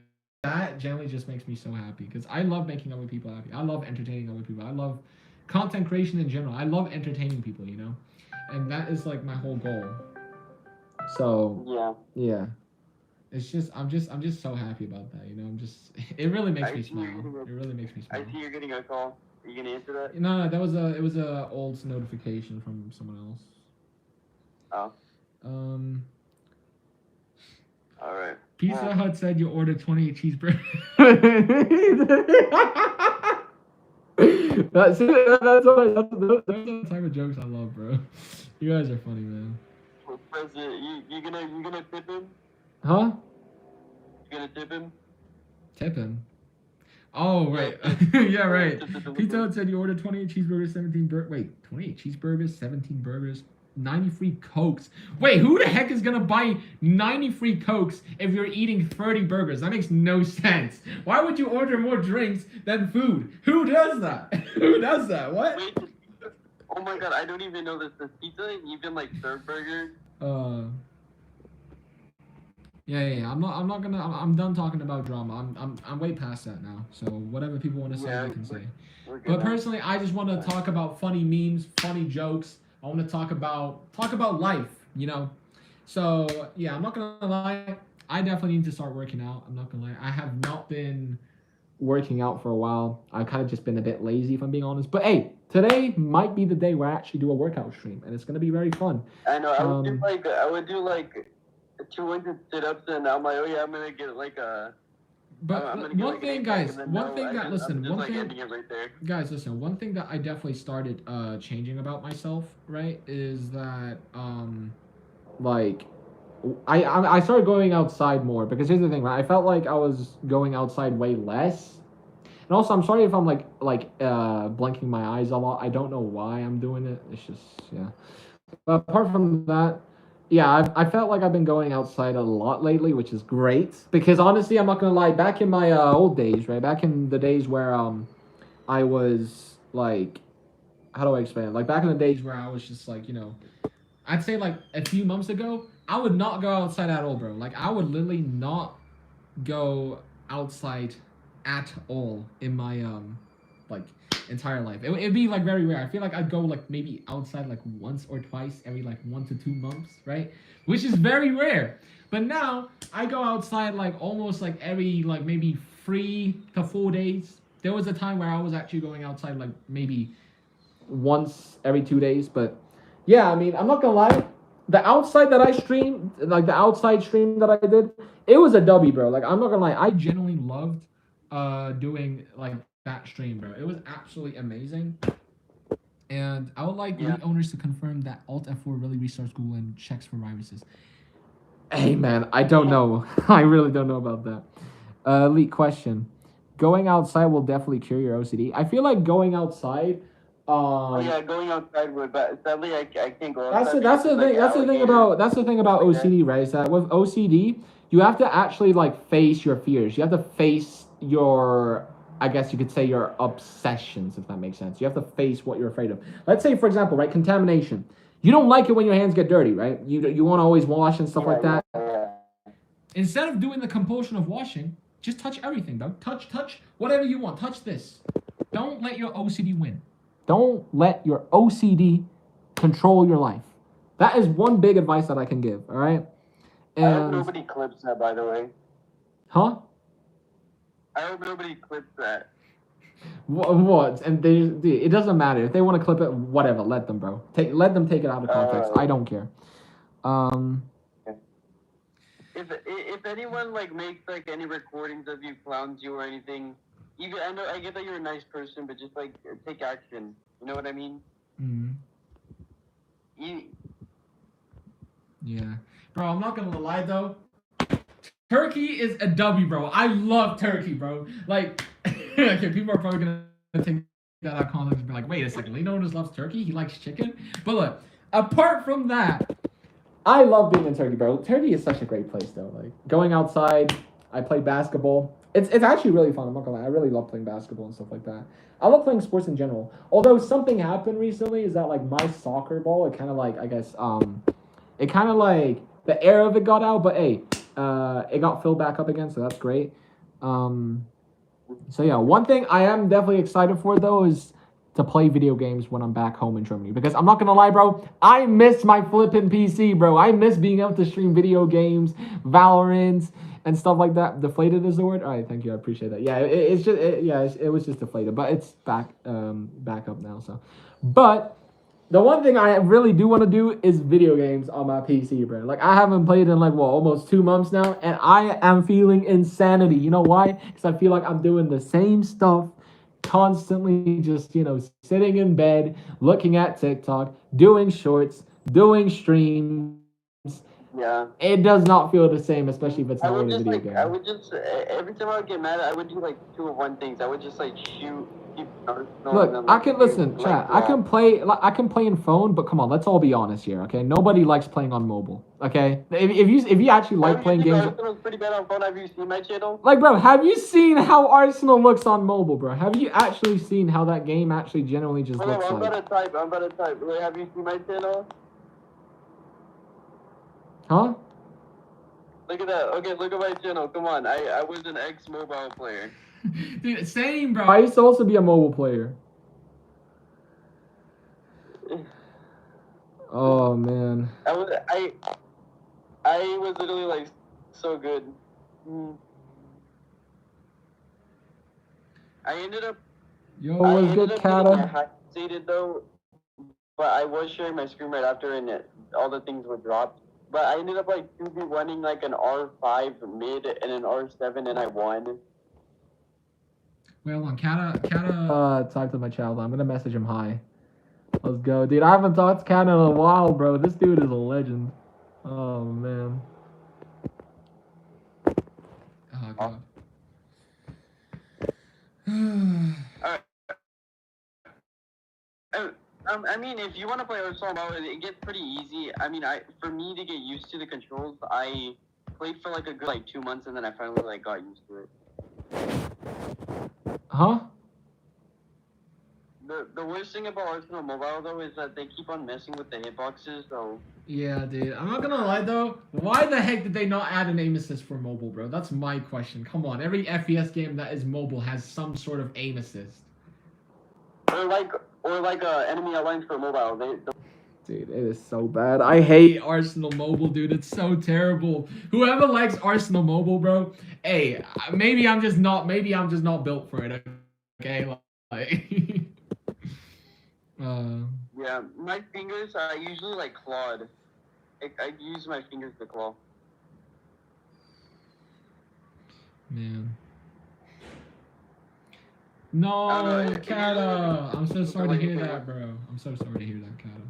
that generally just makes me so happy because I love making other people happy. I love entertaining other people. I love content creation in general. I love entertaining people. You know, and that is like my whole goal. So yeah. It's just I'm just so happy about that. You know, it really makes me smile. It really makes me smile. I see you're getting a call. Are you gonna answer that? No, it was a old notification from someone else. Oh. All right. Pizza Hut said you ordered 28 cheeseburgers. That's the type of jokes I love, bro. You guys are funny, man. President, you gonna tip him? Huh? You gonna tip him? Tip him? Oh, right. Yeah, right. Pizza Hut said you ordered 28 cheeseburgers, 28 cheeseburgers, 17 burgers, 90 free Cokes. Wait, who the heck is gonna buy 90 free Cokes if you're eating 30 burgers? That makes no sense. Why would you order more drinks than food? Who does that? Who does that? What? Wait, oh my god, I don't even know this. Does pizza even like serve burgers? Yeah. I'm done talking about drama. I'm way past that now. So whatever people want to say, they can say. But personally, I just want to talk about funny memes, funny jokes. I want to talk about life, you know. So yeah, I'm not gonna lie. I definitely need to start working out. I'm not gonna lie. I have not been working out for a while. I've kind of just been a bit lazy, if I'm being honest. But hey, today might be the day where I actually do a workout stream, and it's gonna be very fun. I know. I would do like 200 sit-ups, and I'm like, oh yeah, I'm gonna get like a. But one thing, guys, one thing that I definitely started changing about myself, right, is that like I started going outside more because here's the thing, right? I felt like I was going outside way less. And also, I'm sorry if I'm like blinking my eyes a lot. I don't know why I'm doing it. It's just, yeah. But apart from that, yeah, I felt like I've been going outside a lot lately, which is great. Because honestly, I'm not gonna lie, back in my old days, right? Back in the days where I was like, how do I explain it? Like back in the days where I was just like, you know, I'd say like a few months ago, I would not go outside at all, bro. Like I would literally not go outside at all in my like entire life. It'd be like very rare. I feel like I'd go like maybe outside like once or twice every like 1 to 2 months, right? Which is very rare. But now I go outside like almost like every like maybe 3 to 4 days. There was a time where I was actually going outside like maybe once every 2 days. But yeah, I mean, I'm not gonna lie. The outside that I streamed, like the outside stream that I did, it was a W, bro. Like I'm not gonna lie, I genuinely loved doing like that stream, bro. It was absolutely amazing. And I would like Elite owners to confirm that Alt F4 really restarts Google and checks for viruses. Hey man, I don't know. I really don't know about that. Elite question. Going outside will definitely cure your OCD. I feel like going outside. Yeah, going outside would, but sadly I can't go outside. That's the thing. That's the thing about OCD, right? Is that with OCD, you have to actually like face your fears. You have to face your, I guess you could say, your obsessions, if that makes sense. You have to face what you're afraid of. Let's say, for example, right, contamination. You don't like it when your hands get dirty, right? You want to always wash and stuff like that. Yeah. Instead of doing the compulsion of washing, just touch everything, though. Touch whatever you want. Touch this. Don't let your OCD win. Don't let your OCD control your life. That is one big advice that I can give, all right? I hope nobody clips that, by the way. Huh? I hope nobody clips that. What? And it doesn't matter. If they want to clip it, whatever. Let them, bro. Let them take it out of context. I don't care. If anyone like makes like any recordings of you, clowns you or anything, even I get that you're a nice person, but just like take action. You know what I mean? Mm-hmm. Yeah, bro. I'm not gonna lie though. Turkey is a W, bro. I love Turkey, bro. Like, okay, people are probably gonna take that out of context and be like, wait a second, Lino just loves turkey. He likes chicken. But look, apart from that, I love being in Turkey, bro. Turkey is such a great place, though. Like going outside, I play basketball. It's actually really fun. I'm not gonna lie. I really love playing basketball and stuff like that. I love playing sports in general. Although something happened recently is that like my soccer ball, it kind of like I guess it kind of like the air of it got out, but hey, it got filled back up again, so that's great. So yeah, one thing I am definitely excited for though is to play video games when I'm back home in Germany. Because I'm not gonna lie, bro, I miss my flipping PC, bro. I miss being able to stream video games, Valorant, and stuff like that. Deflated is the word. All right, thank you. I appreciate that. Yeah, it was just deflated, but it's back up now. So, but the one thing I really do want to do is video games on my PC, bro. Like I haven't played in like almost 2 months now, and I am feeling insanity. You know why? Because I feel like I'm doing the same stuff constantly, just sitting in bed, looking at TikTok, doing shorts, doing streams. Yeah. It does not feel the same, especially if it's not a video game. I would just every time I would get mad, I would do like 2 of one things. I would just like shoot. Look, I can listen, chat. I can play in phone, but come on, let's all be honest here, okay? Nobody likes playing on mobile, okay? If you actually like playing games, Arsenal's pretty bad on phone. Have you seen my channel? Like, bro, have you seen how Arsenal looks on mobile, bro? Have you actually seen how that game actually genuinely just looks like? I'm about to type. Wait, have you seen my channel? Huh? Look at that. Okay, look at my channel. Come on. I was an ex-mobile player. Dude, same, bro. I used to also be a mobile player. Oh man. I was literally like so good. I ended up. Yo, what's good, Kata? Seated though, but I was sharing my screen right after, and all the things were dropped. But I ended up like 2v1ing like an R5 mid and an R7, and I won. Wait, hold on. Kata talked to my child. I'm gonna message him hi. Let's go, dude. I haven't talked to Kata in a while, bro. This dude is a legend. Oh man. Oh god. Alright. I mean, if you want to play Arsenal, it gets pretty easy. I mean, for me to get used to the controls, I played for like a good 2 months, and then I finally got used to it. Huh? The worst thing about Arsenal Mobile though is that they keep on messing with the hitboxes. So yeah, dude. I'm not gonna lie though. Why the heck did they not add an aim assist for mobile, bro? That's my question. Come on, every FPS game that is mobile has some sort of aim assist. or like Enemy Alliance for mobile. Dude, it is so bad. I hate Arsenal Mobile, dude. It's so terrible. Whoever likes Arsenal Mobile, bro, hey, maybe I'm just not built for it. Okay, like, Yeah, my fingers. I usually like clawed. I use my fingers to claw. man. No, Kata. I'm so sorry to hear that, bro. I'm so sorry to hear that, Kata.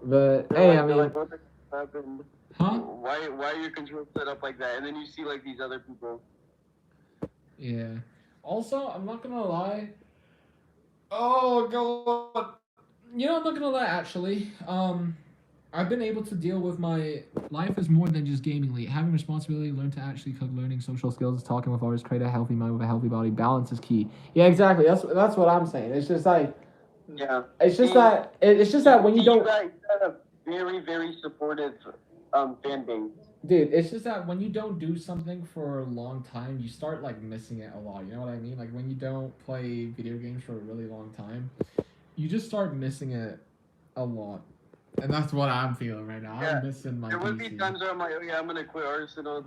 But hey, I mean, what the happened? huh? Why are your controls set up like that? And then you see like these other people. Yeah. Also, I'm not gonna lie. Oh god. You know, I'm not gonna lie. Actually, I've been able to deal with my life as more than just gaming. Like, having responsibility, learn to actually cook, learning social skills, talking with others, create a healthy mind with a healthy body. Balance is key. Yeah, exactly. That's what I'm saying. It's just like, yeah. It's just that when you don't. You guys have a very very supportive fan base. Dude, it's just that when you don't do something for a long time, you start like missing it a lot. You know what I mean? Like when you don't play video games for a really long time, you just start missing it a lot. And that's what I'm feeling right now. Yeah. I'm missing my There would PC. be times where I'm like, oh yeah, I'm gonna quit Arsenal.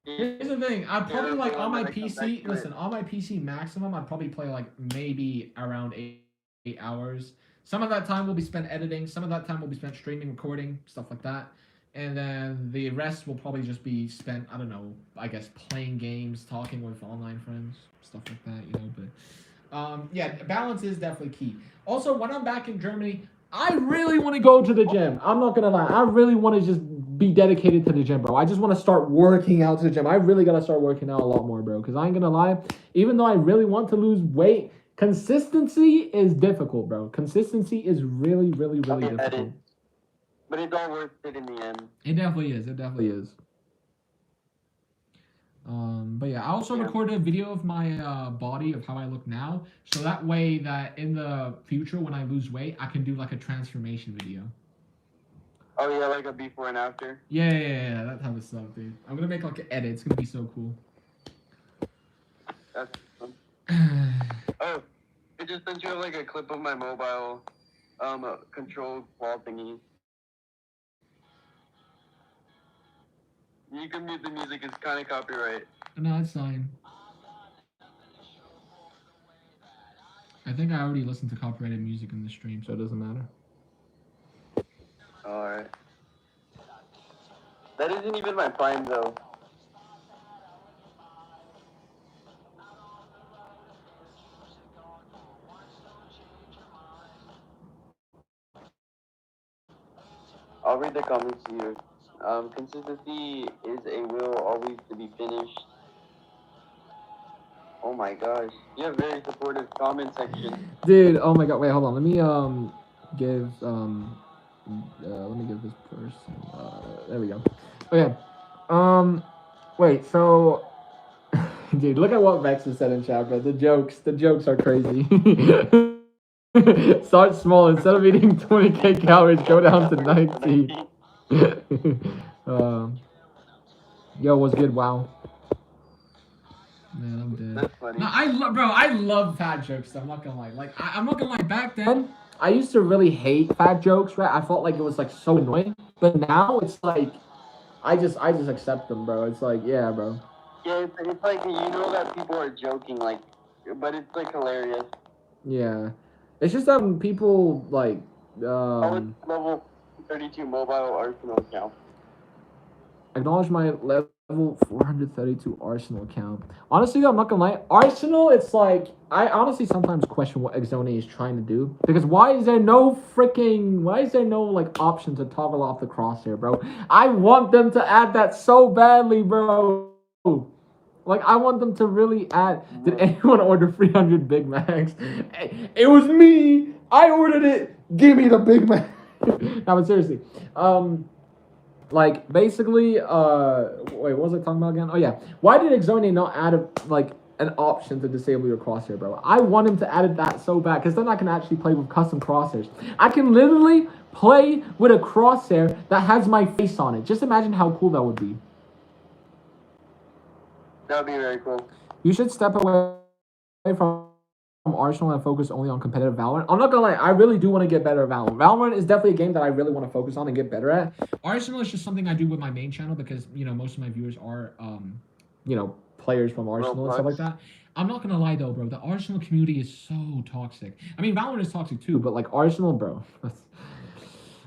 Here's the thing. I'd probably like on my PC. Listen, on my PC maximum, I'd probably play like maybe around 8 hours. Some of that time will be spent editing. Some of that time will be spent streaming, recording, stuff like that. And then the rest will probably just be spent, I don't know, I guess playing games, talking with online friends, stuff like that, you know. But yeah, balance is definitely key. Also, when I'm back in Germany, I really want to go to the gym. I'm not gonna lie. I really want to just be dedicated to the gym, bro. I just want to start working out to the gym. I really gotta start working out a lot more, bro. Because I ain't gonna lie, even though I really want to lose weight, consistency is difficult, bro. Consistency is really, really, really difficult. But it's all worth it in the end. It definitely is. It definitely is. But yeah, I also recorded a video of my body of how I look now, so that way that in the future when I lose weight, I can do like a transformation video. Oh yeah, like a before and after. Yeah, that type of stuff, dude. I'm gonna make like an edit. It's gonna be so cool. That's fun. Oh, I just sent you like a clip of my mobile control claw thingy. You can mute the music, it's kind of copyright. No, it's fine. I think I already listened to copyrighted music in the stream, so it doesn't matter. Alright. That isn't even my prime though. I'll read the comments here. Consistency is a will always to be finished. Oh my gosh. You have very supportive comment section. Dude, oh my god, wait, hold on. Let me give let me give this person there we go. Okay. Wait, so dude, look at what Vex has said in chat, bro. The jokes are crazy. Start small. Instead of eating 20k calories, go down to 19. Yo, what's good? Wow. Man, I'm dead. That's funny. No, I love fat jokes. So I'm not gonna lie. Like, I'm not gonna lie. Back then, I used to really hate fat jokes. Right? I felt like it was like so annoying. But now it's like, I just accept them, bro. It's like, yeah, bro. Yeah, it's like you know that people are joking, like, but it's like hilarious. Yeah, it's just that when people like. Level 32 mobile Arsenal account. Acknowledge my level 432 Arsenal account. Honestly, I'm not gonna lie. Arsenal, it's like I honestly sometimes question what Exone is trying to do, because why is there no like option to toggle off the crosshair, bro? I want them to add that so badly, bro. Like, I want them to really add. Did anyone order 300 Big Macs? It was me. I ordered it. Give me the Big Mac. No, but seriously. Like, basically, wait, what was I talking about again? Oh, yeah. Why did Exone not add, an option to disable your crosshair, bro? I want him to add that so bad, because then I can actually play with custom crosshairs. I can literally play with a crosshair that has my face on it. Just imagine how cool that would be. That would be very cool. You should step away from Arsenal and focus only on competitive Valorant. I'm not gonna lie, I really do want to get better at Valorant. Valorant is definitely a game that I really want to focus on and get better at. Arsenal is just something I do with my main channel because most of my viewers are players from Arsenal and stuff like that. I'm not gonna lie though, bro. The Arsenal community is so toxic. I mean, Valorant is toxic too, but like Arsenal, bro.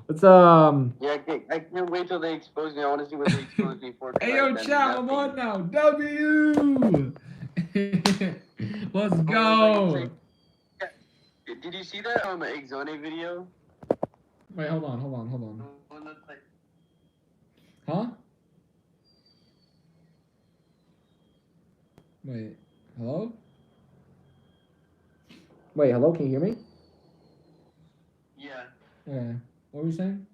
It's Yeah, I can't wait till they expose me. I want to see what they expose me for. Hey yo, chat, I'm on now. W. Let's go. Did you see that Exone video? Wait, hold on. Huh? Wait, hello? Wait, hello? Can you hear me? Yeah. Okay. What were you saying?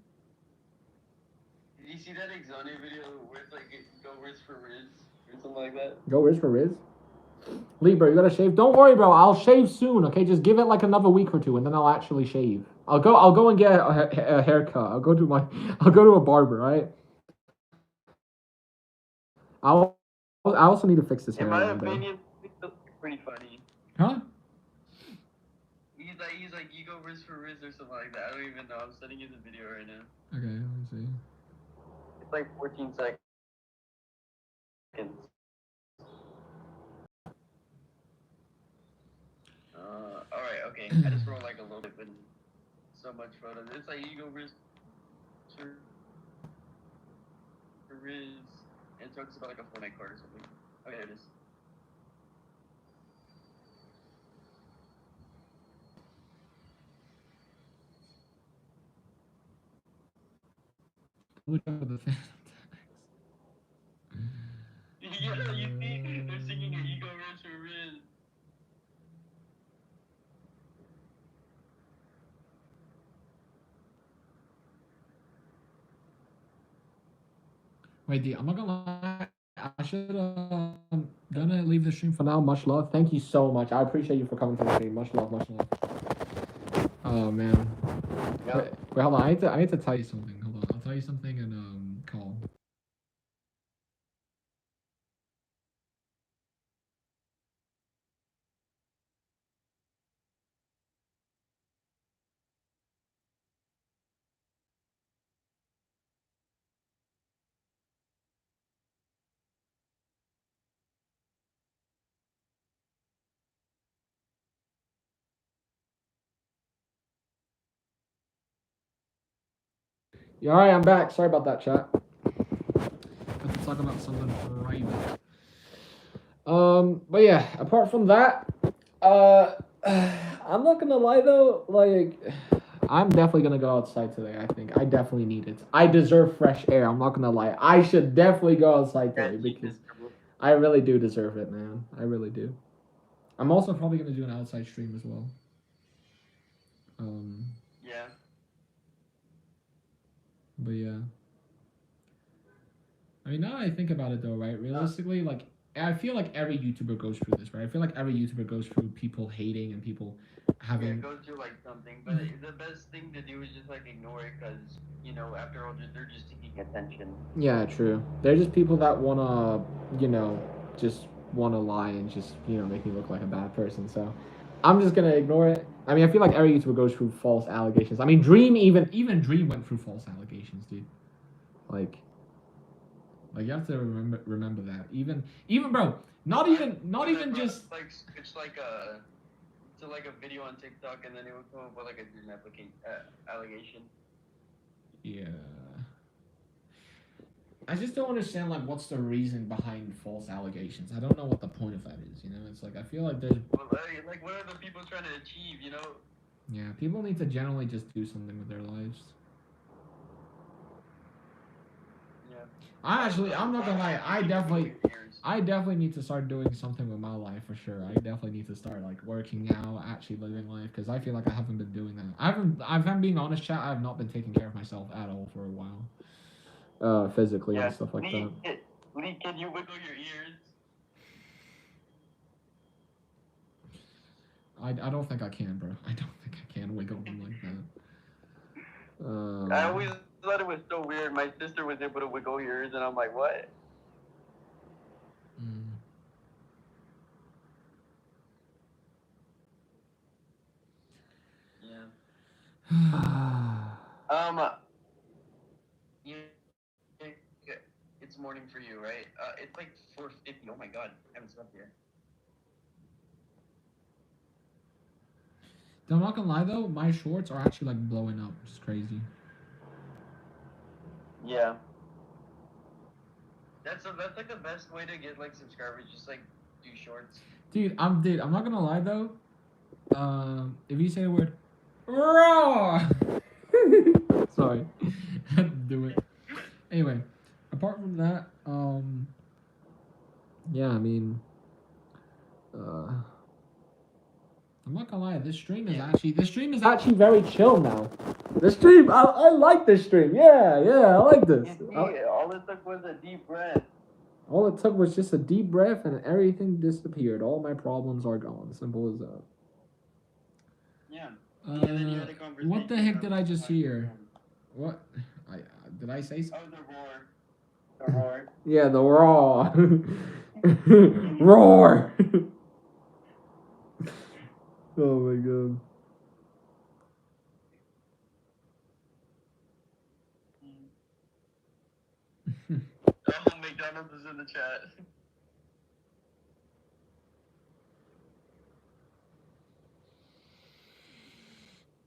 Did you see that Exone video where it's like go Riz for Riz or something like that? Go Riz for Riz? Lee, bro, you gotta shave. Don't worry, bro. I'll shave soon. Okay, just give it like another week or two, and then I'll actually shave. I'll go and get a haircut. I'll go to a barber. Right? I also need to fix this hair. In my opinion, it's pretty funny. Huh? He's like you go Riz for Riz or something like that. I don't even know. I'm sending you the video right now. Okay, let me see. It's like 14 seconds. Alright, okay. I just wrote like a little bit, but so much photos. It's like you go Riz for Riz, and it talks about like a Fortnite card or something. Okay, there it is. Look at the fan. Yeah, you see, they're singing a Ego Riz for Riz. Wait, D, I'm not gonna lie. I should gonna leave the stream for now. Much love. Thank you so much. I appreciate you for coming to the stream. Much love, much love. Oh man. Yep. Wait, hold on. I need to tell you something. Hold on. I'll tell you something and call. Yeah, all right, I'm back. Sorry about that, chat. Let's talk about something private. But yeah, apart from that, I'm not gonna lie though, like, I'm definitely gonna go outside today. I think I definitely need it. I deserve fresh air. I'm not gonna lie. I should definitely go outside today because I really do deserve it, man. I really do. I'm also probably gonna do an outside stream as well. Yeah. But yeah. I mean, now that I think about it though, right? Realistically, like, I feel like every YouTuber goes through this, right? I feel like every YouTuber goes through people hating and people having. Yeah, go through like something, but the best thing to do is just like ignore it, because after all, they're just seeking attention. Yeah, true. They're just people that wanna, just wanna lie and just make me look like a bad person. So, I'm just gonna ignore it. I mean, I feel like every YouTuber goes through false allegations. I mean, Dream even Dream went through false allegations, dude. Like you have to remember that. Even bro, not even just like it's like a video on TikTok, and then it would come up with like a Dream allegation. Yeah. I just don't understand like what's the reason behind false allegations. I don't know what the point of that is. It's like I feel like there's. Well, like what are the people trying to achieve? Yeah, people need to generally just do something with their lives. Yeah. I'm not gonna lie. I definitely need to start doing something with my life for sure. I definitely need to start like working out, actually living life, because I feel like I haven't been doing that. If I'm being honest, chat, I have not been taking care of myself at all for a while. Physically and stuff like that. Lee, can you wiggle your ears? I don't think I can, bro. I don't think I can wiggle them like that. I always thought it was so weird. My sister was able to wiggle her ears, and I'm like, what? Yeah, it's morning for you, right? It's like 4:50. Oh my god, I haven't slept yet. I'm not gonna lie though, my shorts are actually like blowing up, which is crazy. Yeah. That's like the best way to get like subscribers. Just like do shorts. Dude, I'm not gonna lie though. If you say the word raw, sorry, I had to do it. Anyway, apart from that, yeah, I mean, I'm not gonna lie. This stream is actually very chill now. This stream, I like this stream. Yeah, I like this. You see, all it took was a deep breath. All it took was just a deep breath, and everything disappeared. All my problems are gone. Simple as that. Yeah. And then you had a conversation. What the heck did I just hear? What? Did I say something? Oh, the roar. The roar. Yeah, the raw. Roar. Oh my god. Oh, McDonald's is in the chat.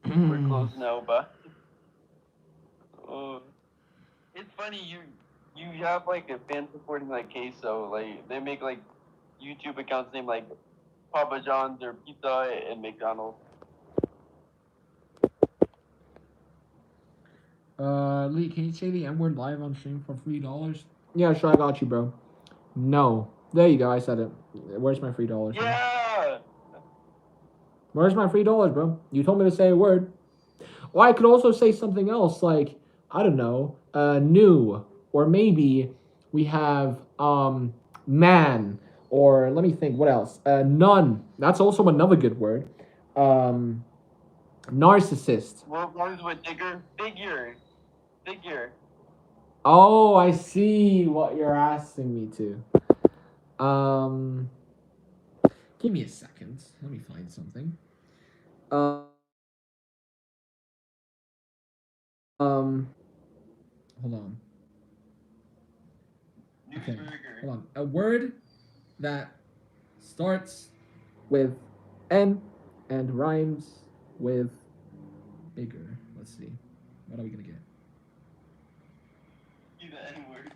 We're close now, but it's funny you have like a fan supporting like queso, like they make like YouTube accounts named like Papa John's or Pizza Hut and McDonald's. Lee, can you say the N word live on stream for $3? Yeah, sure, I got you, bro. No. There you go, I said it. Where's my $3? Yeah! Where's my $3, bro? You told me to say a word. Or I could also say something else, like, I don't know, new. Or maybe we have, man. Or let me think, what else? None. That's also another good word. Narcissist. What rhymes with digger? Figure. Oh, I see what you're asking me to. Give me a second. Let me find something. Hold on. Okay, hold on. A word that starts with N and rhymes with bigger. Let's see. What are we gonna get? You the N-word.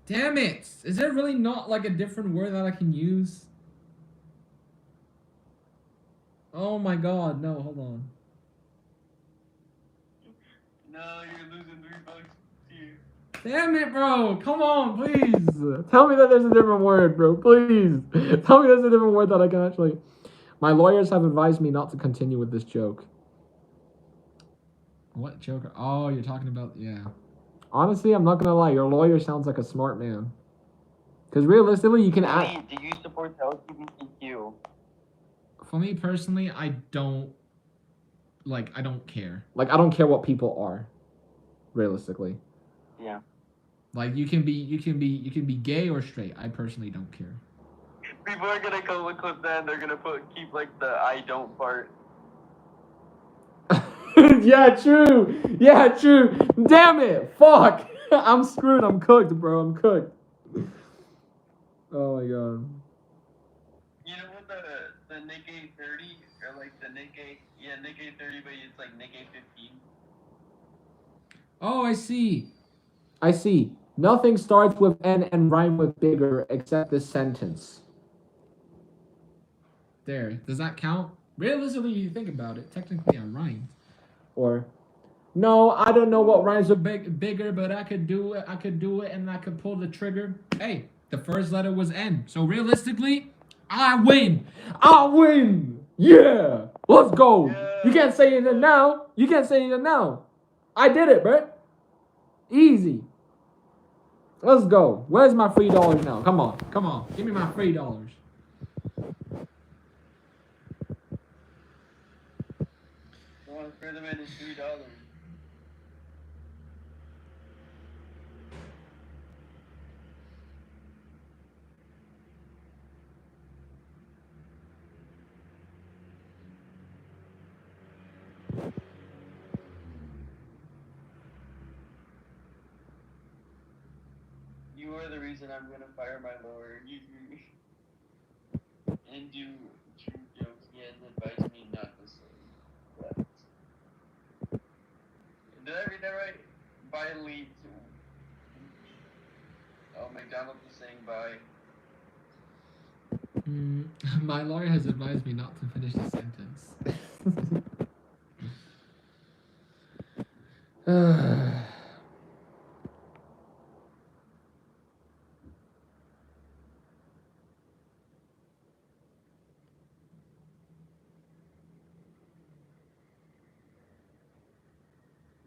Damn it! Is there really not like a different word that I can use? Oh my god, no, hold on. No, you're losing $3 here. Damn it, bro! Come on, please! Tell me that there's a different word, bro, please! Tell me there's a different word that I can actually... My lawyers have advised me not to continue with this joke. What joke? Oh, you're talking about... Yeah. Honestly, I'm not gonna lie, your lawyer sounds like a smart man. Because realistically, you can act... Do you support LGBTQ? For me personally, I don't care. Like, I don't care what people are. Realistically. Yeah. Like, you can be gay or straight. I personally don't care. People are gonna go and clip that and they're gonna keep like the I don't part. Yeah, true. Yeah, true. Damn it. Fuck. I'm screwed. I'm cooked, bro. I'm cooked. Oh my god. You know what the Nick A30 or like the Nick A30, but it's like Nick A15. Oh, I see. Nothing starts with N and rhyme with bigger except this sentence. There. Does that count? Realistically, you think about it. Technically, I rhymed. Or, no, I don't know what rhymes with bigger, but I could do it. And I could pull the trigger. Hey, the first letter was N. So realistically, I win. Yeah. Let's go. Yeah. You can't say anything now. I did it, bro. Easy. Let's go. Where's my $3 now? Come on. Give me my $3. on Furtherman is $3. You are the reason I'm gonna fire my lawyer. You and do true jokes. He has advised me not to say that. Did I read that right? Bye, lead to. Oh, McDonald's is saying bye. My lawyer has advised me not to finish the sentence.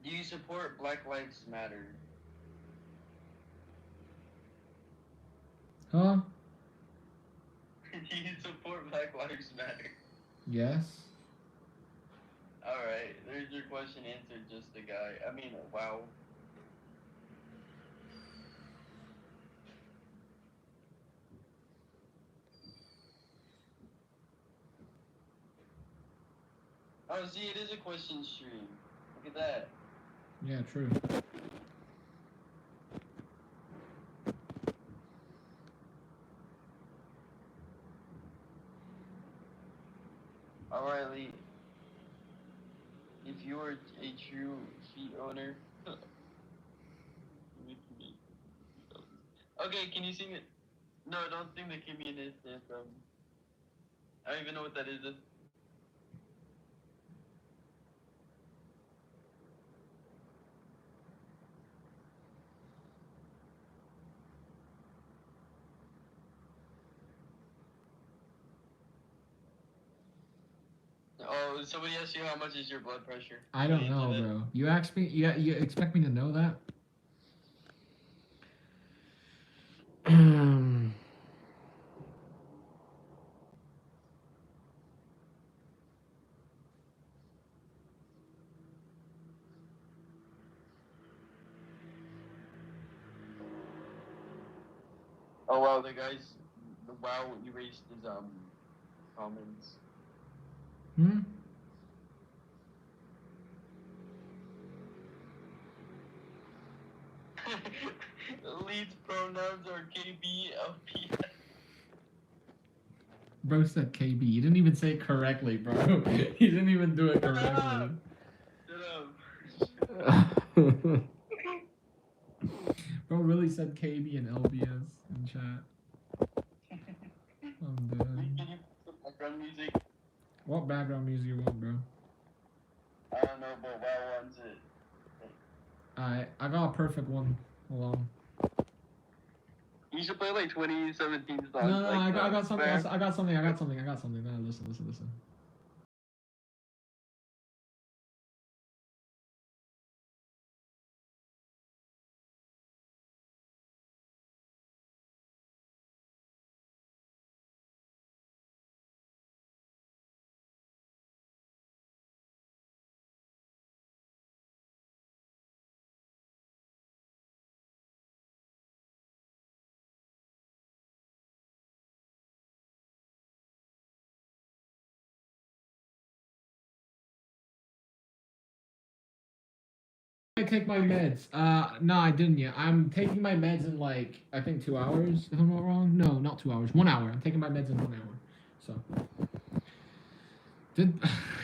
Do you support Black Lives Matter? Huh? Do you support Black Lives Matter? Yes. Alright, there's your question answered, just a guy. I mean, wow. Oh, see, it is a question stream. Look at that. Yeah, true. Alright, Lee. If you were a true feet owner. Okay, can you sing it? No, don't sing the Kimmy and anthem. I don't even know what that is. Oh, somebody asked you how much is your blood pressure? I don't know, bro. You asked me. You expect me to know that? Oh wow, the WoW erased his comments. Lead's pronouns are KB, LP. Bro said KB. You didn't even say it correctly, bro. You didn't even do it correctly. Shut up. Bro really said KB and LBS in chat. I'm dead. Can you put some background music? What background music you want, bro? I don't know, but WoW wants it. Alright, I got a perfect one. Hold on. You should play like 2017 songs. No, like I got something. Fair. I got something. No, listen. I take my meds. No, I didn't yet. I'm taking my meds in like I think 2 hours. If I'm not wrong. No, not 2 hours. 1 hour. I'm taking my meds in 1 hour. So. Did.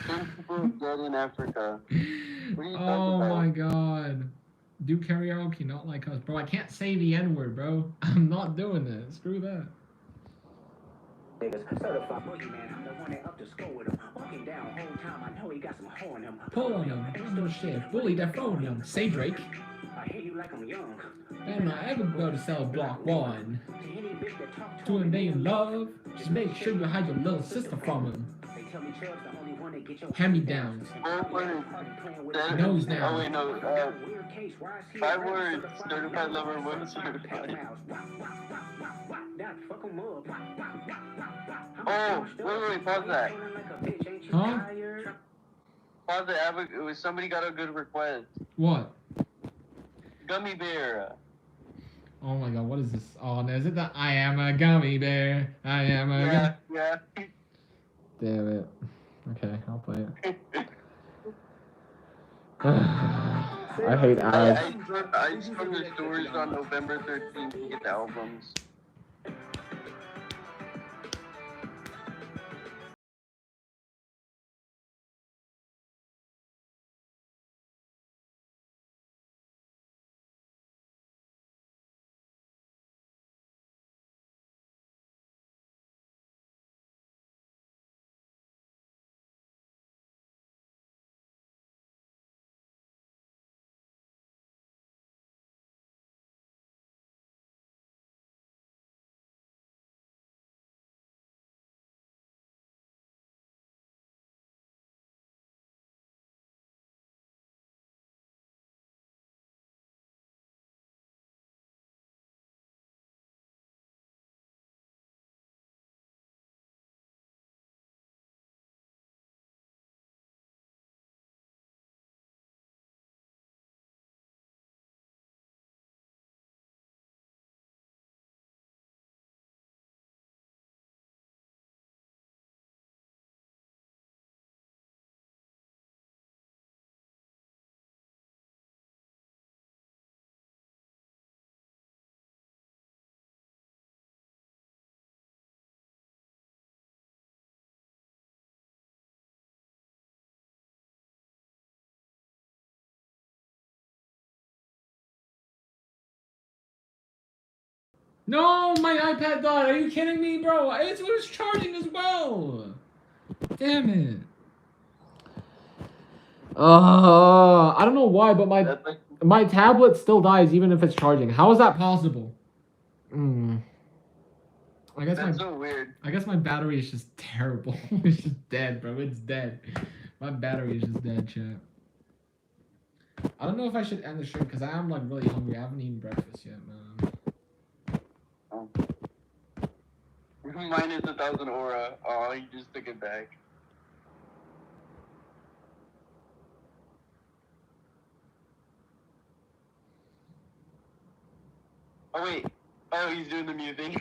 Some people are dead in Africa. What are you talking Oh about? my god. Do karaoke, not like us, bro. I can't say the N-word, bro. I'm not doing it. Screw that. Certified boogeyman, I'm the one that up to school with him. Walking down the whole time, I know he got some hoe in him. Pull on him, ain't no shit. Bully that phone him. Say Drake. I hear you like I'm young. And I ever go to cell block 1. To any bitch that talk To a day in love. Just make sure you hide your little sister from him. they tell me Chubb's the only one that get your Hand-me-downs. Nose down. Oh wait, no. Weird case, why is he 5 a words. certified Certified lover, lover, one certified. That fuck 'em up. Oh, wait, pause that. Huh? Father, it was somebody got a good request. What? Gummy bear. Oh my god, what is this? Oh, no, is it the I am a gummy bear? I am a Yeah, yeah. Damn it. Okay, I'll play it. I hate ads. I strung the stores on November 13th to get the albums. No, my iPad died. Are you kidding me, bro? It was charging as well. Damn it. I don't know why, but my tablet still dies even if it's charging. How is that possible? I guess That's so weird. I guess my battery is just terrible. It's just dead, bro. It's dead. My battery is just dead, chat. I don't know if I should end the stream because I am like really hungry. I haven't eaten breakfast yet, man. Oh. Minus 1,000 aura. Oh, he just took it back. Oh wait. Oh, he's doing the music.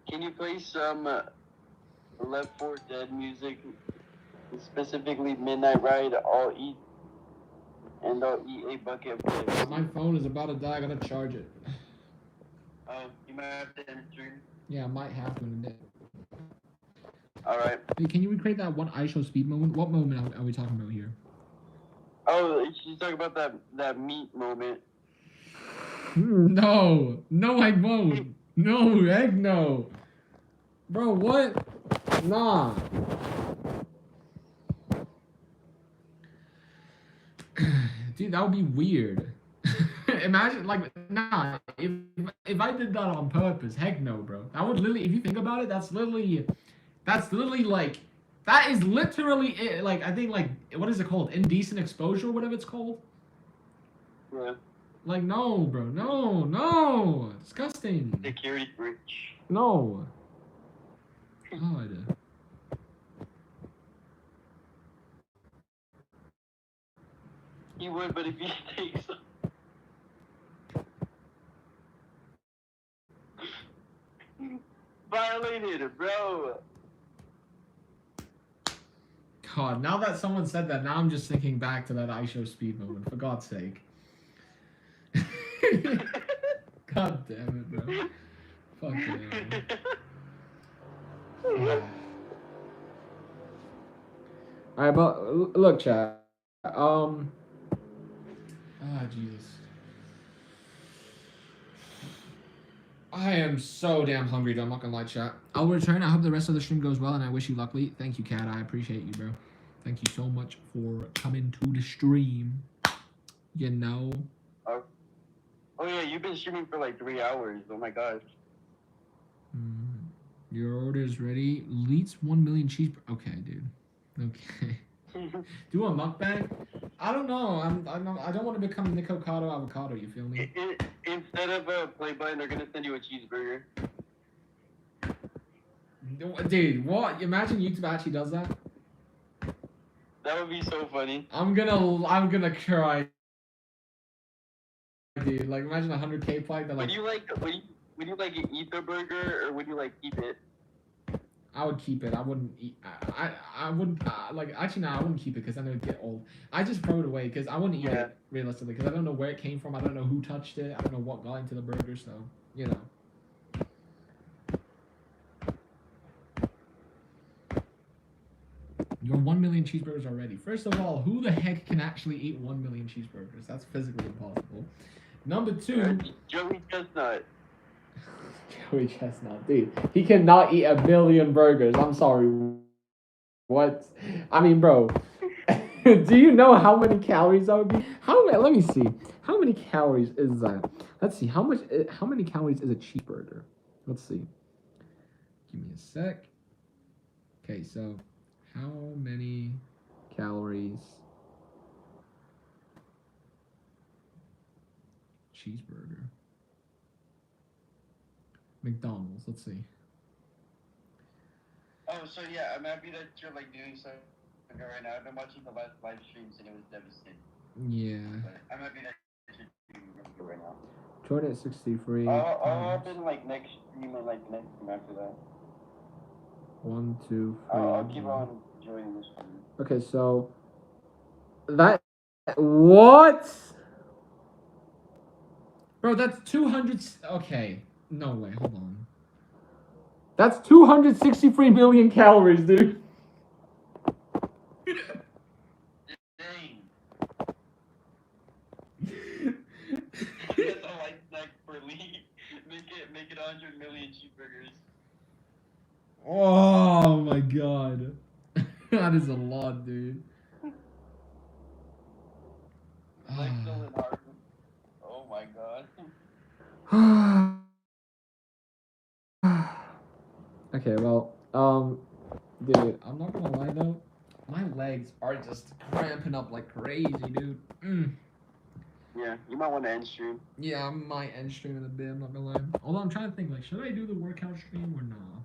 Can you play some Left 4 Dead music, specifically Midnight Ride? I'll eat a bucket of chips. My phone is about to die. I gotta charge it. Oh, you might have to end stream. Yeah, I might have to in a bit. Alright. Hey, can you recreate that one I show speed moment? What moment are we talking about here? Oh, she's talking about that meat moment. No, I won't. No, heck no. Bro, what? Nah. Dude, that would be weird. Imagine, like, nah. If I did that on purpose, heck no, bro. That would literally, if you think about it, that's literally like, that is literally it. Like, I think, like, what is it called? Indecent exposure, or whatever it's called. Yeah. Like, no, bro, no, disgusting. Security breach. No. God. He would, but if he takes violated, bro. God, now that someone said that, now I'm just thinking back to that I show speed moment, for God's sake. God damn it, bro. Fuck yeah. Alright, but look, chat. Jesus. I am so damn hungry, though. I'm not gonna lie, chat. I'll return. I hope the rest of the stream goes well, and I wish you luckily. Thank you, Kat. I appreciate you, bro. Thank you so much for coming to the stream. You know. Oh yeah, you've been streaming for like 3 hours. Oh my gosh. Your order is ready. Leets 1 million cheese. Okay, dude. Okay. Do a mukbang? I don't know. I don't want to become Nico Cotto Avocado. You feel me? Instead of a play button, they're gonna send you a cheeseburger. Dude, what? Imagine YouTube actually does that. That would be so funny. I'm gonna cry, dude. Like imagine 100K flag that like. Would you like eat the burger or would you like keep it? I would keep it. I wouldn't eat. I wouldn't like. Actually, no, I wouldn't keep it because then it would get old. I just throw it away because I wouldn't eat it realistically because I don't know where it came from. I don't know who touched it. I don't know what got into the burger. So you know. You're 1 million cheeseburgers already. First of all, who the heck can actually eat 1 million cheeseburgers? That's physically impossible. Number 2, Joey Chestnut. Joey Chestnut, dude. He cannot eat 1 million burgers. I'm sorry. What? I mean, bro. Do you know how many calories that would be? Let me see. How many calories is that? Let's see. How many calories is a cheeseburger? Let's see. Give me a sec. Okay, so how many calories cheeseburger? McDonald's, let's see. Oh, so yeah, I'm happy that you're like doing something right now. I've been watching the last live streams and it was devastating. Yeah. But I'm happy that you're doing something right now. 263. I'll hop in like next stream and like next stream after that. 1, 2, 3. I'll keep on joining this stream. Okay, so that what? Bro, that's 200. Okay, no way. Hold on. That's 263 million calories, dude. Dang. That's a light snack for Lee. Make it 100 million cheeseburgers. Oh my god. That is a lot, dude. Like still in hard. Oh my god. Okay, well, dude, I'm not gonna lie though. My legs are just cramping up like crazy, dude. Yeah, you might want to end stream. Yeah, I might end stream in a bit, I'm not gonna lie. Although I'm trying to think, like, should I do the workout stream or not?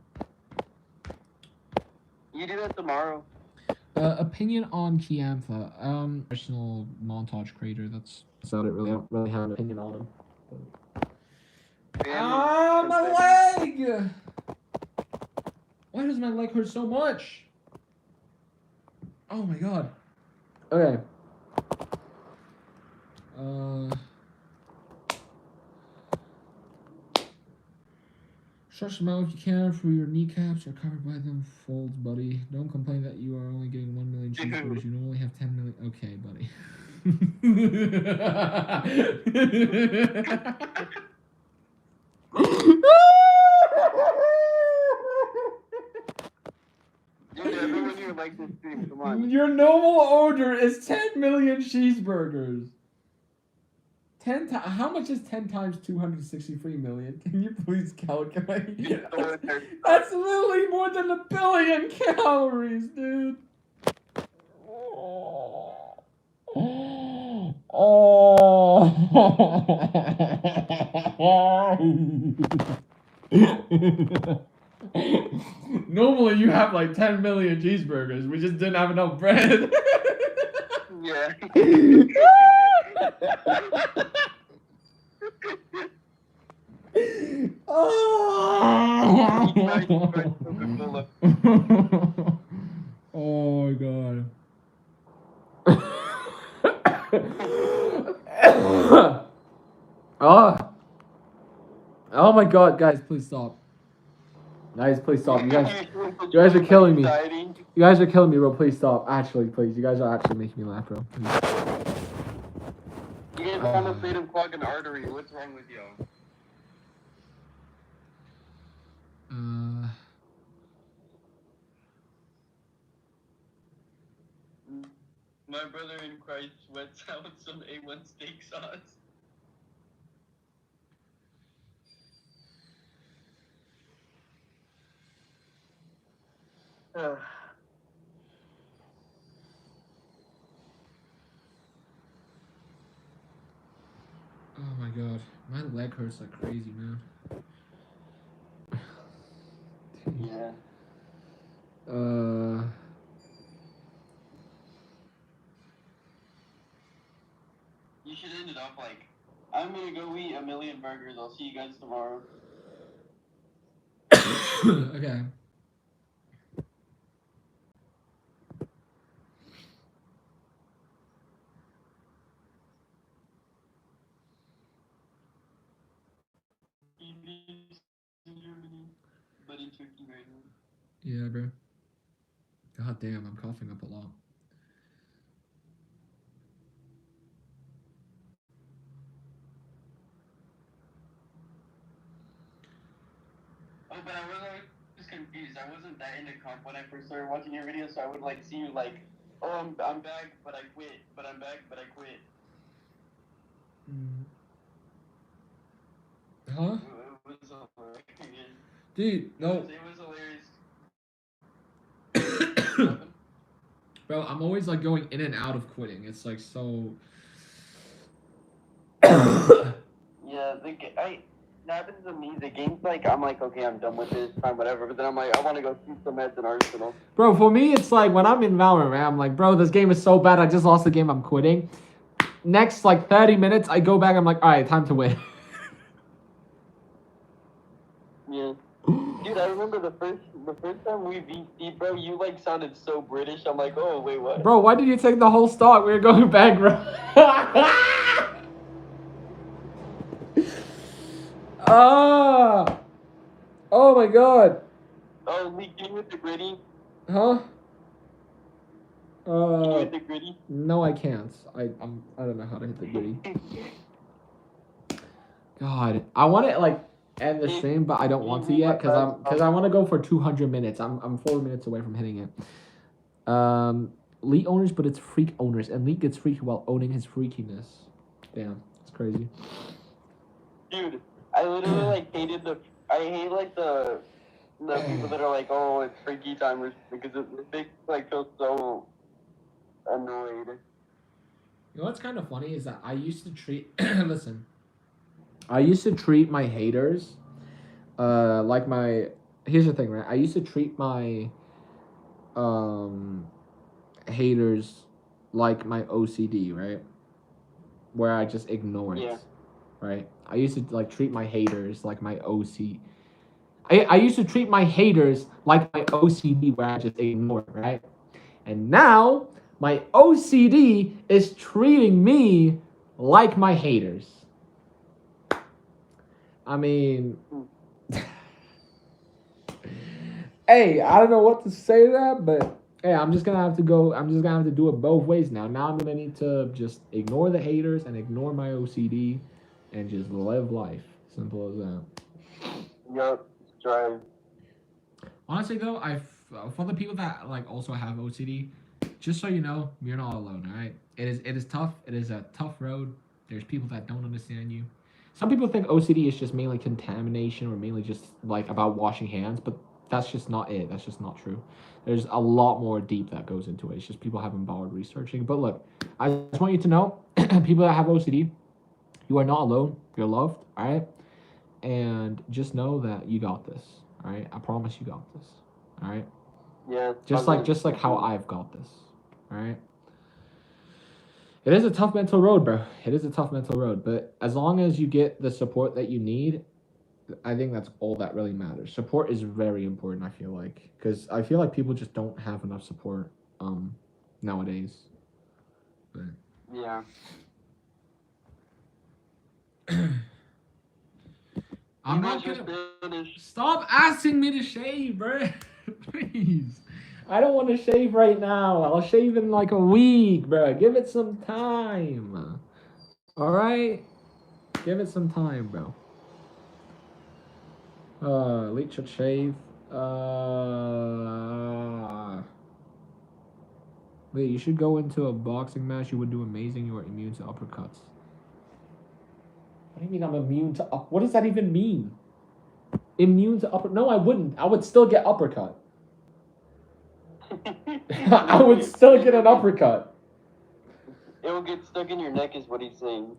You do that tomorrow. Opinion on Kiantha. Personal montage creator, that's about it really. I don't really have an opinion on him. Ah, my leg! Why does my leg hurt so much? Oh my god. Okay. Stretch them out if you can, for your kneecaps are covered by them folds, buddy. Don't complain that you are only getting 1 million cheeseburgers. You normally have 10 million. Okay, buddy. Dude, everyone here likes this stream. Come on. Your normal order is 10 million cheeseburgers. 10 times. How much is 10 times 263 million? Can you please calculate? That's literally more than 1 billion calories, dude. Normally you have like 10 million cheeseburgers. We just didn't have enough bread. Yeah. Oh my god. Oh. Oh my god, guys, please stop. Guys, please stop. You guys are killing me. You guys are killing me, bro. Please stop. Actually, please. You guys are actually making me laugh, bro. Please. You guys are almost made him clog an artery. What's wrong with y'all? My brother in Christ sweats out some A1 steak sauce. god, my leg hurts like crazy, man. Yeah. You should end it off like, I'm gonna go eat 1,000,000 burgers. I'll see you guys tomorrow. Okay. But in Turkey right now. Yeah, bro. God damn, I'm coughing up a lot. Oh, but I was always confused. I wasn't that into comp when I first started watching your videos, so I would like see you like, oh, I'm back, but I quit. But I'm back, but I quit. Huh? It was hilarious. Dude, no. It was hilarious. Bro, I'm always like going in and out of quitting. It's like so. Yeah, that happens to me. The game's like, I'm like, okay, I'm done with this, fine, whatever. But then I'm like, I want to go shoot some heads in Arsenal. Bro, for me, it's like when I'm in Valorant, man, I'm like, bro, this game is so bad. I just lost the game. I'm quitting. Next, like 30 minutes, I go back. I'm like, all right, time to win. Yeah. Dude, I remember the first time we VC, bro, you like sounded so British. I'm like, oh wait, what? Bro, why did you take the whole stock? We were going back, bro. Ah! Oh my god. Oh, Lee, can you hit the gritty? Huh? Can you hit the gritty? No, I can't. I don't know how to hit the gritty. God, I want to like end the stream, but I don't want to yet because I want to go for 200 minutes. I'm 4 minutes away from hitting it. Elite owners, but it's freak owners, and Elite gets freaky while owning his freakiness. Damn, it's crazy. Dude, I literally like hated I hate like the people that are like, oh, it's freaky timers because it makes like feel so annoyed. You know what's kind of funny is that I used to treat listen. I used to treat my haters like my here's the thing, right? I used to treat my haters like my OCD, right? Where I just ignore it. Yeah. Right? I used to like treat my haters like my I used to treat my haters like my OCD where I just ignore it, right? And now my OCD is treating me like my haters. I mean, hey, I don't know what to say to that, but hey, I'm just gonna have to do it both ways now. Now I'm gonna need to just ignore the haters and ignore my OCD and just live life. Simple as that. Yup, drive. Honestly though, for the people that like also have OCD, just so you know, you're not alone, alright? It is tough. It is a tough road. There's people that don't understand you. Some people think OCD is just mainly contamination or mainly just like about washing hands, but that's just not it. That's just not true. There's a lot more deep that goes into it. It's just people haven't bothered researching. But look, I just want you to know, people that have OCD, you are not alone. You're loved, all right? And just know that you got this, all right? I promise you got this, all right? Yeah. Just like how I've got this, all right? It is a tough mental road, bro. It is a tough mental road, but as long as you get the support that you need, I think that's all that really matters. Support is very important, I feel like, because I feel like people just don't have enough support nowadays. But Yeah. I'm not gonna stop asking me to shave, bro. Please. I don't want to shave right now. I'll shave in like a week, bro. Give it some time. All right? Give it some time, bro. Elite should shave. Wait, you should go into a boxing match. You would do amazing. You are immune to uppercuts. What do you mean I'm immune to what does that even mean? Immune to upper? No, I wouldn't. I would still get uppercut. I would still get an uppercut. It will get stuck in your neck, is what he's saying.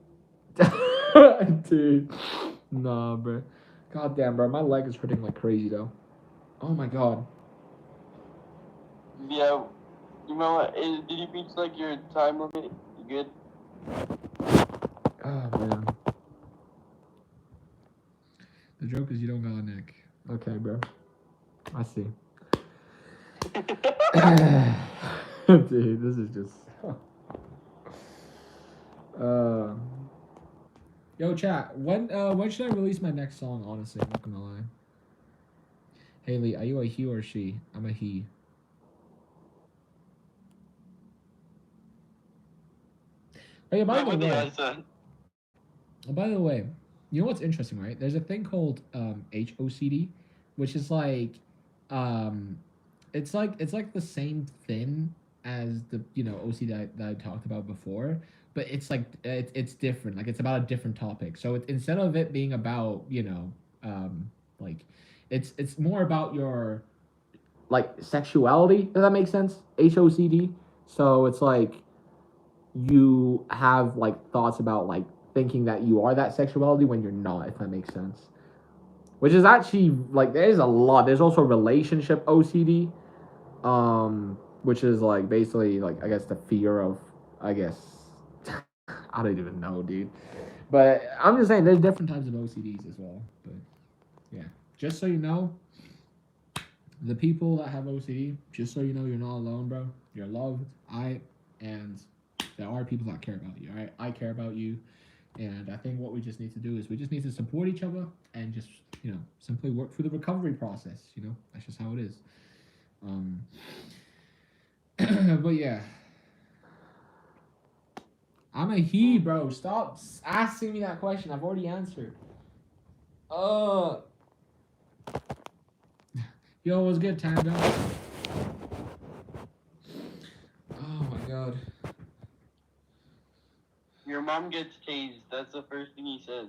Dude. Nah, bro. God damn, bro. My leg is hurting like crazy, though. Oh my god. Yeah. You know what? Did you reach like your time limit? You good? Oh, man. The joke is you don't got a neck. Okay, bro. I see. Dude, this is just. Yo, chat. When should I release my next song? Honestly, I'm not gonna lie. Haley, are you a he or a she? I'm a he. Oh yeah, by the way. By the way, you know what's interesting, right? There's a thing called HOCD, which is like, um, it's like the same thing as the OCD that I talked about before, but it's like it's different. Like it's about a different topic. So instead of it being about like it's more about your like sexuality. Does that make sense? HOCD. So it's like you have like thoughts about like thinking that you are that sexuality when you're not, if that makes sense. Which is actually like there's a lot. There's also relationship OCD, which is like basically like I guess the fear of I guess I don't even know, dude. But I'm just saying there's different types of OCDs as well. But yeah, just so you know, the people that have OCD, just so you know, you're not alone, bro. You're loved. And there are people that care about you. All right, I care about you, and I think what we just need to do is we just need to support each other and just simply work through the recovery process. That's just how it is. But yeah, I'm a he, bro. Stop asking me that question. I've already answered. Yo, what's good, Tango? Oh my god. Your mom gets tased. That's the first thing he said.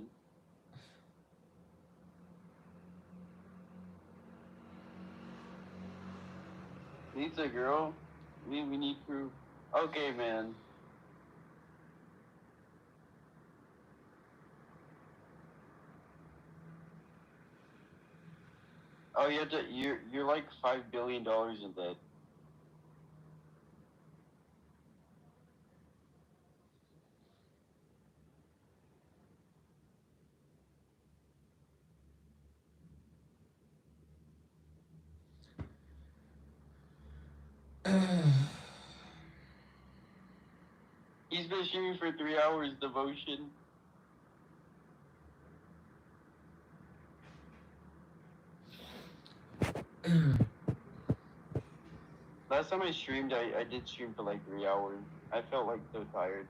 Needs a girl? We need proof. Okay, man. Oh, you're like $5 billion in debt. He's been streaming for 3 hours, devotion. Last time I streamed, I did stream for like 3 hours. I felt like so tired.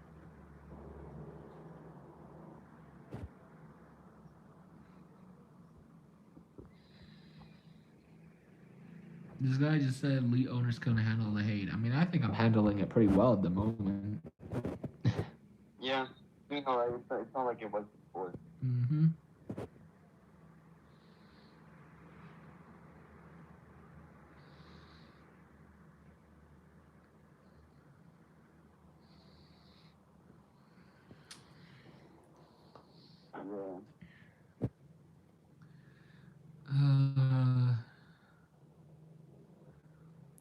This guy just said elite owners couldn't handle the hate. I mean, I think I'm handling it pretty well at the moment. Yeah, it's not like it was before. Mm-hmm.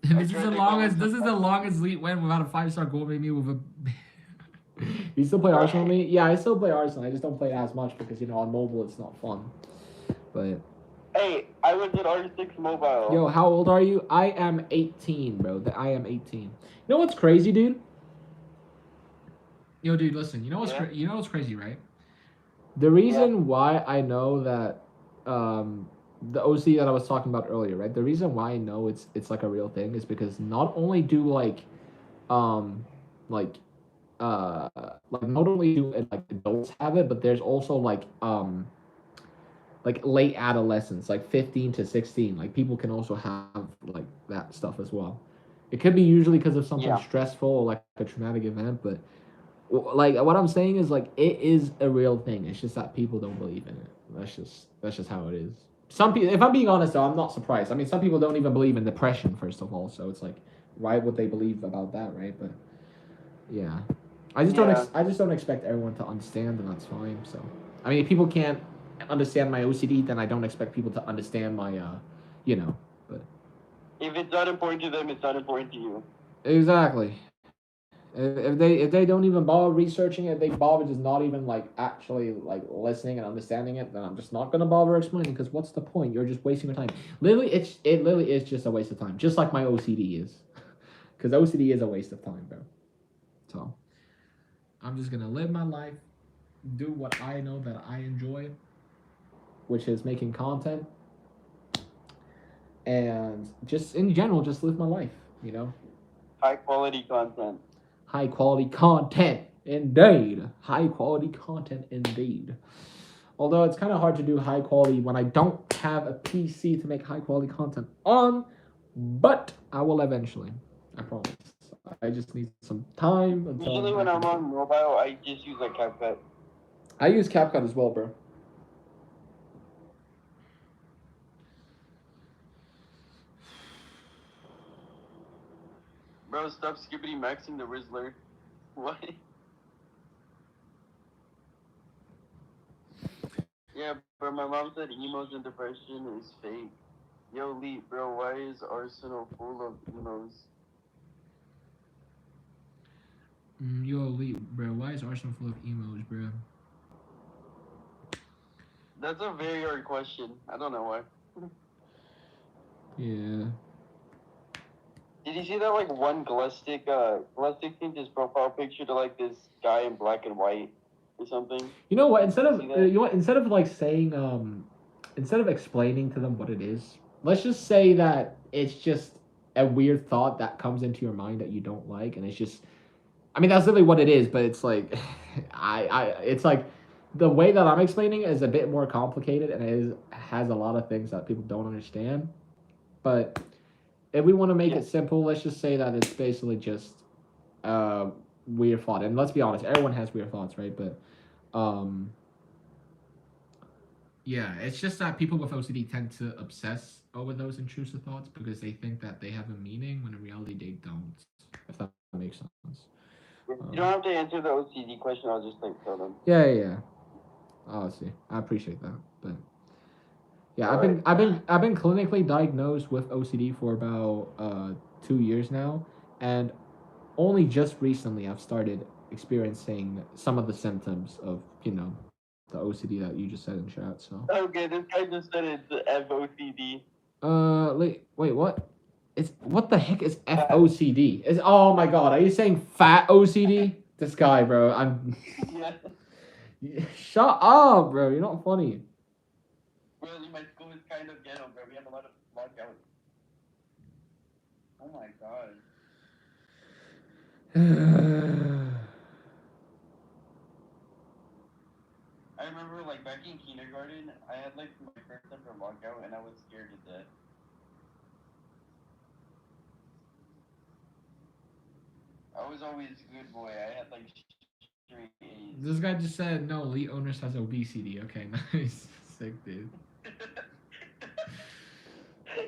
Yeah. This is the longest elite win without a 5-star goal maybe with a. You still play Arsenal with me? Yeah, I still play Arsenal. I just don't play as much because on mobile it's not fun. But hey, I was at R6 Mobile. Yo, how old are you? I am 18, bro. I am 18. You know what's crazy, dude? Yo, dude, listen. You know what's crazy, right? The reason why I know that the OC that I was talking about earlier, right? The reason why I know it's like a real thing is because not only do like like not only do like adults have it, but there's also like late adolescence, like 15 to 16. Like people can also have like that stuff as well. It could be usually because of something stressful or like a traumatic event, but like what I'm saying is like it is a real thing. It's just that people don't believe in it. That's just how it is. Some people, if I'm being honest though, I'm not surprised. I mean, some people don't even believe in depression first of all, so it's like why would they believe about that, right? But yeah. I just don't expect everyone to understand, and that's fine. So, I mean, if people can't understand my OCD, then I don't expect people to understand my, you know. But If it's not important to them, it's not important to you. exactly. If they don't even bother researching it, they bother just not even like actually like listening and understanding it, then I'm just not gonna bother explaining because what's the point? You're just wasting your time. Literally, it literally is just a waste of time, just like my OCD is, because OCD is a waste of time, bro. So I'm just gonna live my life, do what I know that I enjoy, which is making content, and just in general, just live my life. You know, High quality content. high quality content, indeed. High quality content, indeed. Although it's kind of hard to do high quality when I don't have a PC to make high quality content on, but I will eventually. I promise. I just need some time until. Usually when I'm on mobile, I just use like CapCut. I use CapCut as well, bro. Bro, stop skippity maxing the Rizzler. What? Yeah, bro, my mom said emos and depression is fake. Yo, Lee, bro, why is Arsenal full of emos? Yo, elite, bro. Why is Arsenal full of emos, bro? That's a very hard question. I don't know why. Yeah. Did you see that like one Glustic changed his profile picture to like this guy in black and white or something? You know what? Instead You of see that? you know what? Instead of like saying instead of explaining to them what it is, let's just say that it's just a weird thought that comes into your mind that you don't like, and it's just. I mean, that's literally what it is, but it's like, it's like the way that I'm explaining it is a bit more complicated, and has a lot of things that people don't understand. But if we want to make it simple, let's just say that it's basically just weird thought. And let's be honest, everyone has weird thoughts, right? But yeah, it's just that people with OCD tend to obsess over those intrusive thoughts because they think that they have a meaning when in reality they don't. If that makes sense. You don't have to answer the OCD question. I'll just like tell them. Yeah. Oh, I see. I appreciate that, but yeah, I've been clinically diagnosed with OCD for about 2 years now, and only just recently I've started experiencing some of the symptoms of the OCD that you just said in chat. So Okay, this guy just said it's FOCD. wait, what? It's what the heck is FOCD? Is oh my god, are you saying fat OCD? This guy, bro, I'm. Yeah. Shut up, bro. You're not funny. Really, my school is kind of ghetto, bro. We have a lot of lockouts. Oh my god. I remember, like, back in kindergarten, I had, like, my first ever lockout, and I was scared to death. I was always a good boy. I had, like, straight A's. This guy just said no. Elite owners has obesity. Okay, nice, sick dude.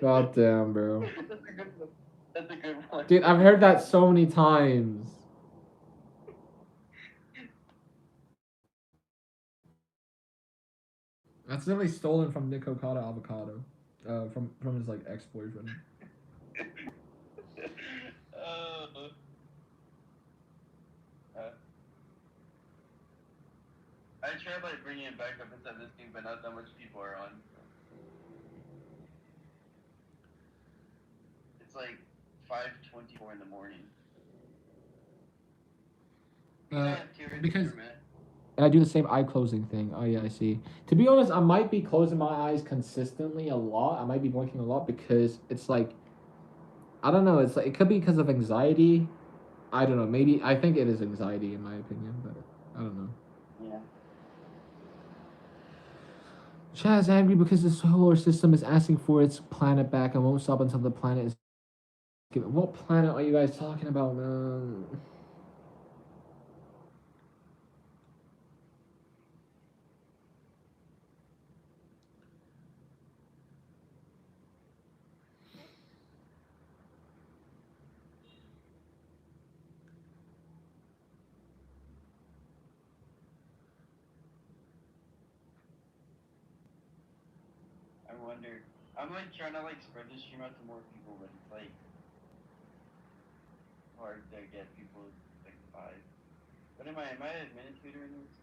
God damn, bro. That's a good one. Dude, I've heard that so many times. That's literally stolen from Nick Okada Avocado, from his like ex-boyfriend. I tried like bringing it back up inside this thing, but not that much people are on. It's like 5:24 in the morning. Because and I do the same eye closing thing. Oh yeah, I see. To be honest, I might be closing my eyes consistently a lot. I might be blinking a lot because it's like I don't know. It's like it could be because of anxiety. I don't know. Maybe I think it is anxiety in my opinion, but I don't know. Yeah. Chad's angry because the solar system is asking for its planet back and won't stop until the planet is given. What planet are you guys talking about, man? wonder. I'm like trying to like spread this stream out to more people, but it's like hard to get people like 5. What am I? Am I an administrator in this?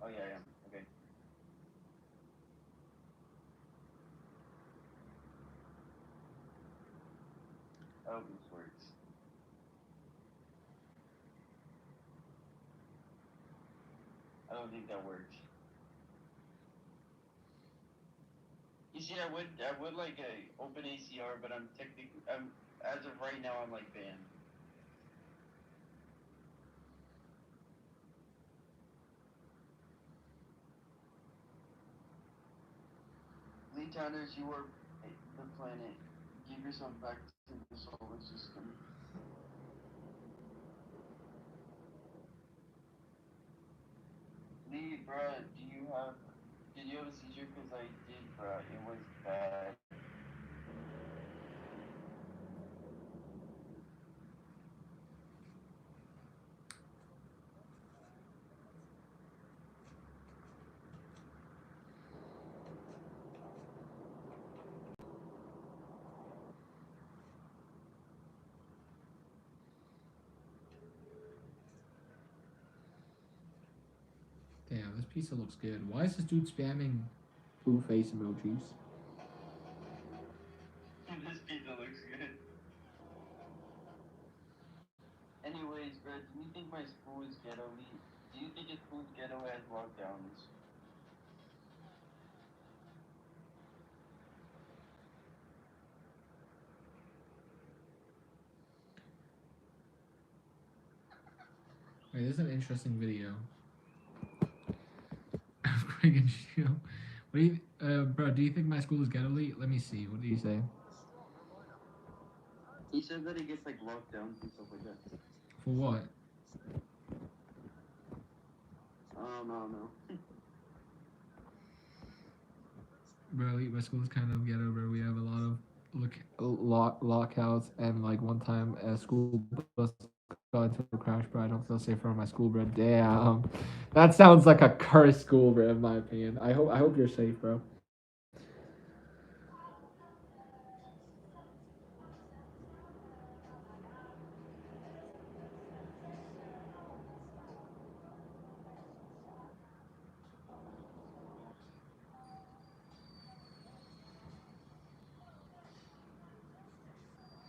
Oh yeah, I am. Okay. I hope this works. I don't think that works. You see, I would like open ACR, but I'm as of right now, I'm like banned. Lee Towners, you are the planet. Give yourself back to the solar system. Lee, bruh, did you have a seizure? Cause I did, bruh. It was bad. Damn, this pizza looks good. Why is this dude spamming blue face emojis? This pizza looks good. Anyways, bruh, do you think my school is ghetto, Lee? Do you think your school's ghetto as lockdowns? Wait, this is an interesting video. Craig and Shield. What do you, bro? Do you think my school is ghetto? Let me see. What did he say? He said that he gets like lockdowns and stuff like that. For what? I don't know. Bro, my school is kind of ghetto, bro. We have a lot of lockouts, and like one time a school bus got into a crash, bro. I don't feel safe around my school, bro. Damn, that sounds like a cursed school, bro. In my opinion, I hope you're safe, bro.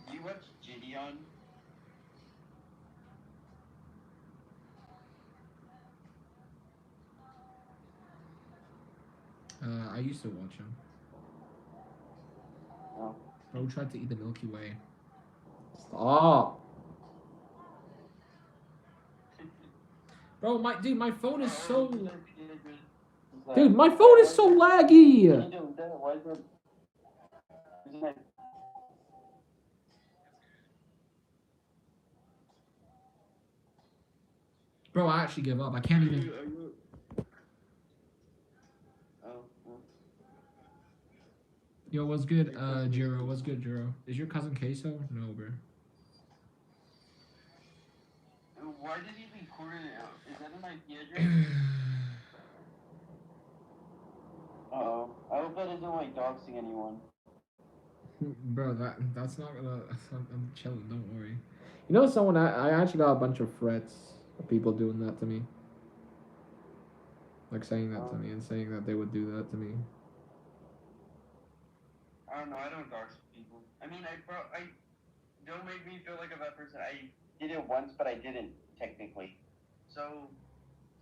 Do you watch Gideon? I used to watch him. No. Bro tried to eat the Milky Way. Stop. Bro, my phone is so. Dude, my phone is so laggy. Bro, I actually give up. I can't even. Yo, what's good, Jiro? What's good, Jiro? Is your cousin Queso? No, bro. Why did he record it? Is that an IP address? Uh-oh. I hope that isn't like doxing anyone. Bro, that's not gonna. I'm chilling. Don't worry. You know, someone I actually got a bunch of threats of people doing that to me. Like saying that to me and saying that they would do that to me. I don't know. I don't dox people. I mean, I don't make me feel like a bad person. I did it once, but I didn't technically. So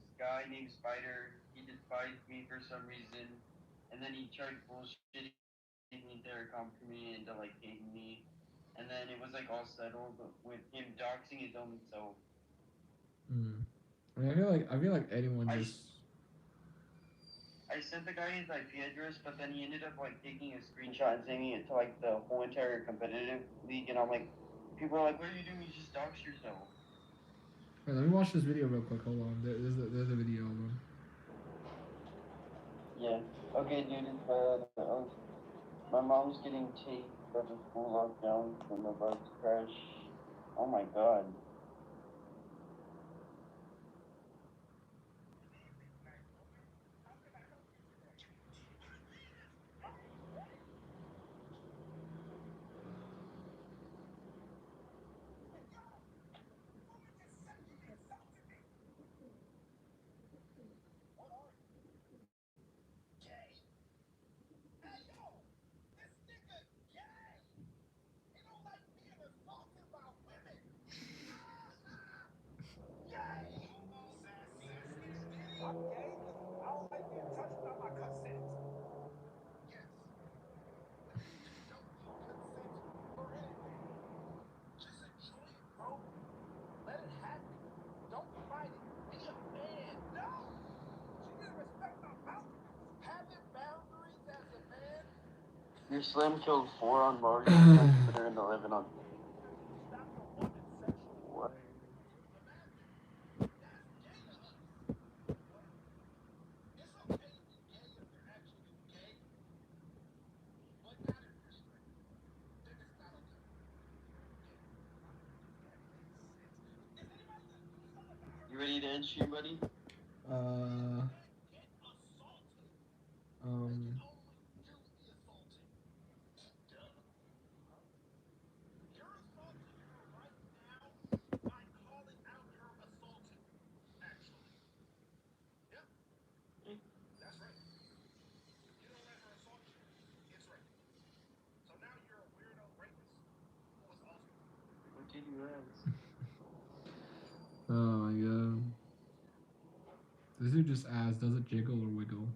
this guy named Spider, he despised me for some reason, and then he tried bullshitting the entire company into like hating me, and then it was like all settled with him doxing his own self. I mean, I feel like anyone just. I sent the guy his IP address, but then he ended up like taking a screenshot and sending it to like the whole entire competitive league, and I'm like, people are like, "What are you doing? You just doxed yourself." Wait, let me watch this video real quick. Hold on. There's a video. Hold on. Yeah. Okay, dude. My mom's getting taped for the school lockdown from the bus crash. Oh my god. Your slam killed 4 on Mario, considering 11 on. What? You ready to end stream, buddy? Um. What did you ask? Oh my god. This dude just asked, does it jiggle or wiggle?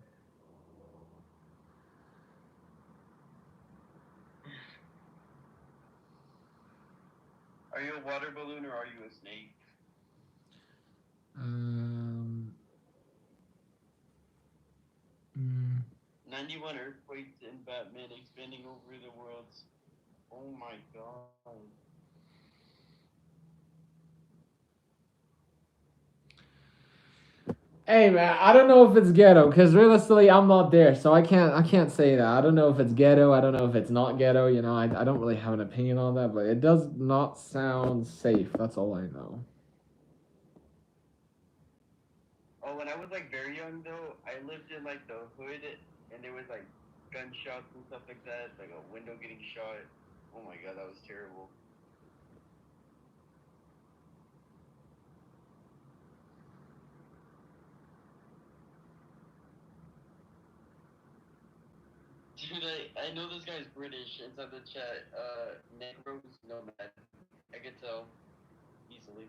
Are you a water balloon or are you a snake? Um. Mm, 91 earthquakes in Batman expanding over the world. Oh my god. Hey man, I don't know if it's ghetto because realistically I'm not there, so I can't say that. I don't know if it's ghetto. I don't know if it's not ghetto. You know, I don't really have an opinion on that, but it does not sound safe. That's all I know. Oh, when I was like very young though, I lived in like the hood and there was like gunshots and stuff like that, like a window getting shot. Oh my god, that was terrible. Dude, I know this guy's British inside the chat. Negroes nomad. I could tell easily.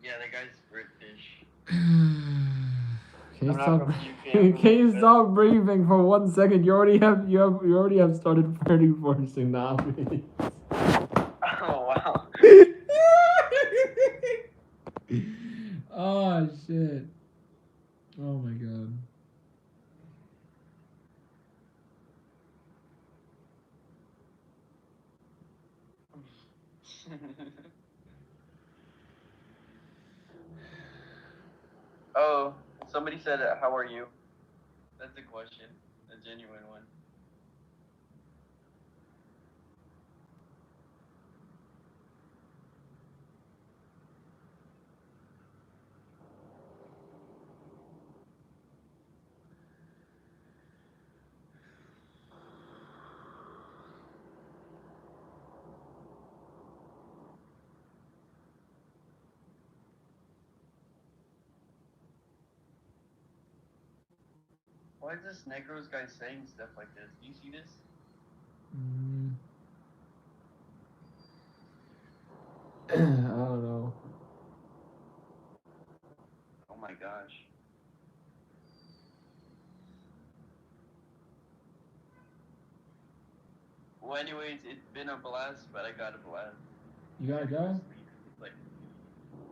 Yeah, the guy's British. Can you I'm not stop? from the UK, Can I'm from you the stop breathing for 1 second? You already have started pretty for tsunamis. Oh wow. Oh shit. Oh my god. Oh, somebody said, "How are you?" That's a question, a genuine one. Why is this Negros guy saying stuff like this? Do you see this? Mm. I don't know. Oh my gosh. Well, anyways, it's been a blast, but I got a blast. You gotta go? It's like,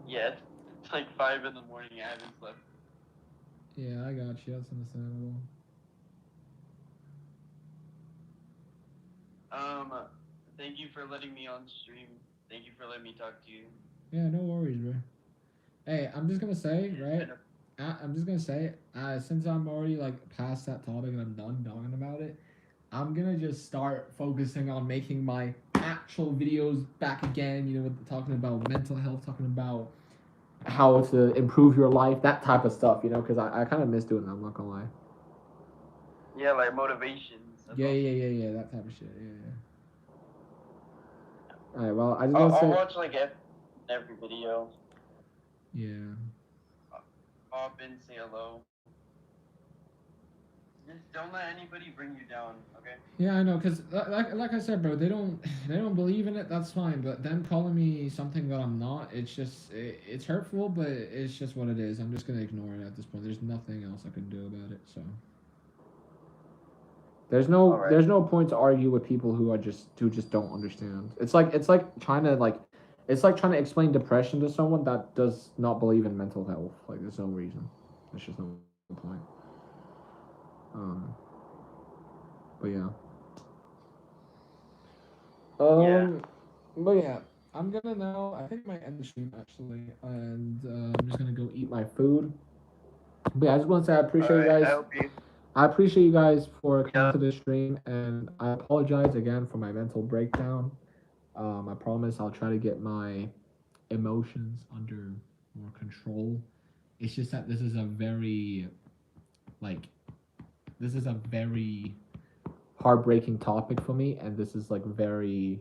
yeah, it's like 5 in the morning. I haven't slept. Yeah, I got you. That's understandable. Thank you for letting me on stream. Thank you for letting me talk to you. Yeah, no worries, bro. Hey, I'm just gonna say, It's right? been I'm just gonna say, since I'm already like past that topic and I'm done talking about it, I'm gonna just start focusing on making my actual videos back again. You know, talking about mental health, talking about how to improve your life, that type of stuff. You know, because I kind of miss doing that. I'm not gonna lie. yeah, like motivations. That's Yeah, awesome. yeah, that type of shit. Yeah. All right. Well, I just I'll gotta say, watch like every video. yeah. Hop in, say hello. Just don't let anybody bring you down, okay? Yeah, I know, cause like I said, bro, they don't believe in it. That's fine, but them calling me something that I'm not, it's just it's hurtful, but it's just what it is. I'm just gonna ignore it at this point. There's nothing else I can do about it. So Alright. there's no point to argue with people who just don't understand. It's like trying to explain depression to someone that does not believe in mental health. Like there's no reason. There's just no point. Um, but yeah. Yeah. But yeah, I'm gonna now. I think I might end the stream actually, and I'm just gonna go eat my food. But yeah, I just want to say I appreciate you Alright. I guys. hope you. I appreciate you guys for coming Yeah. to the stream, and I apologize again for my mental breakdown. I promise I'll try to get my emotions under more control. It's just that like this is a very heartbreaking topic for me, and this is like very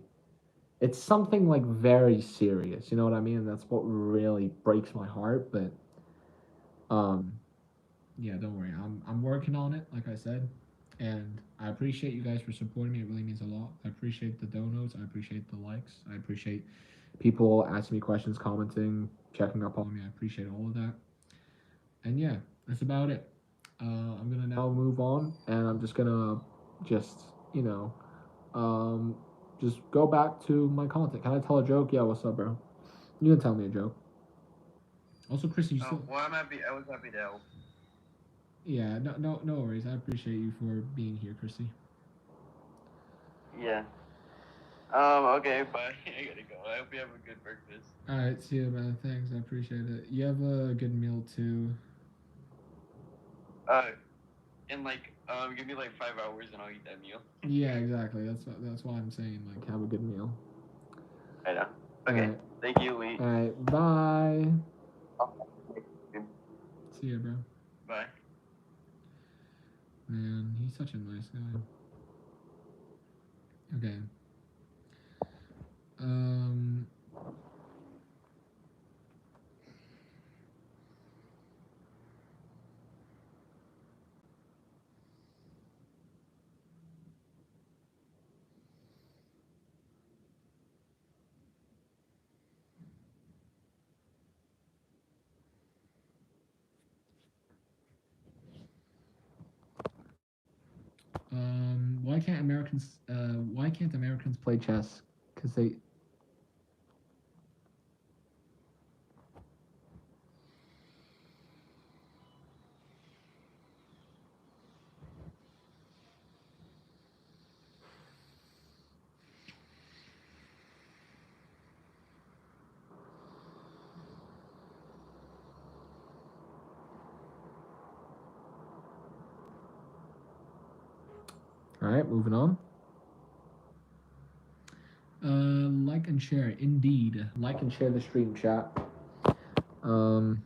it's something like very serious. You know what I mean? That's what really breaks my heart. But um, yeah, don't worry. I'm working on it, like I said, and I appreciate you guys for supporting me. It really means a lot. I appreciate the donos. I appreciate the likes. I appreciate people asking me questions, commenting, checking up on me. I appreciate all of that. And yeah, that's about it. I'm gonna now move on, and I'm just gonna just you know um, just go back to my content. Can I tell a joke? Yeah, what's up, bro? You can tell me a joke. Also, Chrissy, you still? Well, I'm happy. I was happy to help. Yeah, no worries. I appreciate you for being here, Chrissy. Yeah. Okay, bye. I gotta go. I hope you have a good breakfast. All right, see you, man. Thanks, I appreciate it. You have a good meal too. Uh, in like, give me like 5 hours and I'll eat that meal. Yeah, exactly. That's why I'm saying like have a good meal. I know. Okay. Alright. Thank you, Lee. All right, bye. Okay. See you, bro. Bye. Man, he's such a nice guy. Okay. Um. Why can't Americans play chess? Because they. All right, moving on. Like and share. Indeed, like and share the stream chat. Um.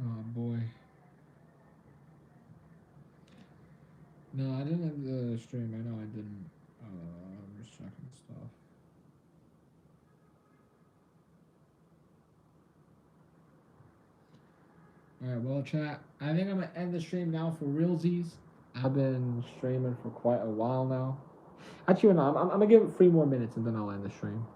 Oh boy. No, I didn't end the stream. I know I didn't. I'm just checking stuff. Alright, well, chat. I think I'm gonna end the stream now for realsies. I've been streaming for quite a while now. Actually, no, I'm gonna give it 3 more minutes and then I'll end the stream.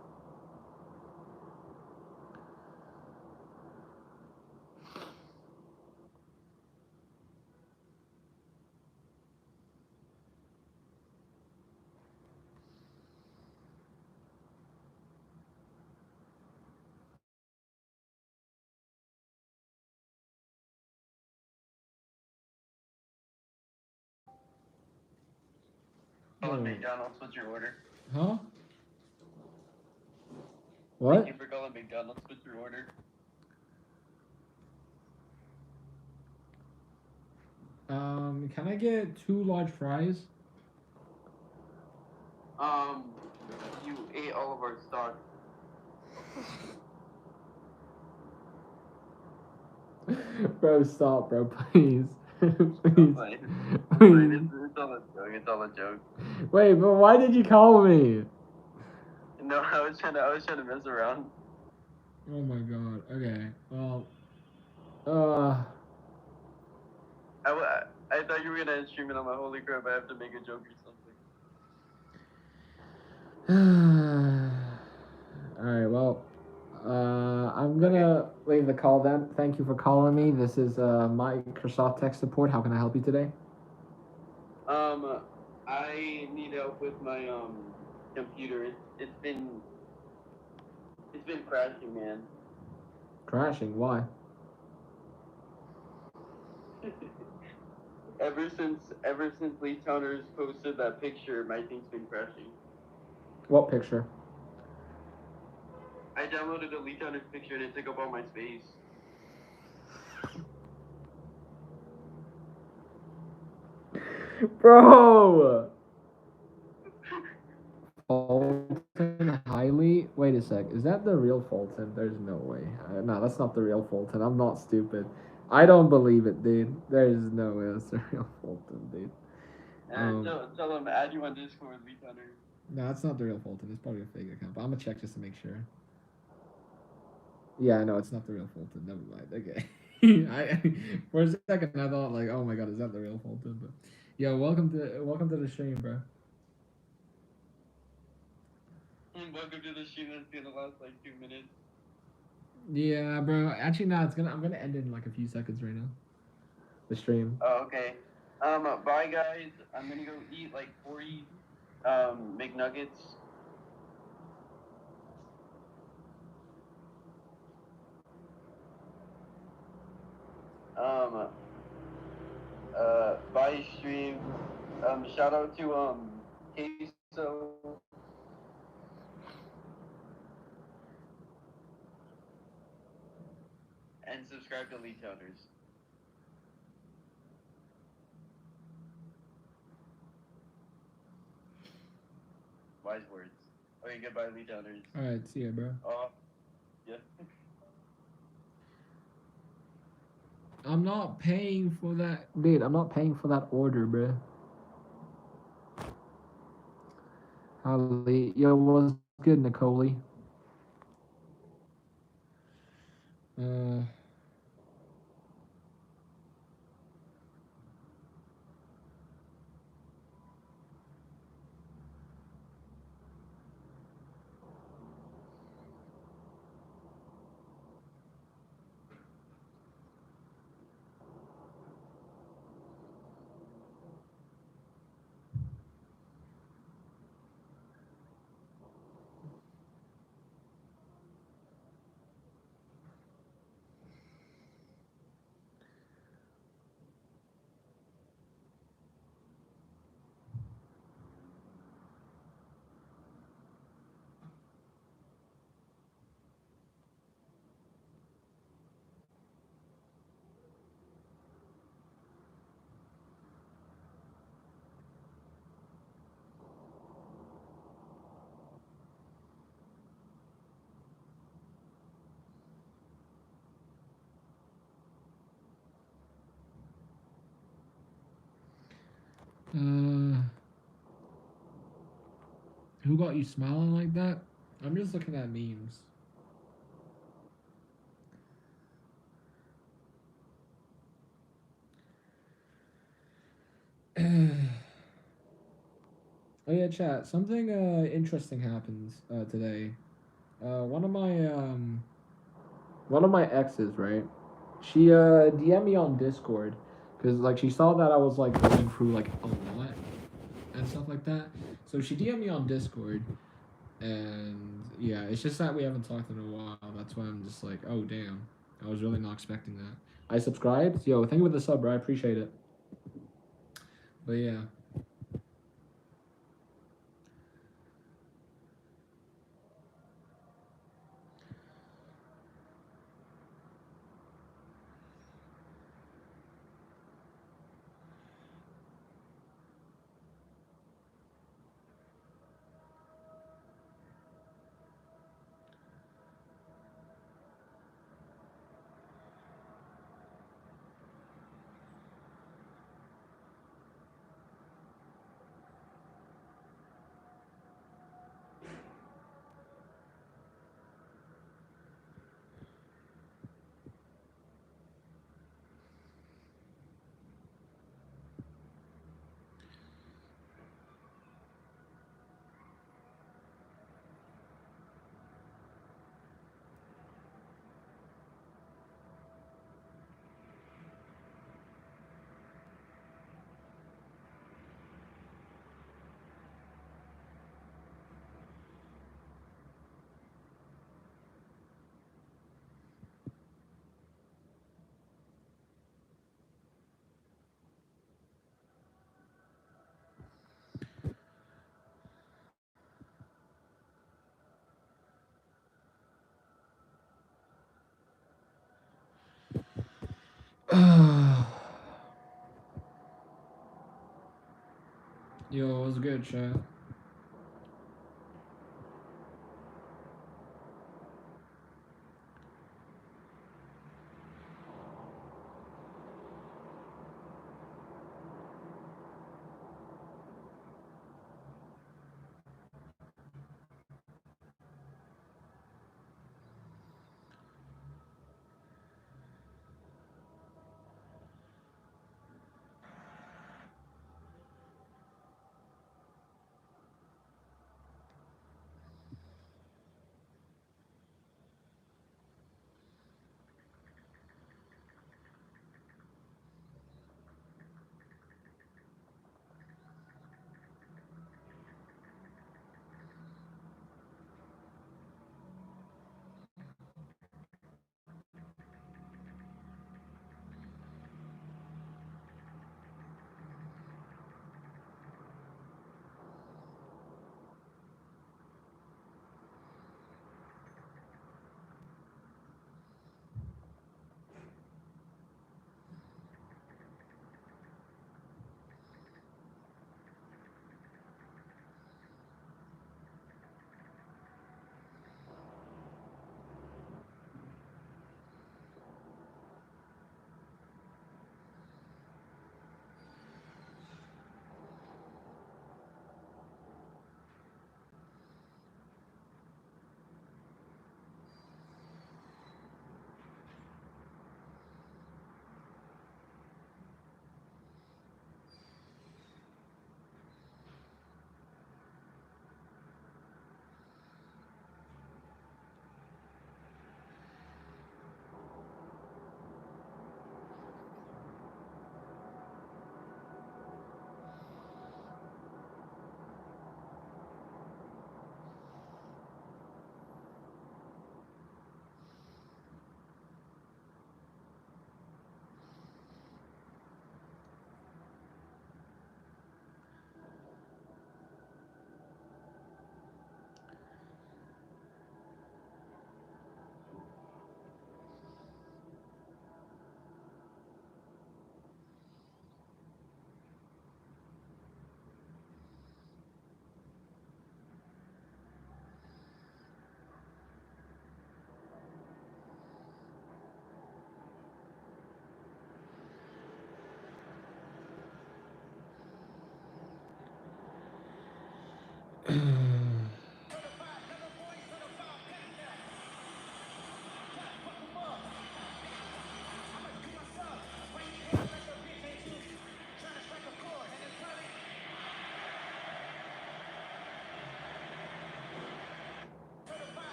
Calling McDonald's, what's your order? Huh? What? Thank you for calling McDonald's, what's your order? Can I get 2 large fries? You ate all of our stock. Bro, stop, bro, please. Please. Fine. Please. It's all a joke, it's all a joke. Wait, but why did you call me? No, I was trying to mess around. Oh my god. Okay. Well. I thought you were gonna end streaming on my holy crap, I have to make a joke or something. Alright, well. I'm gonna leave the call then. Thank you for calling me. This is Microsoft Tech Support. How can I help you today? I need help with my computer. It's been crashing, man. Crashing? Why? Ever since Lee Towner's posted that picture, my thing's been crashing. What picture? I downloaded a Lee Towner's picture and it took up all my space. Bro! Fulton Hiley? Wait a sec. Is that the real Fulton? There's no way. No, that's not the real Fulton. I'm not stupid. I don't believe it, dude. There's no way that's the real Fulton, dude. Tell them add you on Discord, Lee Towner. No, that's not the real Fulton. It's probably a fake account. But I'm gonna check just to make sure. Yeah, I know it's not the real Fulton. Never mind. Okay. For a second I thought like, oh my god, is that the real Fulton? But yeah, welcome to the stream, bro. Welcome to the stream that's gonna last like 2 minutes. Yeah, bro. Actually, no. I'm gonna end it in like a few seconds right now. The stream. Oh, okay. Bye guys. I'm gonna go eat like 40 McNuggets. Bye stream. Shout out to Queso. And subscribe to Lee Towners. Wise words. Okay, goodbye, Lee Towners. Alright, see ya, bro. Yeah. I'm not paying for that. Dude, I'm not paying for that order, bro. Holly, yo, what's good, Nicole? Uh. Uh, who got you smiling like that? I'm just looking at memes. Oh yeah, chat. Something interesting happens today. One of my exes, right? She DM'd me on Discord because like she saw that I was like going through like a lot and stuff like that. So she DM'd me on Discord, and yeah, it's just that we haven't talked in a while. That's why I'm just like, oh damn, I was really not expecting that. I subscribed. Yo, thank you for the sub, bro. I appreciate it. But yeah. Yo, it was good, chat.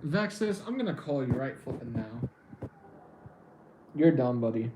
Vexus, I'm gonna call you right flipping now. You're dumb, buddy.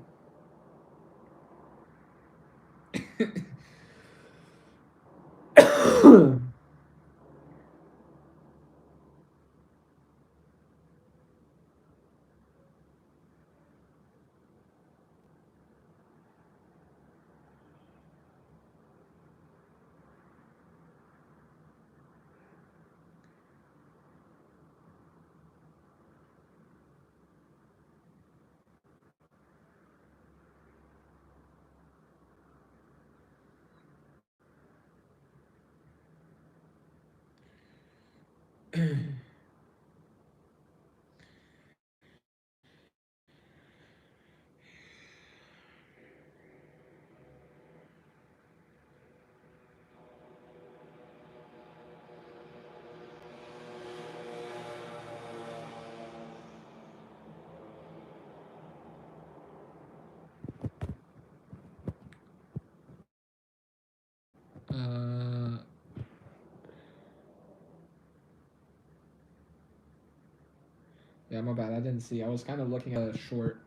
Yeah, my bad. I didn't see. I was kind of looking at a short.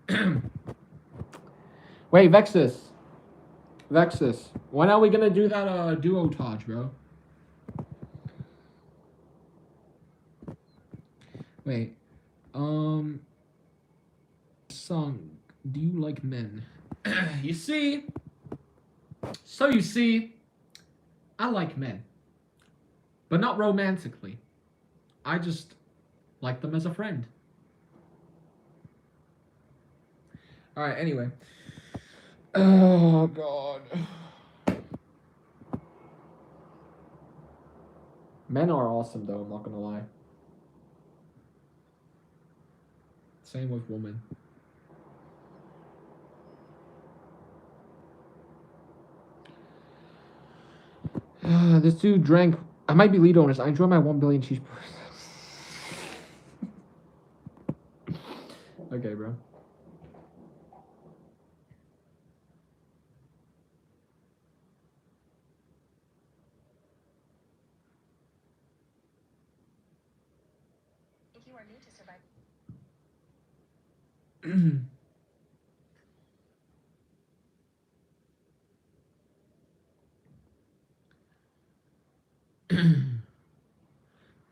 Wait, Vexus. Vexus. When are we gonna do that duo Taj, bro? Wait. Song. Do you like men? You see? So you see, I like men. But not romantically. I just like them as a friend. Alright, anyway. Oh, God. Men are awesome, though, I'm not gonna lie. Same with women. This dude drank. I might be lead owners. I enjoy my 1 billion cheeseburgers. Okay, bro. If you are new to survive.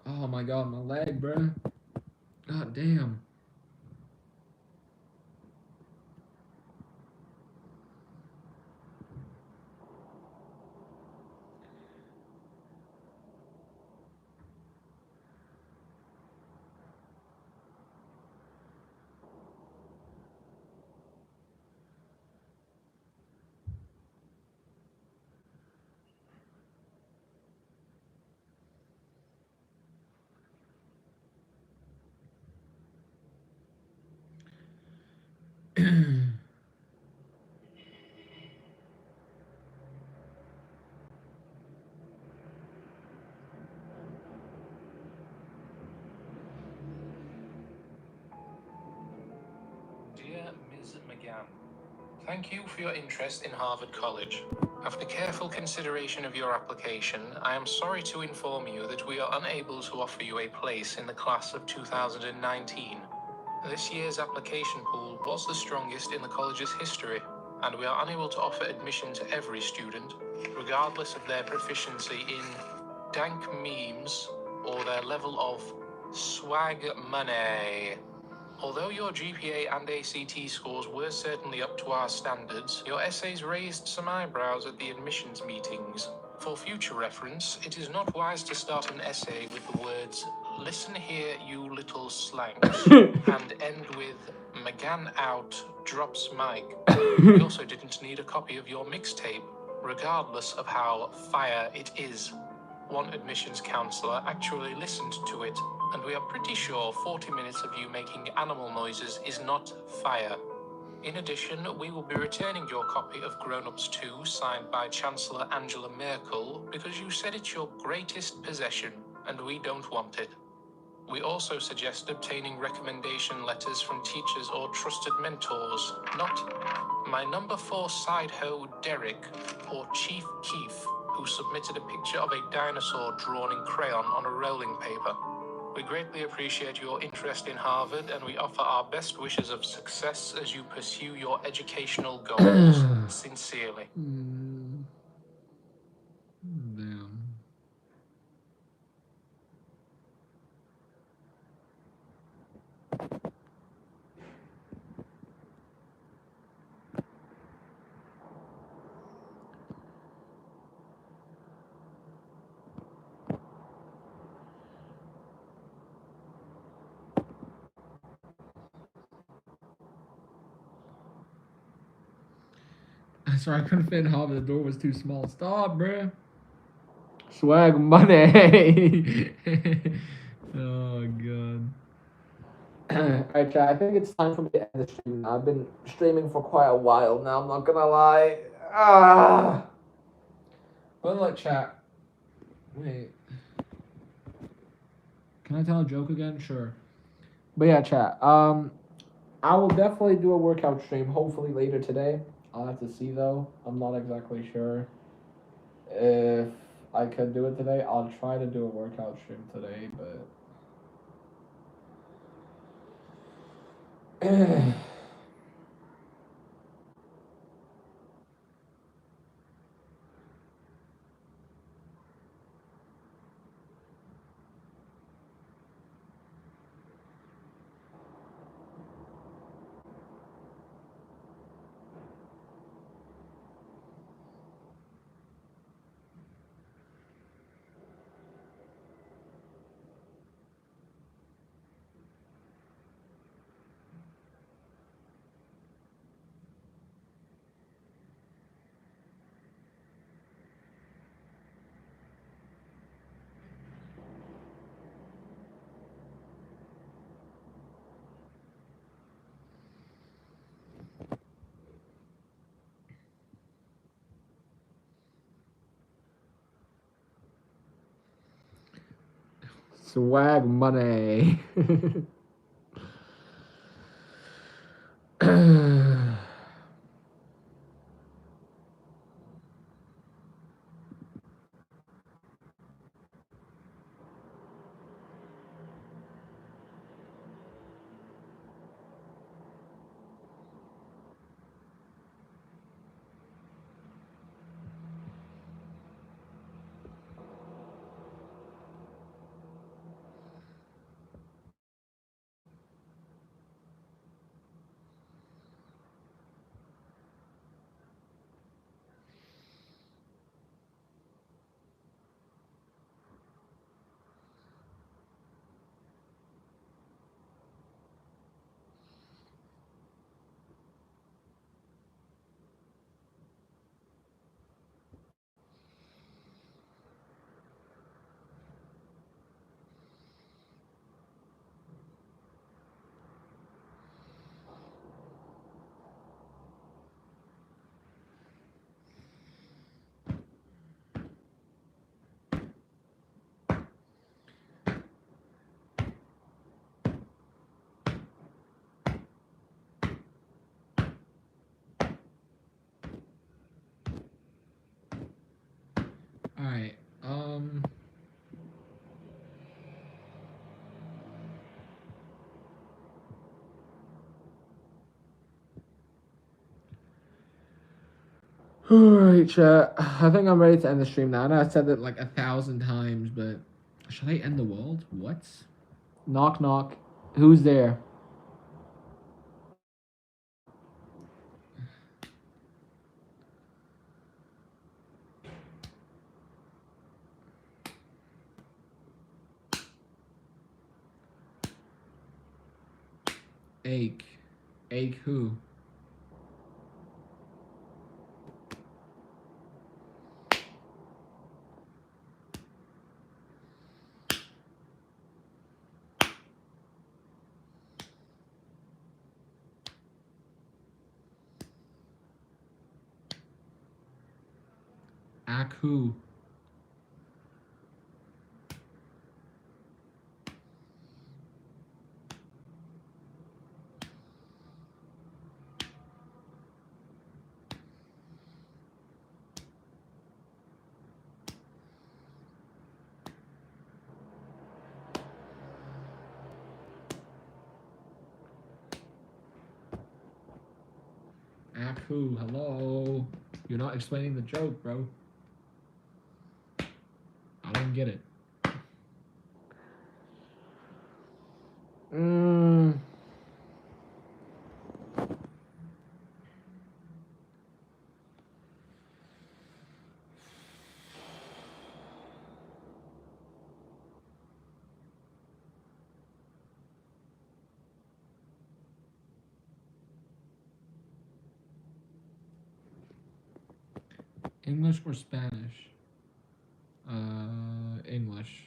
Oh my god, my leg, bro. God damn. Dear Ms. McGann, thank you for your interest in Harvard College. After careful consideration of your application, I am sorry to inform you that we are unable to offer you a place in the class of 2019. This year's application pool was the strongest in the college's history, and we are unable to offer admission to every student, regardless of their proficiency in dank memes or their level of swag money. Although your GPA and ACT scores were certainly up to our standards, your essays raised some eyebrows at the admissions meetings. For future reference, it is not wise to start an essay with the words listen here, you little slangs, and end with McGann out, drops mic. We also didn't need a copy of your mixtape, regardless of how fire it is. One admissions counselor actually listened to it, and we are pretty sure 40 minutes of you making animal noises is not fire. In addition, we will be returning your copy of Grown Ups 2 signed by Chancellor Angela Merkel because you said it's your greatest possession, and we don't want it. We also suggest obtaining recommendation letters from teachers or trusted mentors, not my number 4 side hoe Derek or Chief Keef, who submitted a picture of a dinosaur drawn in crayon on a rolling paper. We greatly appreciate your interest in Harvard, and we offer our best wishes of success as you pursue your educational goals. Sincerely. Damn. Sorry, I couldn't fit in Harvard. The door was too small. Stop, bruh. Swag money. Oh god. Alright, chat. I think it's time for me to end the stream now. I've been streaming for quite a while now. I'm not gonna lie. But look, chat. Wait. Can I tell a joke again? Sure. But yeah, chat. I will definitely do a workout stream. Hopefully later today. I'll have to see though. I'm not exactly sure if I could do it today. I'll try to do a workout stream today, but swag money. Alright, Alright, chat. I think I'm ready to end the stream now. I know I said it like 1,000 times, but should I end the world? What? Knock knock. Who's there? Ache. Ache who? Ack who? Ack who? Hello? You're not explaining the joke, bro. I don't get it. English or Spanish? English.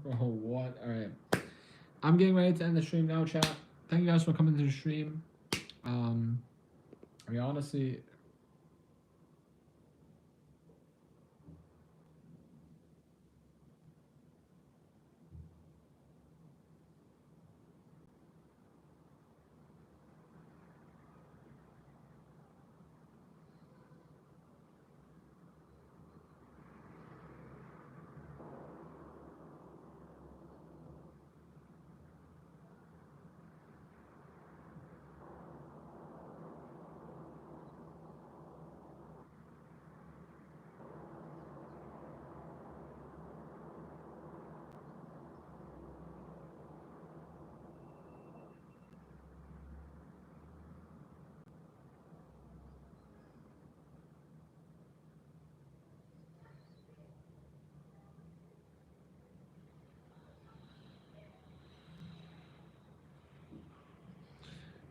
Bro, what? Alright. I'm getting ready to end the stream now, chat. Thank you guys for coming to the stream. I mean, honestly,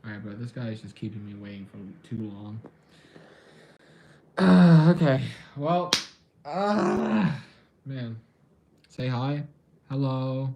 alright, bro, this guy is just keeping me waiting for too long. Okay, well, man, say hi, hello.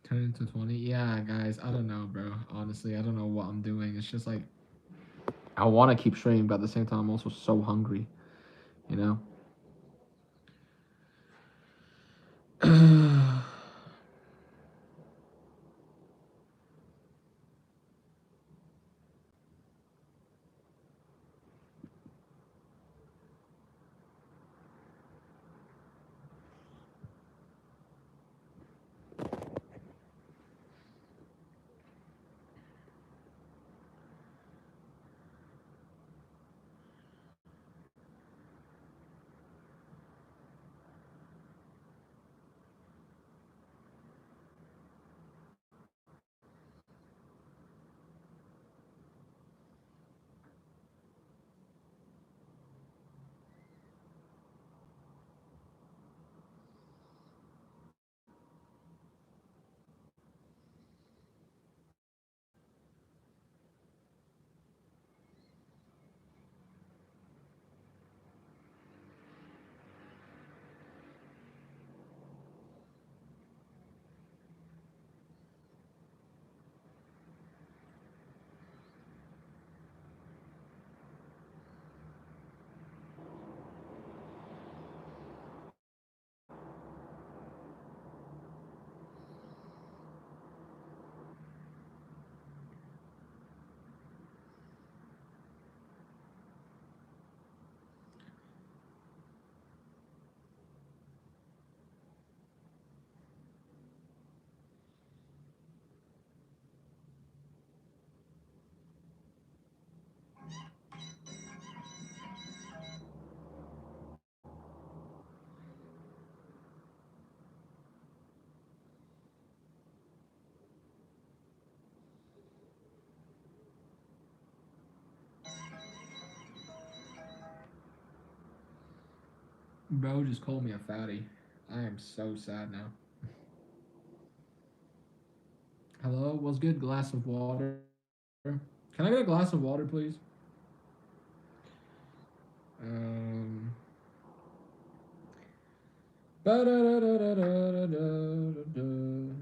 10 to 20. Yeah, guys, I don't know, bro. Honestly, I don't know what I'm doing. It's just like I want to keep streaming, but at the same time, I'm also so hungry. You know. Bro just called me a fatty. I am so sad now. Hello, what's good? Glass of water. Can I get a glass of water, please? Um. Ba-da-da-da-da-da-da-da.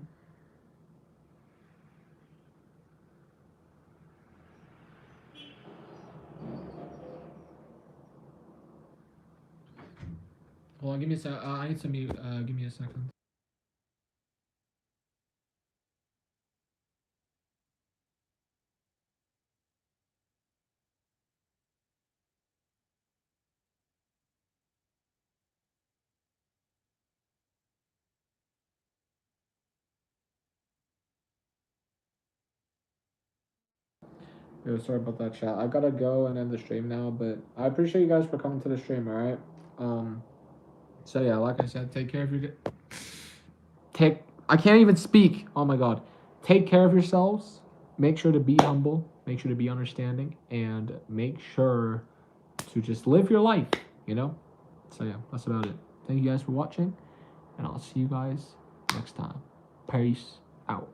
Hold on, give me a sec. I need to mute. Give me a second. Yo, sorry about that, chat. I gotta go and end the stream now, but I appreciate you guys for coming to the stream. All right. So yeah, like I said, take care of your. Take. I can't even speak. Oh my god. Take care of yourselves. Make sure to be humble. Make sure to be understanding, and make sure to just live your life. You know. So yeah, that's about it. Thank you guys for watching, and I'll see you guys next time. Peace out.